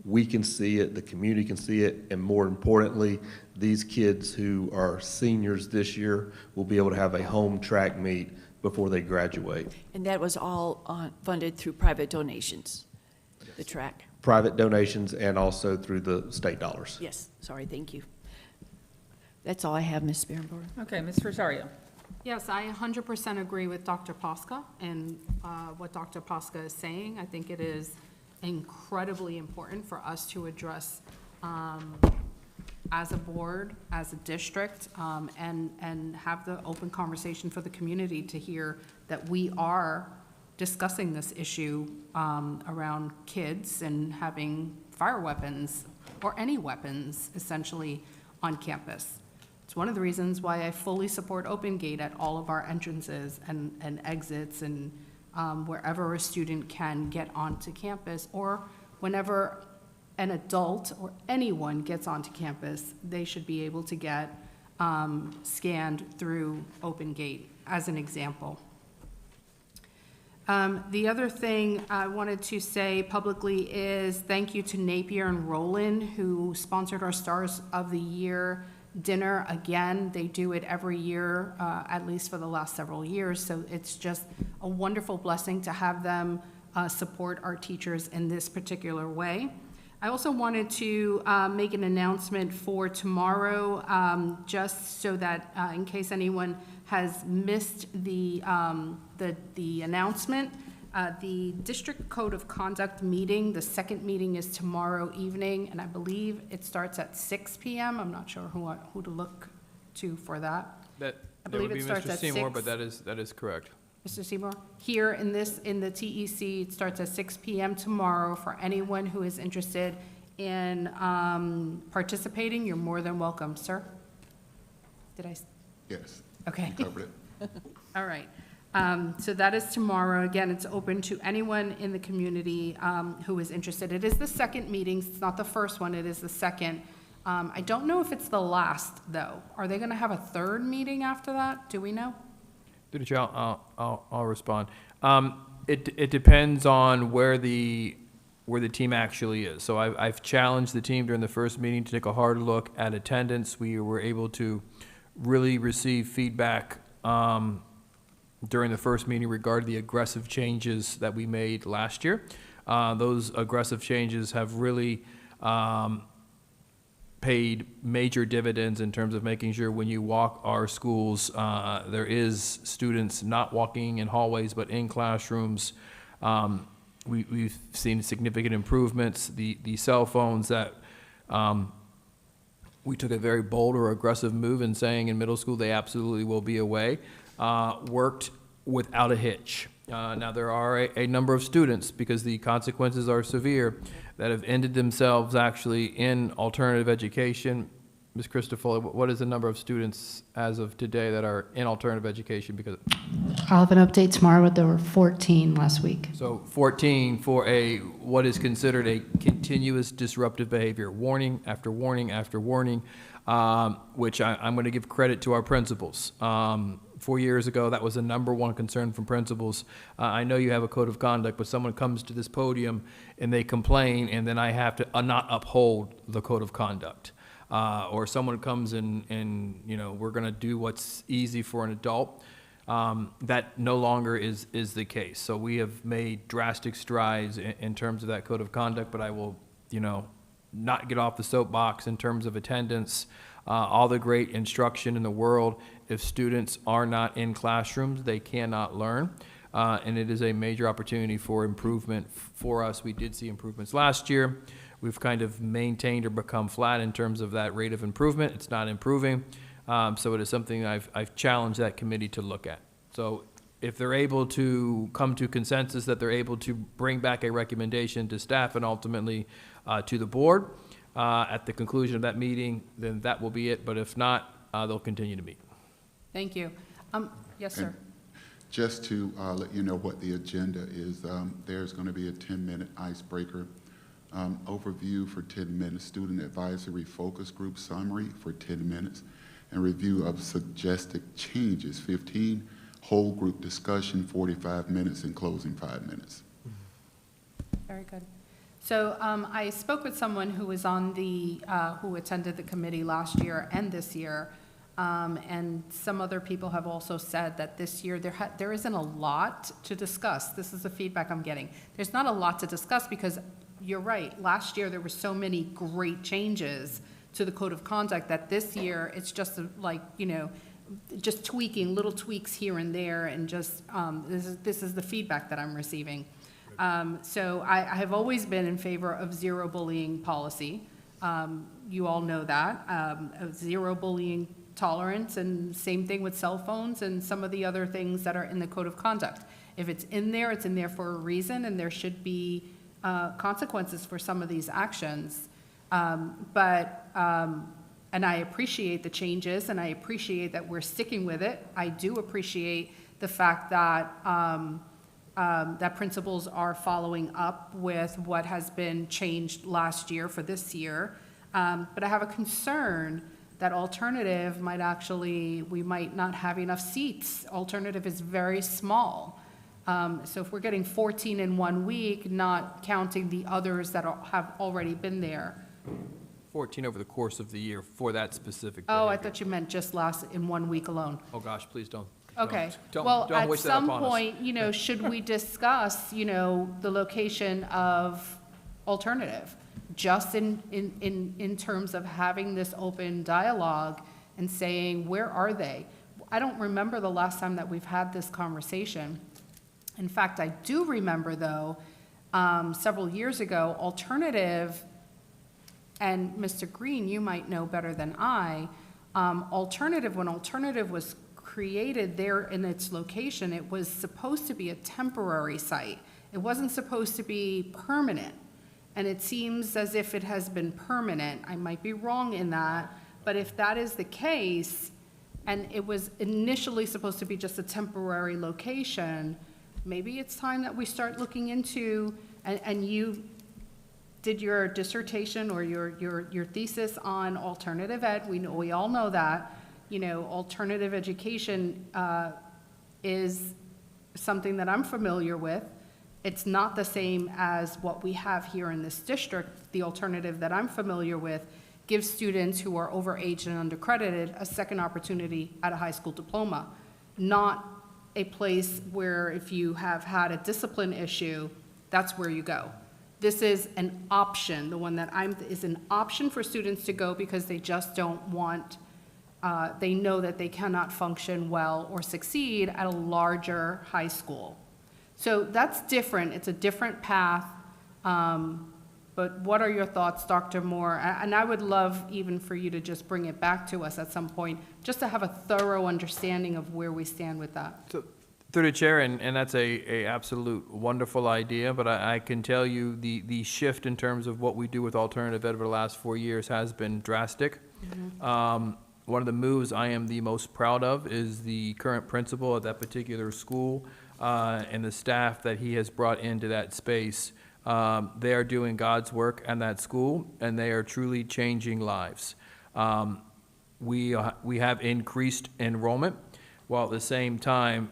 we can see it, the community can see it, and more importantly, these kids who are seniors this year will be able to have a home track meet before they graduate. And that was all funded through private donations, the track? Private donations and also through the state dollars. Yes, sorry, thank you. That's all I have, Ms. Sperenborn. Okay, Ms. Rosario. Yes, I 100% agree with Dr. Posca and what Dr. Posca is saying. I think it is incredibly important for us to address as a board, as a district, and have the open conversation for the community to hear that we are discussing this issue around kids and having fire weapons or any weapons essentially on campus. It's one of the reasons why I fully support open gate at all of our entrances and exits and wherever a student can get onto campus, or whenever an adult or anyone gets onto campus, they should be able to get scanned through open gate, as an example. The other thing I wanted to say publicly is thank you to Napier and Roland, who sponsored our Stars of the Year dinner. Again, they do it every year, at least for the last several years, so it's just a wonderful blessing to have them support our teachers in this particular way. I also wanted to make an announcement for tomorrow, just so that in case anyone has missed the announcement, the District Code of Conduct meeting, the second meeting is tomorrow evening, and I believe it starts at 6 p.m. I'm not sure who to look to for that. That I believe would it be starts Mr. at Seymour, 6. but that is correct. Mr. Seymour, here in the TEC, it starts at 6 p.m. tomorrow. For anyone who is interested in participating, you're more than welcome, sir. Did I? Yes. Okay. You covered it. All right. So that is tomorrow. Again, it's open to anyone in the community who is interested. It is the second meeting. It's not the first one. It is the second. I don't know if it's the last, though. Are they going to have a third meeting after that? Do we know? Through the chair, I'll respond. It depends on where the team actually is. So I've challenged the team during the first meeting to take a hard look at attendance. We were able to really receive feedback during the first meeting regarding the aggressive changes that we made last year. Those aggressive changes have really paid major dividends in terms of making sure when you walk our schools, there is students not walking in hallways but in classrooms. We've seen significant improvements. The cell phones that we took a very bold or aggressive move in saying in middle school they absolutely will be away, worked without a hitch. Now there are a number of students, because the consequences are severe, that have ended themselves actually in alternative education. Ms. Christopher, what is the number of students as of today that are in alternative education? Because I'll have an update tomorrow, but there were 14 last week. so 14 for what is considered a continuous disruptive behavior, warning after warning after warning, which I'm going to give credit to our principals. 4 years ago, that was the number one concern from principals. I know you have a code of conduct, but someone comes to this podium and they complain, and then I have to not uphold the code of conduct. Or someone comes and we're going to do what's easy for an adult. That no longer is the case. So we have made drastic strides in terms of that code of conduct, but I will, not get off the soapbox in terms of attendance. All the great instruction in the world, if students are not in classrooms, they cannot learn. And it is a major opportunity for improvement for us. We did see improvements last year. We've kind of maintained or become flat in terms of that rate of improvement. It's not improving. So it is something I've challenged that committee to look at. So if they're able to come to consensus that they're able to bring back a recommendation to staff and ultimately to the board at the conclusion of that meeting, then that will be it. But if not, they'll continue to meet. Thank you. Yes, sir. Just to let you know what the agenda is, there's going to be a 10-minute icebreaker overview for 10 minutes, student advisory focus group summary for 10 minutes, and review of suggested changes, 15, whole group discussion, 45 minutes, and closing 5 minutes. Very good. So I spoke with someone who was on the, who attended the committee last year and this year, and some other people have also said that this year there isn't a lot to discuss. This is the feedback I'm getting. There's not a lot to discuss because you're right. Last year there were so many great changes to the code of conduct that this year it's just like, you know, just tweaking, little tweaks here and there, and just this is the feedback that I'm receiving. So I have always been in favor of zero bullying policy. You all know that. Zero bullying tolerance, and same thing with cell phones and some of the other things that are in the code of conduct. If it's in there for a reason, and there should be consequences for some of these actions. And I appreciate the changes, and I appreciate that we're sticking with it. I do appreciate the fact that that principals are following up with what has been changed last year for this year. But I have a concern that alternative might actually, we might not have enough seats. Alternative is very small. So if we're getting 14 in 1 week, not counting the others that have already been there. 14 over the course of the year for that specific Oh, I behavior. thought you meant just in 1 week alone. Oh, gosh, please don't. Okay. Don't Well, don't at wish that some upon us. point, you know, should we discuss, you know, the location of alternative? Just in terms of having this open dialogue and saying, where are they? I don't remember the last time that we've had this conversation. In fact, I do remember, though, several years ago, alternative, and Mr. Green, you might know better than I, alternative, when alternative was created there in its location, it was supposed to be a temporary site. It wasn't supposed to be permanent. And it seems as if it has been permanent. I might be wrong in that, but if that is the case, and it was initially supposed to be just a temporary location, maybe it's time that we start looking into, and you did your dissertation or your thesis on alternative ed. We all know that. You know, alternative education is something that I'm familiar with. It's not the same as what we have here in this district. The alternative that I'm familiar with gives students who are overaged and undercredited a second opportunity at a high school diploma, not a place where if you have had a discipline issue, that's where you go. This is an option. The one that is an option for students to go because they just don't want, they know that they cannot function well or succeed at a larger high school. So that's different. It's a different path. But what are your thoughts, Dr. Moore? And I would love even for you to just bring it back to us at some point, just to have a thorough understanding of where we stand with that. So, through the chair, and that's a absolute wonderful idea, but I can tell you the shift in terms of what we do with alternative ed over the last 4 years has been drastic. Mm-hmm. One of the moves I am the most proud of is the current principal at that particular school and the staff that he has brought into that space. They are doing God's work in that school, and they are truly changing lives. We have increased enrollment, while at the same time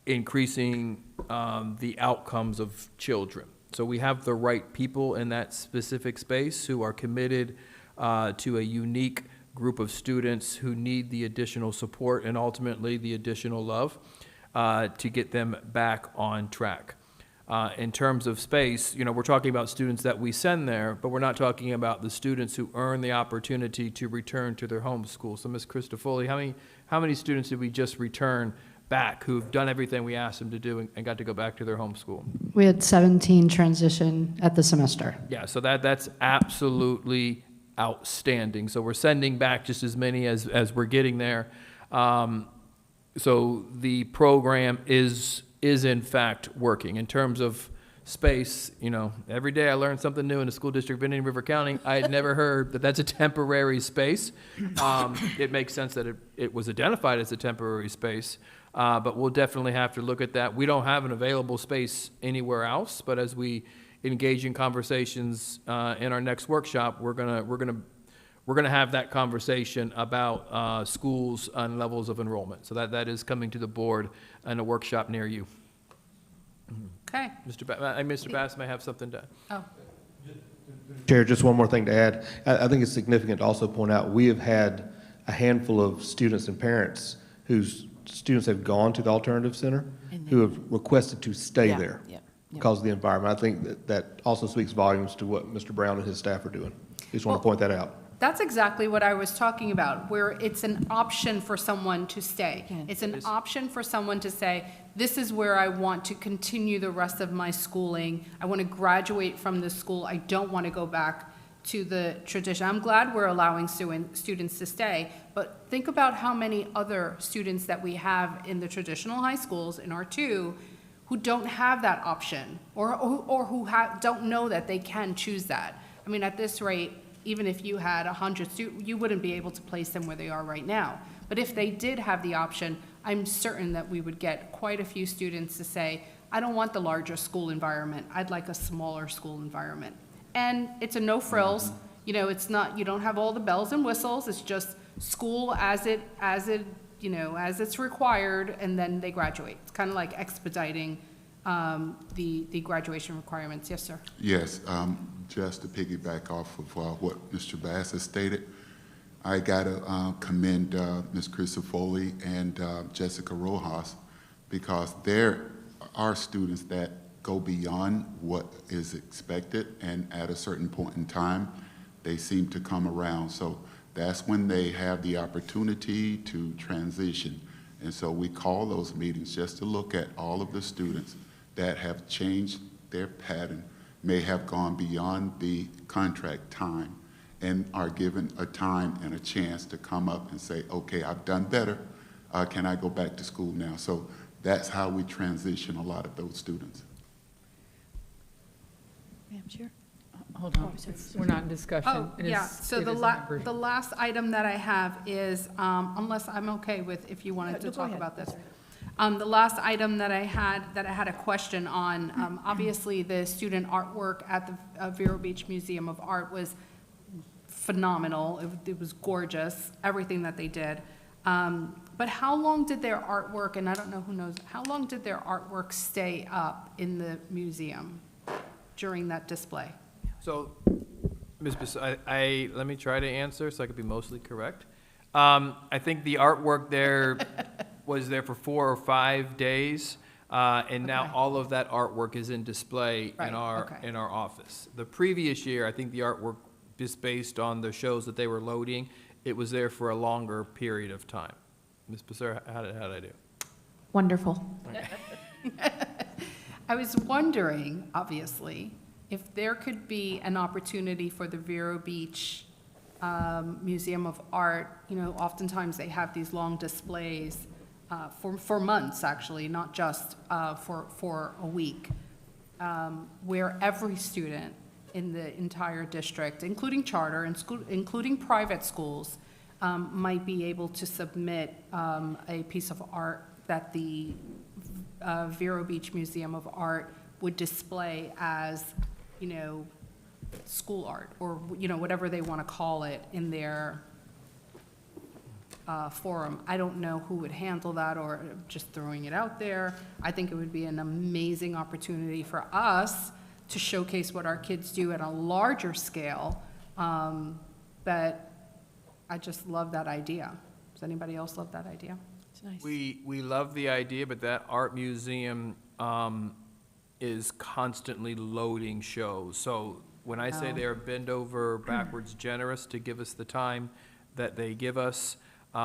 increasing the outcomes of children. So we have the right people in that specific space who are committed to a unique group of students who need the additional support and ultimately the additional love to get them back on track. In terms of space, you know, we're talking about students that we send there, but we're not talking about the students who earn the opportunity to return to their home school. So, Ms. Christofoli, how many students did we just return back who've done everything we asked them to do and got to go back to their home school? We had 17 transition at the semester. Yeah, so that's absolutely outstanding. So we're sending back just as many as we're getting there. So the program is in fact working. In terms of space, you know, every day I learn something new in the school district of Indian River County. I had never heard that that's a temporary space. It makes sense that it was identified as a temporary space, but we'll definitely have to look at that. We don't have an available space anywhere else, but as we engage in conversations in our next workshop, we're gonna have that conversation about schools and levels of enrollment. So that is coming to the board in a workshop near you. Okay. Mr. Bass may have something to. Oh. Chair, just one more thing to add. I think it's significant to also point out, we have had a handful of students and parents whose students have gone to the Alternative Center who have requested to stay there because of the environment. I think that also speaks volumes to what Mr. Brown and his staff are doing. Just want to point that out. That's exactly what I was talking about, where it's an option for someone to stay. It's an option for someone to say, this is where I want to continue the rest of my schooling. I want to graduate from this school. I don't want to go back to the tradition. I'm glad we're allowing students to stay, but think about how many other students that we have in the traditional high schools in R2 who don't have that option or who don't know that they can choose that. I mean, at this rate, even if you had 100 students, you wouldn't be able to place them where they are right now. But if they did have the option, I'm certain that we would get quite a few students to say, I don't want the larger school environment. I'd like a smaller school environment. And it's a no frills. You know, it's not, you don't have all the bells and whistles. It's just school as it's required, and then they graduate. It's kind of like expediting the graduation requirements. Yes, sir. Yes, just to piggyback off of what Mr. Bass has stated, I got to commend Ms. Krista Foley and Jessica Rojas, because there are students that go beyond what is expected, and at a certain point in time, they seem to come around. So that's when they have the opportunity to transition. And so we call those meetings just to look at all of the students that have changed their pattern, may have gone beyond the contract time, and are given a time and a chance to come up and say, okay, I've done better. Can I go back to school now? So that's how we transition a lot of those students. Madam Chair? Hold on, we're not in discussion. Oh, It yeah, is- so it the is a member- the last item that I have is, unless I'm okay with, if you wanted to No, go talk ahead. about this. The last item that I had a question on, obviously, the student artwork at the Vero Beach Museum of Art was phenomenal. It was gorgeous, everything that they did. But how long did their artwork, and I don't know who knows, how long did their artwork stay up in the museum during that display? So, Ms. let me try to answer so I could be mostly correct. I think the artwork there was there for 4 or 5 days, and now all of that artwork is in display in our office. The previous year, I think the artwork, just based on the shows that they were loading, it was there for a longer period of time. Ms. Becerra, how did I do? Wonderful. I was wondering, obviously, if there could be an opportunity for the Vero Beach Museum of Art. You know, oftentimes they have these long displays for months, actually, not just for a week, where every student in the entire district, including charter and including private schools, might be able to submit a piece of art that the Vero Beach Museum of Art would display as, you know, school art, or, you know, whatever they want to call it in their forum. I don't know who would handle that, or just throwing it out there. I think it would be an amazing opportunity for us to showcase what our kids do at a larger scale. But I just love that idea. Does anybody else love that idea? It's nice. We love the idea, but that art museum is constantly loading shows. So when I say Oh. they are bend over backwards generous to give us the time that they give us, they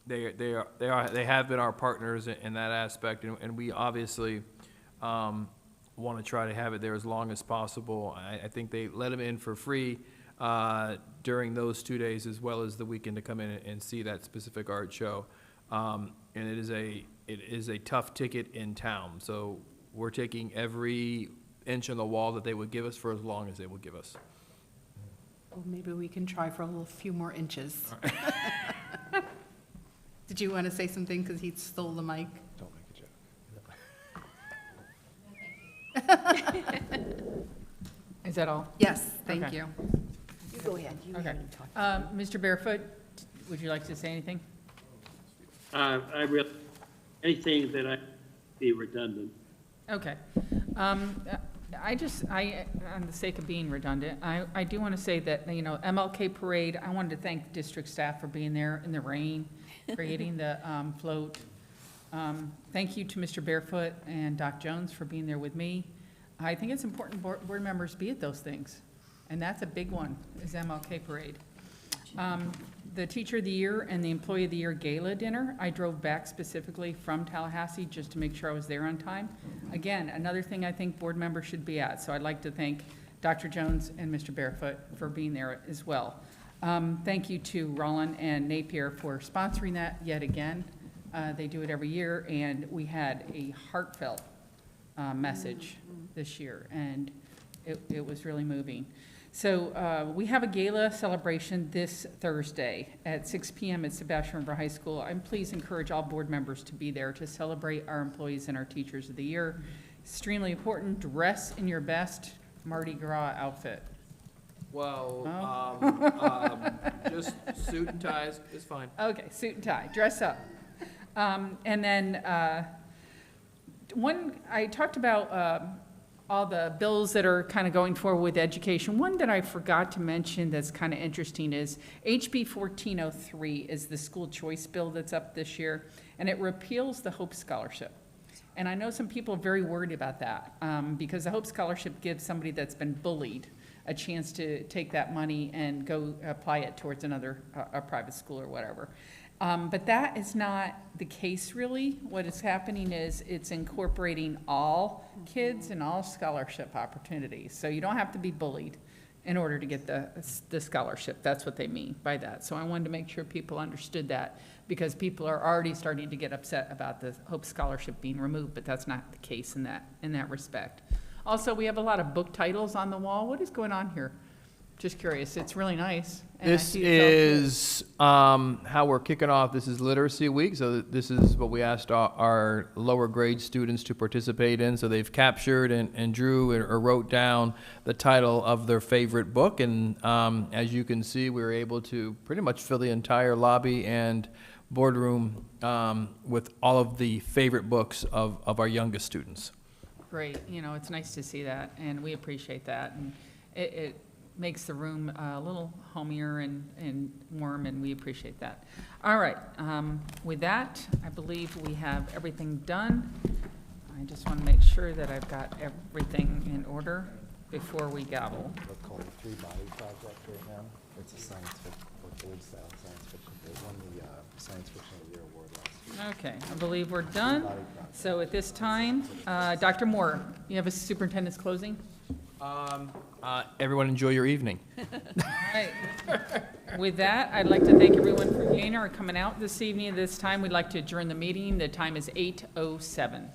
have been our partners in that aspect, and we obviously want to try to have it there as long as possible. I think they let them in for free during those 2 days, as well as the weekend, to come in and see that specific art show. and it is a tough ticket in town. So we're taking every inch on the wall that they would give us for as long as they will give us. Well, maybe we can try for a little few more inches. Did you want to say something because he stole the mic? Don't make a joke. Is that all? Yes, thank Okay. you. You go ahead. You Okay. haven't talked. Mr. Barefoot, would you like to say anything? I really, anything that I be redundant. Okay. On the sake of being redundant, I do want to say that, MLK Parade, I wanted to thank district staff for being there in the rain, creating the float. Thank you to Mr. Barefoot and Doc Jones for being there with me. I think it's important board members be at those things, and that's a big one, is MLK Parade. The Teacher of the Year and the Employee of the Year Gala Dinner, I drove back specifically from Tallahassee just to make sure I was there on time. Again, another thing I think board members should be at, so I'd like to thank Dr. Jones and Mr. Barefoot for being there as well. Thank you to Roland and Napier for sponsoring that yet again. They do it every year, and we had a heartfelt message this year, and it was really moving. So we have a gala celebration this Thursday at 6 p.m. at Sebastian River High School. I'm pleased to encourage all board members to be there to celebrate our employees and our Teachers of the Year. Extremely important, dress in your best Mardi Gras outfit. Well, just suit and ties is fine. Okay, suit and tie, dress up. And then I talked about all the bills that are kind of going forward with education. One that I forgot to mention that's kind of interesting is HB 1403 is the school choice bill that's up this year, and it repeals the Hope Scholarship. And I know some people are very worried about that because the Hope Scholarship gives somebody that's been bullied a chance to take that money and go apply it towards another a private school or whatever. But that is not the case, really. What is happening is it's incorporating all kids and all scholarship opportunities. So you don't have to be bullied in order to get the scholarship. That's what they mean by that. So I wanted to make sure people understood that because people are already starting to get upset about the Hope Scholarship being removed, but that's not the case in that respect. Also, we have a lot of book titles on the wall. What is going on here? Just curious. It's really nice. And This is how we're kicking off. This is Literacy Week, so this is what we asked our lower grade students to participate in. So they've captured and drew or wrote down the title of their favorite book, and as you can see, we were able to pretty much fill the entire lobby and boardroom with all of the favorite books of our youngest students. Great. It's nice to see that, and we appreciate that. And it makes the room a little homier and warm, and we appreciate that. All right, with that, I believe we have everything done. I just want to make sure that I've got everything in order before we gavel. What's called the Three Body Project right now. It's a science fiction, or old style science fiction. It won the Science Fiction of the Year award last year. Okay, I believe we're done. So at this time, Dr. Moore, you have a superintendent's closing? Everyone enjoy your evening. All right. With that, I'd like to thank everyone for being here or coming out this evening. At this time, we'd like to adjourn the meeting. The time is 8:07.